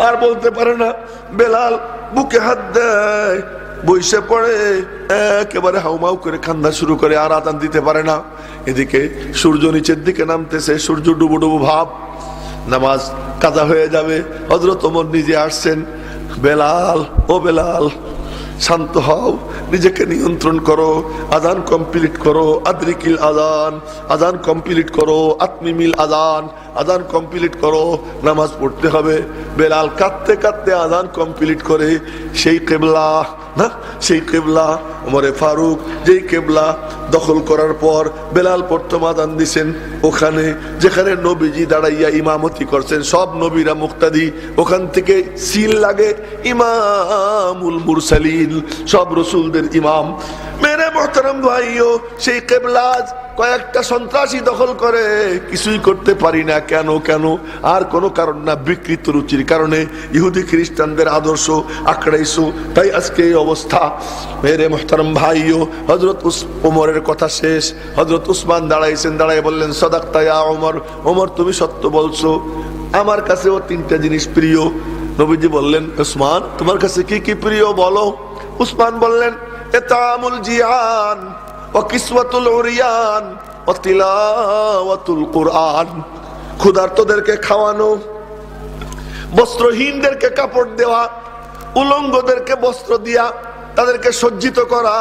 আর বলতে পারে না। বেলাল বুকে হাত দেয়, বইসে পড়ে, একেবারে হাউমাউ করে কান্না শুরু করে, আর আজান দিতে পারে না। এদিকে সূর্য নিচের দিকে নামতেছে, সূর্য ডুবো ডুবো ভাব, নামাজ কাজা হয়ে যাবে। হযরত ওমর নিজে আসছেন। বেলাল, ও বেলাল শান্ত হও, নিজেকে নিয়ন্ত্রণ করো, আজান কমপ্লিট করো, আদ্রিকিল আজান, আজান কমপ্লিট করো, আতমিমিল আজান, আজান কমপ্লিট করো, নামাজ পড়তে হবে। বেলাল কাঁদতে কাঁদতে আজান কমপ্লিট করে। সেই কিবলা না, সেই কিবলা ওমরে ফারুক যেই কিবলা দখল করার পর বেলাল প্রথম আজান দিছেন, ওখানে যেখানে নবীজি দাঁড়াইয়া ইমামতি করছেন, সব নবীরা মুক্তাদি, ওখান থেকে সিল লাগে ইমামুল মুরসালিন, সব রসুলদের ইমাম। মেরে মোহতারাম ভাইও, সেই কিবলা কয়েকটা সন্ত্রাসী দখল করে, কিছুই করতে পারি না। কেন? কেন? আর কোনো কারণ না, বিকৃত রুচির কারণে, ইহুদি খ্রিস্টানদের আদর্শ আঁকড়াইছো, তাই আজকে এই অবস্থা। মেরে মোহতারাম ভাইও, হযরত ওমরের কথা শেষ, হযরত উসমান দাঁড়াইছেন, দাঁড়াই বললেন, সাদাক্তা ইয়া ওমর, ওমর তুমি সত্য বলছো, আমার কাছেও তিনটা জিনিস প্রিয়। নবীজি বললেন, উসমান তোমার কাছে কি কি প্রিয় বলো? উসমান বললেন, ইতামুল জিয়ান ওয়া কিসওয়াতুল উরিয়ান ওয়া তিলাওয়াতুল কুরআন, ক্ষুধার্তদেরকে খাওয়ানো, বস্ত্রহীনদেরকে কাপড় দেওয়া, উলঙ্গদেরকে বস্ত্র দিয়া তাদেরকে সজ্জিত করা,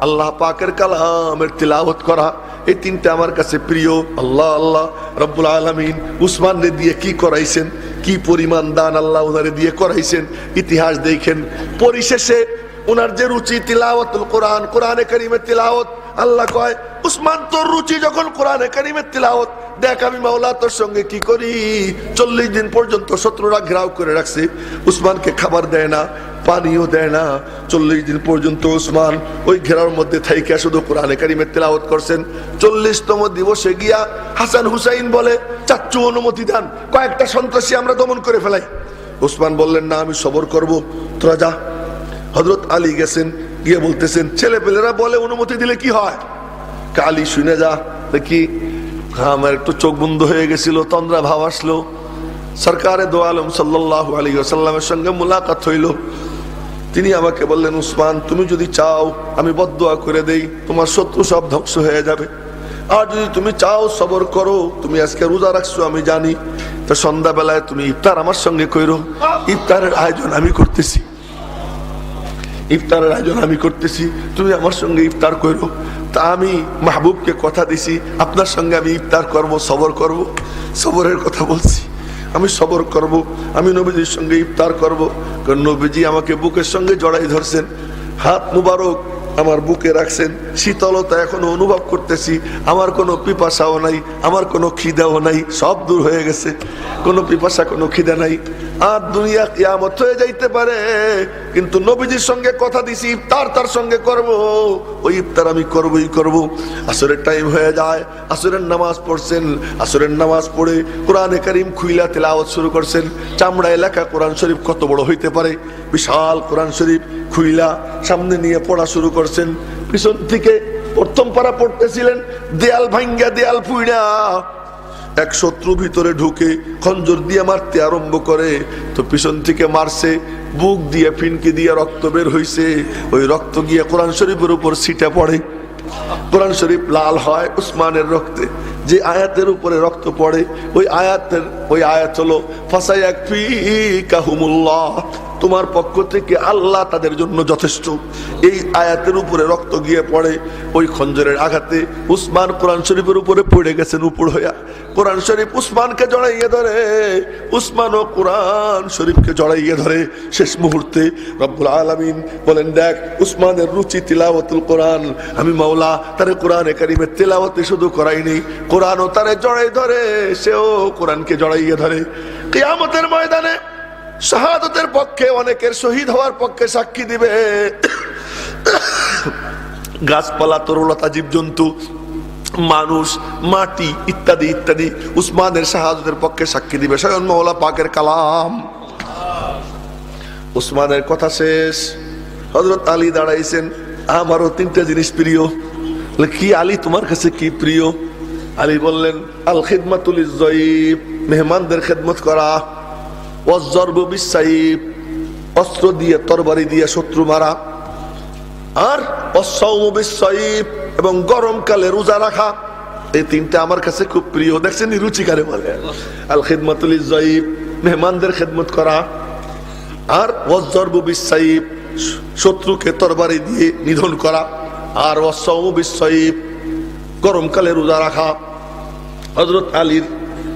আল্লাহ পাকের কালামের তিলাওয়াত করা, এই তিনটা আমার কাছে প্রিয়। আল্লাহ আল্লাহ রব্বুল আলামিন উসমানরে দিয়ে কি করাইছেন, কি পরিমাণ দান আল্লাহ ওনারে দিয়ে করাইছেন, ইতিহাস দেখেন। পরিশেষে ওনার যে রুচি তিলাওয়াতুল কোরআন, কোরআনে কারীমের তিলাওয়াত, আল্লাহ কয় উসমান তোর রুচি যখন কোরআনে কারীমের তিলাওয়াত, দেখ আমি মাওলা তোর সঙ্গে কি করি। 40 দিন পর্যন্ত শত্রুরা ঘেরাও করে রাখছে, উসমানকে খাবার দেয় না, পানিও দেয় না। 40 দিন পর্যন্ত উসমান ওই ঘেরার মধ্যে থাইকা শুধু কোরআনে কারীমের তিলাওয়াত করছেন। 40তম দিবসে গিয়া হাসান হুসাইন বলে, চাচ্চু অনুমতি দেন, কয়েকটা সন্ত্রাসী আমরা দমন করে ফেলাই। উসমান বললেন, না আমি সবর করব, তোরা যা। হযরত আলী গেছেন, গিয়ে বলতেছেন, ছেলে পেলেরা বলে অনুমতি দিলে কি হয়? আলী শুনে যা দেখি। আমার একটু চোখ বন্ধ হয়ে গেছিল, তন্দ্রা ভাব আসলো। সরকারে দো আলম সাল্লাল্লাহু আলাইহি ওয়াসাল্লামের সঙ্গে মুলাকাত হইল। তিনি আমাকে বললেন, উসমান তুমি যদি চাও আমি বদদুয়া করে দেই, তোমার শত্রু সব ধ্বংস হয়ে যাবে। আর যদি তুমি চাও সবর করো, তুমি আজকে রোজা রাখছো আমি জানি, তো সন্ধ্যাবেলায় তুমি ইফতার আমার সঙ্গে কইরো। ইফতারের আয়োজন আমি করতেছি, ইফতারের আয়োজন আমি করতেছি, তুমি আমার সঙ্গে ইফতার করো। তা আমি মাহবুবকে কথা দিছি, আপনার সঙ্গে আমি ইফতার করব, সবর করব। সবরের কথা বলছি, আমি সবর করব, আমি নবীজির সঙ্গে ইফতার করব। কারণ নবীজি আমাকে বুকের সঙ্গে জড়াই ধরছেন, হাত মুবারক আমার বুকে রাখছেন, শীতলতা এখনো অনুভব করতেছি। আমার কোনো পিপাসাও নাই, আমার কোনো খিদাও নাই, সব দূর হয়ে গেছে। কোনো পিপাসা, কোনো খিদা নাই। আর দুনিয়া কিয়ামত হয়ে যাইতে পারে, কিন্তু নবীজির সঙ্গে কথা দিছি ইফতার তার সঙ্গে করব, ওই ইফতার আমি করবই করব। আসরের টাইম হয়ে যায়, আসরের নামাজ পড়ছেন। আসরের নামাজ পড়ে কোরআনে কারীম খুইলা তেলাওয়াত শুরু করছেন। চামড়ায় লেখা কোরআন শরীফ কত বড় হইতে পারে, বিশাল কোরআন শরীফ খুইলা সামনে নিয়ে পড়া শুরু করছেন। পিছন থেকে প্রথম পারা পড়তেছিলেন, দেয়াল ভাঙ্গা দেয়াল পুইড়া এক শত্রু ভিতরে ঢুকে খঞ্জর দিয়ে মারতে আরম্ভ করে। তো পিছন থেকে মারছে, বুক দিয়ে ফিনকি দিয়ে রক্ত বের হইছে। ওই রক্ত গিয়ে কোরআন শরীফের উপর ছিটে পড়ে, কোরআন শরীফ লাল হয় উসমানের রক্তে। যে আয়াতের উপরে রক্ত পড়ে ওই আয়াত হলো ফাসায়াকফিকাহুমুল্লাহ, তোমার পক্ষ থেকে আল্লাহ তাদের জন্য যথেষ্ট। এই আয়াতের উপরে রক্ত গিয়ে পড়ে। ওই খঞ্জরের আঘাতে উসমান কোরআন শরীফের উপরে পড়ে গেছেন উপর হইয়া। কোরআন শরীফ উসমানকে জড়াইয়ে ধরে, উসমানও কোরআন শরীফকে জড়াইয়ে ধরে। শেষ মুহূর্তে রব্বুল আলামিন বলেন, দেখ উসমানের রুচি তিলাওয়াতুল কোরআন, আমি মাওলা তারে কোরআনে কারীমের তিলাওয়াতে শুধু করাইনি, কোরআনও তারে জড়াই ধরে, সেও কোরআনকে জড়াইয়ে ধরে। কিয়ামতের ময়দানে শাহাদাতের পক্ষে অনেকের শহীদ হওয়ার পক্ষে সাক্ষী দিবে। গাছপালা, তরুলতা, জীবজন্তু, মানুষ, মাটি ইত্যাদি ইত্যাদি উসমানের শাহাদাতের পক্ষে সাক্ষী দিবে স্বয়ং মওলা পাকের কালাম। উসমানের কথা শেষ, হযরত আলী দাঁড়াইছেন। আমারও 3টা জিনিস প্রিয়। কি আলী, তোমার কাছে কি প্রিয়? আলী বললেন, আল খিদমাতুল লিয-যায়ীফ, মেহমানদের খেদমত করা, ওয়াজ-যরবু বিস-সাইফ, অস্ত্র দিয়ে তরবারি দিয়ে শত্রু মারা, আর ওয়াস-সাওমু বিস-সাইফ, এবং গরমকালে রোজা রাখা। এই 3টা আমার কাছে খুব প্রিয়। দেখছেন রুচিকারে বলে, আল খিদমাতুল লিয-যায়ীফ, মেহমানদের খেদমত করা, আর ওয়াজ-যরবু বিস-সাইফ, শত্রুকে তরবারি দিয়ে নিধন করা, আর ওয়াস-সাওমু বিস-সাইফ, গরমকালে রোজা রাখা। হযরত আলীর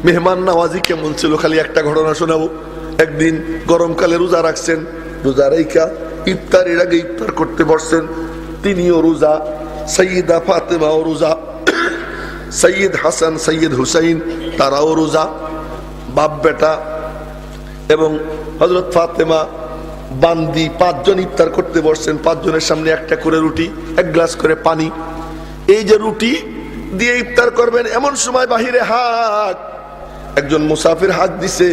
মেহমান নওয়াজি কেমন ছিল, খালি একটা ঘটনা শোনাবো। একদিন গরমকালে রোজা রাখছেন, রোজা রাইখা ইফতারের আগে ইফতার করতে বসছেন। তিনিও রোজা, সাইয়্যিদা ফাতেমাও রোজা, সৈয়দ হাসান, সৈয়দ হুসাইন তারাও রোজা, বাপ বেটা এবং হযরত ফাতেমা বান্দি 5 জন ইফতার করতে বসছেন। 5 জনের সামনে একটা করে রুটি, 1 গ্লাস করে পানি। এই যে রুটি দিয়ে ইফতার করবেন, এমন সময় বাহিরে হাত, একজন মুসাফির হাত দিছে,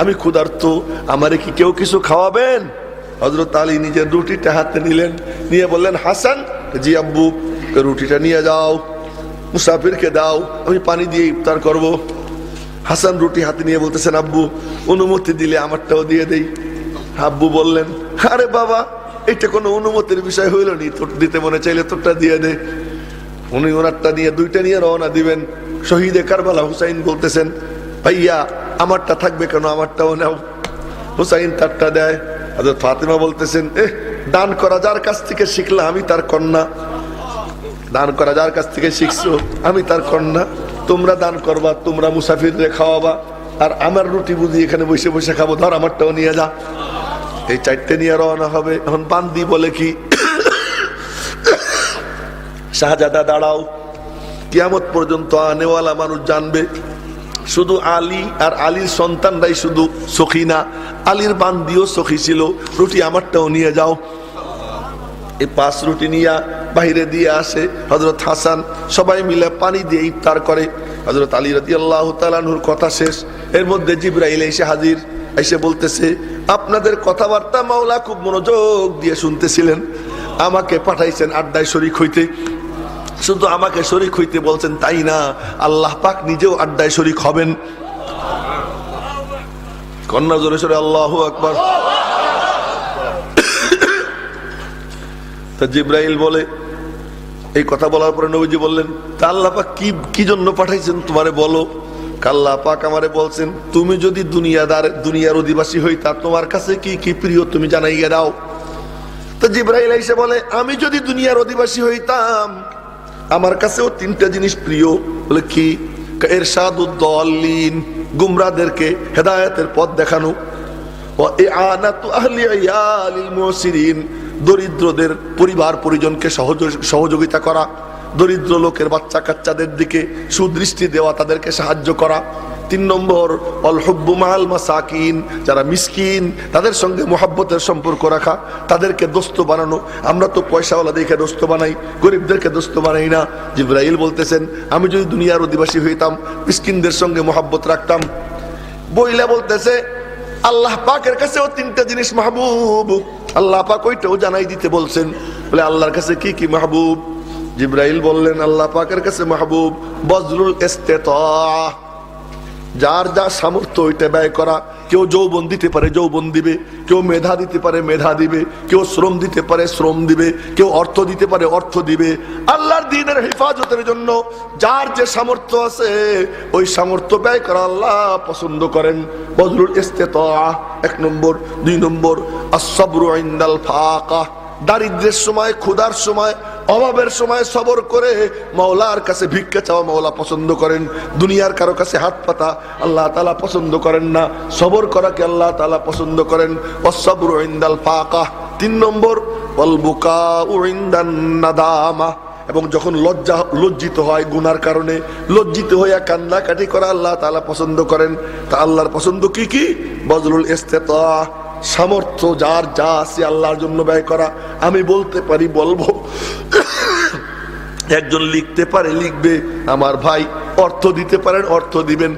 আমি ক্ষুধার্ত, আমারে কি কেউ কিছু খাওয়াবেন? হযরত আলী নিজের রুটিটা হাতে নিলেন, নিয়ে বললেন, হাসান, জি আব্বু, রুটিটা নিয়ে যাও, মুসাফিরকে দাও, আমি পানি দিয়ে ইফতার করব। হাসান রুটি হাতে নিয়ে বলতেছেন, আব্বু অনুমতি দিলে আমারটাও দিয়ে দেই। আব্বু বললেন, আরে বাবা, এটা কোনো অনুমতির বিষয় হইল নি, তোর দিতে মনে চাইলে তোরটা দিয়ে দে। উনি ওনারটা নিয়ে 2টা নিয়ে রওনা দিবেন। শহীদে কারবালা হুসাইন বলতেছেন, ভাইয়া আমারটা থাকবে কেন, আমারটাও নাও। হুসাইন তারটা দেয়। হযরত ফাতেমা বলতেছেন, দান করা যার কাছ থেকে শিখলা, আমি তার কন্যা, দান করা যার কাছ থেকে শিখছো আমি তার কন্যা, তোমরা দান করবা, তোমরা মুসাফিরদের খাওয়াবা, আর আমার রুটি বুঝি এখানে বসে বসে খাবো, ধর আমারটাও নিয়ে যা। এই চারটে নিয়ে রওনা হবে। এখন বান্দি বলে কি, শাহজাদা দাঁড়াও, কিয়ামত পর্যন্ত আনেওয়ালা মানুষ জানবে শুধু আলী আর আলীর সন্তানরাই শুধু সখী না, আলীর বান্দিও সখী ছিল, রুটি আমারটাও নিয়ে যাও। এই 5 রুটি নিয়ে বাহিরে দিয়ে আসে হযরত হাসান, সবাই মিলে পানি দিয়ে ইফতার করে। হযরত আলী রাদিয়াল্লাহু তাআলা আনহুর কথা শেষ, এর মধ্যে জিবরাইল এসে হাজির, এসে বলতেছে আপনাদের কথাবার্তা মাওলা খুব মনোযোগ দিয়ে শুনতেছিলেন, আমাকে পাঠাইছেন আড্ডায় শরীক হইতে। শুধু আমাকে শরীক হইতে বলছেন তাই না, আল্লাহ পাক নিজেও আড্ডায় শরীক হবেন। কন্যা জোরে সরে আল্লাহু আকবার। তা জিবরাইল বলে, এই কথা বলার পরে নবীজি বললেন তা আল্লাহ পাক কি জন্য পাঠাইছেন তোমারে বলো। আল্লাহ পাক আমারে বলছেন তুমি যদি দুনিয়ার অধিবাসী হইতা তোমার কাছে কি কি প্রিয় তুমি জানাইয়া দাও। তো জিবরাইল এসে বলে আমি যদি দুনিয়ার অধিবাসী হইতাম আমার কাছেও 3টা জিনিস প্রিয়। বলে কি? ইরশাদুদ-দাল্লিন, গুমরাহদেরকে হেদায়েতের পথ দেখানো, ওয়া ইআনাতু আহলি ইয়ালিল মুসিরিন, দরিদ্রদের পরিবার পরিজনকে সহযোগিতা করা, দরিদ্র লোকের বাচ্চা কাচ্চাদের দিকে সুদৃষ্টি দেওয়া, তাদেরকে সাহায্য করা। 3 নম্বর অল হুব্বু মাল মাসাকিন, যারা মিসকিন তাদের সঙ্গে মোহাব্বতের সম্পর্ক রাখা, তাদেরকে দোস্ত বানানো। আমরা তো পয়সাওয়ালা দেখে দোস্ত বানাই, গরিবদেরকে দোস্ত বানাই না। জিবরাইল বলতেছেন আমি যদি দুনিয়ার অধিবাসী হইতাম মিসকিনদের সঙ্গে মোহাব্বত রাখতাম। বইলা বলতেছে আল্লাহ পাকের কাছেও 3টা জিনিস মাহবুব, আল্লাহ পাক ওইটাও জানাই দিতে বলছেন। বলে আল্লাহর কাছে কি কি মাহবুব? জিবরাইল বললেন আল্লাহ পাকের কাছে মাহবুব বজলুল ইস্তিতাআ, যার যা সামর্থ্য ওইটা ব্যয় করা। কেউ যৌবন দিতে পারে যৌবন দিবে, কেউ মেধা দিতে পারে মেধা দিবে, কেউ শ্রম দিতে পারে শ্রম দিবে, কেউ অর্থ দিতে পারে অর্থ দিবে। আল্লাহর দ্বীনের হেফাজতের জন্য যার যে সামর্থ্য আছে ওই সামর্থ্য ব্যয় করা আল্লাহ পছন্দ করেন। বজলুল ইস্তিতাআ 1 নম্বর। 2 নম্বর আস-সাবরু ইনদাল ফাকা, দারিদ্রের সময়, ক্ষুধার সময়, অভাবের সময় সবর করে মাওলার কাছে ভিক্ষা চাওয়া মাওলা পছন্দ করেন। দুনিয়ার কারো কাছে হাত পাতা আল্লাহ তাআলা পছন্দ করেন না, সবর করাকে আল্লাহ তাআলা পছন্দ করেন। ওয়াস-সাবরু ইনদাল ফাকা। 3 নম্বর ওয়াল বুকাউ ইনদান নাদামা, এবং যখন লজ্জিত হয় গুনার কারণে লজ্জিত হইয়া কান্নাকাটি করা আল্লাহ তাআলা পছন্দ করেন। তা আল্লাহর পছন্দ কি কি? বজলুল ইস্তিতাআ, সামর্থ্য যার যা আছে আল্লাহর জন্য ব্যয় করা। আমি বলতে পারি বলবো, একজন লিখতে পারে লিখবে, আমার ভাই অর্থ দিতে পারেন অর্থ দিবেন,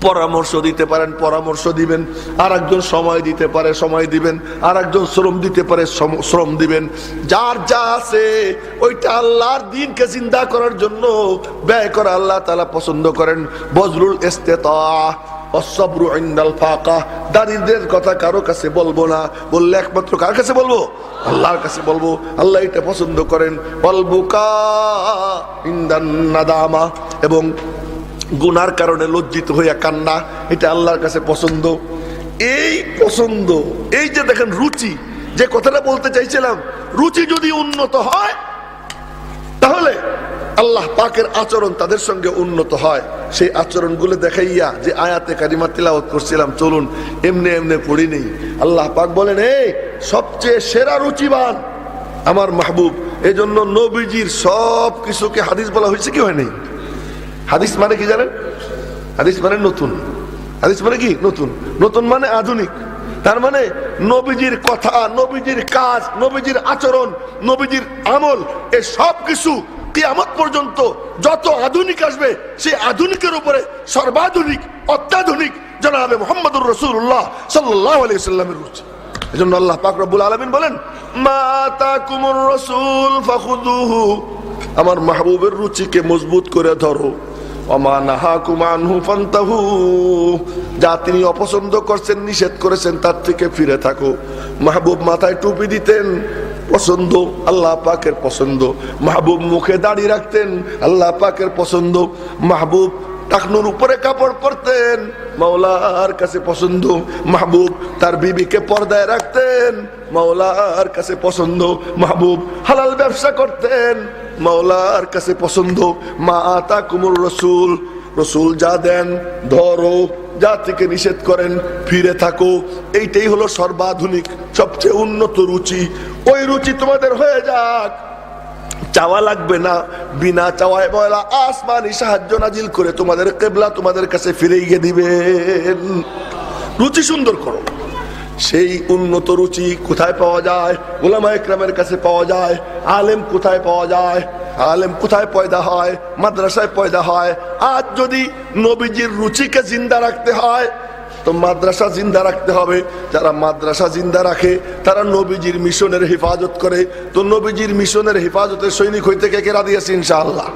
পরামর্শ দিতে পারেন পরামর্শ দিবেন, আর একজন সময় দিতে পারে সময় দিবেন, আর একজন শ্রম দিতে পারে শ্রম দিবেন। যার যা আছে ওইটা আল্লাহর দ্বীনকে জিন্দা করার জন্য ব্যয় করা আল্লাহ তাআলা পছন্দ করেন। বজলুল ইস্তিতাআ ওয়াস-সাবরু ইনদাল ফাকা, দারিদ্রের কথা কারো কাছে বলবো না, বললে একমাত্র কার কাছে বলবো? আল্লাহর কাছে বলবো, আল্লাহ এটা পছন্দ করেন। ওয়াল বুকা ইনদান নাদামা, এবং গুনার কারণে লজ্জিত হইয়া কান্না, এটা আল্লাহর কাছে পছন্দ। এই পছন্দ, এই যে দেখেন রুচি, যে কথাটা বলতে চাইছিলাম, রুচি যদি উন্নত হয় তাহলে আল্লাহ পাকের আচরণ তাদের সঙ্গে উন্নত হয়। সেই আচরণগুলো দেখাইয়া যে আয়াতে কারিমা তিলাওয়াত করছিলাম, চলুন এমনি এমনি পড়ি নেই। আল্লাহ পাক বলেন এই সবচেয়ে সেরা রুচিবান আমার মাহবুব। এই জন্য নবীজির সব কিছুকে হাদিস বলা হয়েছে, কি হয় নাই? হাদিস মানে কি জানেন? হাদিস মানে নতুন। হাদিস মানে কি? নতুন। নতুন মানে আধুনিক। তার মানে নবীজির কথা, নবীজির কাজ, নবীজির আচরণ, নবীজির আমল, এই সব কিছু কিয়ামত পর্যন্ত যত আধুনিক আসবে সেই আধুনিকের উপরে সর্বাধুনিক অত্যাধুনিক জনাবে মুহাম্মদুর রাসূলুল্লাহ সাল্লাল্লাহু আলাইহি ওয়াসাল্লামের রূপ। এজন্য আল্লাহ পাক রব্বুল আলামিন বলেন মা আতাকুমুর রাসূল ফাখুযুহু, আমার মাহবুবের রুচিকে মজবুত করে ধরো। ওমা নাহাকুম আনহু ফান্তাহু, যা তিনি অপছন্দ করছেন নিষেধ করেছেন তার থেকে ফিরে থাকো। মাহবুব মাথায় টুপি দিতেন, পছন্দ, আল্লাহ পাকের পছন্দ। মাহবুব মুখে দাড়ি রাখতেন, আল্লাহ পাকের পছন্দ। মাহবুব টাকনুর উপরে কাপড় পরতেন, মাওলার কাছে পছন্দ। মাহবুব তার বিবিকে পর্দায় রাখতেন, মাওলার কাছে পছন্দ। মাহবুব হালাল ব্যবসা করতেন, মাওলার কাছে পছন্দ। মা আতাকুমুর রাসূল, রসুল যা দেন ধরো, যা থেকে নিষেধ করেন ফিরে থাকো। এইটাই হলো সর্বাধুনিক সবচেয়ে উন্নত রুচি। ওই রুচি তোমাদের হয়ে যাক, চাওয়া লাগবে না। বিনা চাওয়ায় বলা আসমানি সাহায্য নাজিল করে তোমাদের কিবলা তোমাদের কাছে ফিরে গিয়ে দিবেন। রুচি সুন্দর করো। সেই উন্নত রুচি কোথায় পাওয়া যায়? উলামা ইকরামের কাছে পাওয়া যায়। আলেম কোথায় পাওয়া যায়? আলেম কোথায় পয়দা হয়? মাদ্রাসায় পয়দা হয়। আজ যদি নবীজির রুচিকে জিন্দা রাখতে হয় তো মাদ্রাসা জিন্দা রাখতে হবে। যারা মাদ্রাসা জিন্দা রাখে তারা নবীজির মিশনের হেফাজত করে। তো নবীজির মিশনের হেফাজতের সৈনিক হইতে কে কে রাজি আছি? ইনশাআল্লাহ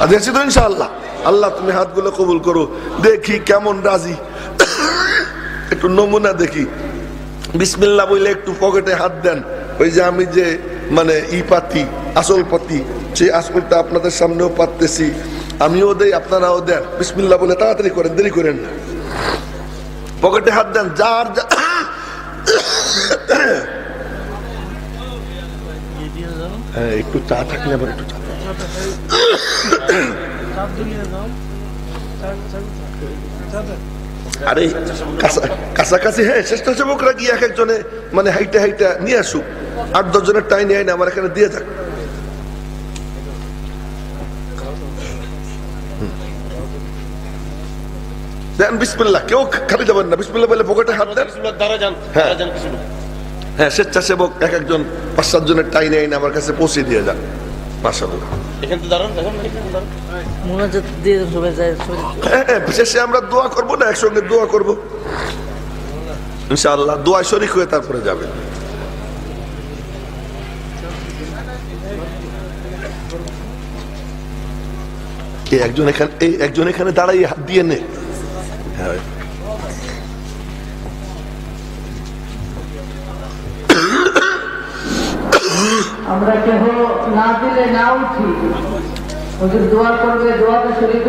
রাজি আছি তো ইনশাআল্লাহ। আল্লাহ তুমি হাতগুলো কবুল করো। দেখি কেমন রাজি, একটু নমুনা দেখি। বিসমিল্লাহ বলে একটু পকেটে হাত দেন। ওই যে আমি যে মানে পাতি আসল পাতি, সেই আসলটা আপনাদের সামনেও পাততেছি, আমিও দেই আপনারাও দেন। বিসমিল্লাহ বলে তাড়াতাড়ি করেন, দেরি করেন না। পকেটে হাত দেন যার হ্যাঁ, একটু চা থাকলে আবার একটু চা। আরে কাছাকাছি, হ্যাঁ, স্বেচ্ছাসেবকরা গিয়ে এক একজনে মানে হাইটা হাইটা নিয়ে আসুক। 8-10 জনের টাই নিয়ে না আমার এখানে দিয়ে থাক। দেন বিসমিল্লাহ, কেউ খালি যাবেন না। বিসমিল্লাহ বলে পকেটে হাত দেন। হ্যাঁ, স্বেচ্ছাসেবক এক একজন 5-7 জনের টাই নিয়ে না আমার কাছে পৌঁছে দিয়ে যান। মাশাআল্লাহ। শেষে আমরা দোয়া করবো না, একসঙ্গে দোয়া করবো ইনশাআল্লাহ। দোয়া শরীক হয়ে তারপরে যাবেন। একজন এখানে দাঁড়াই হাত দিয়ে নে। হ্যাঁ, আমরা কেহ না দিলে না উঠি, ওদের দোয়া করবে, দোয়াতে শরীক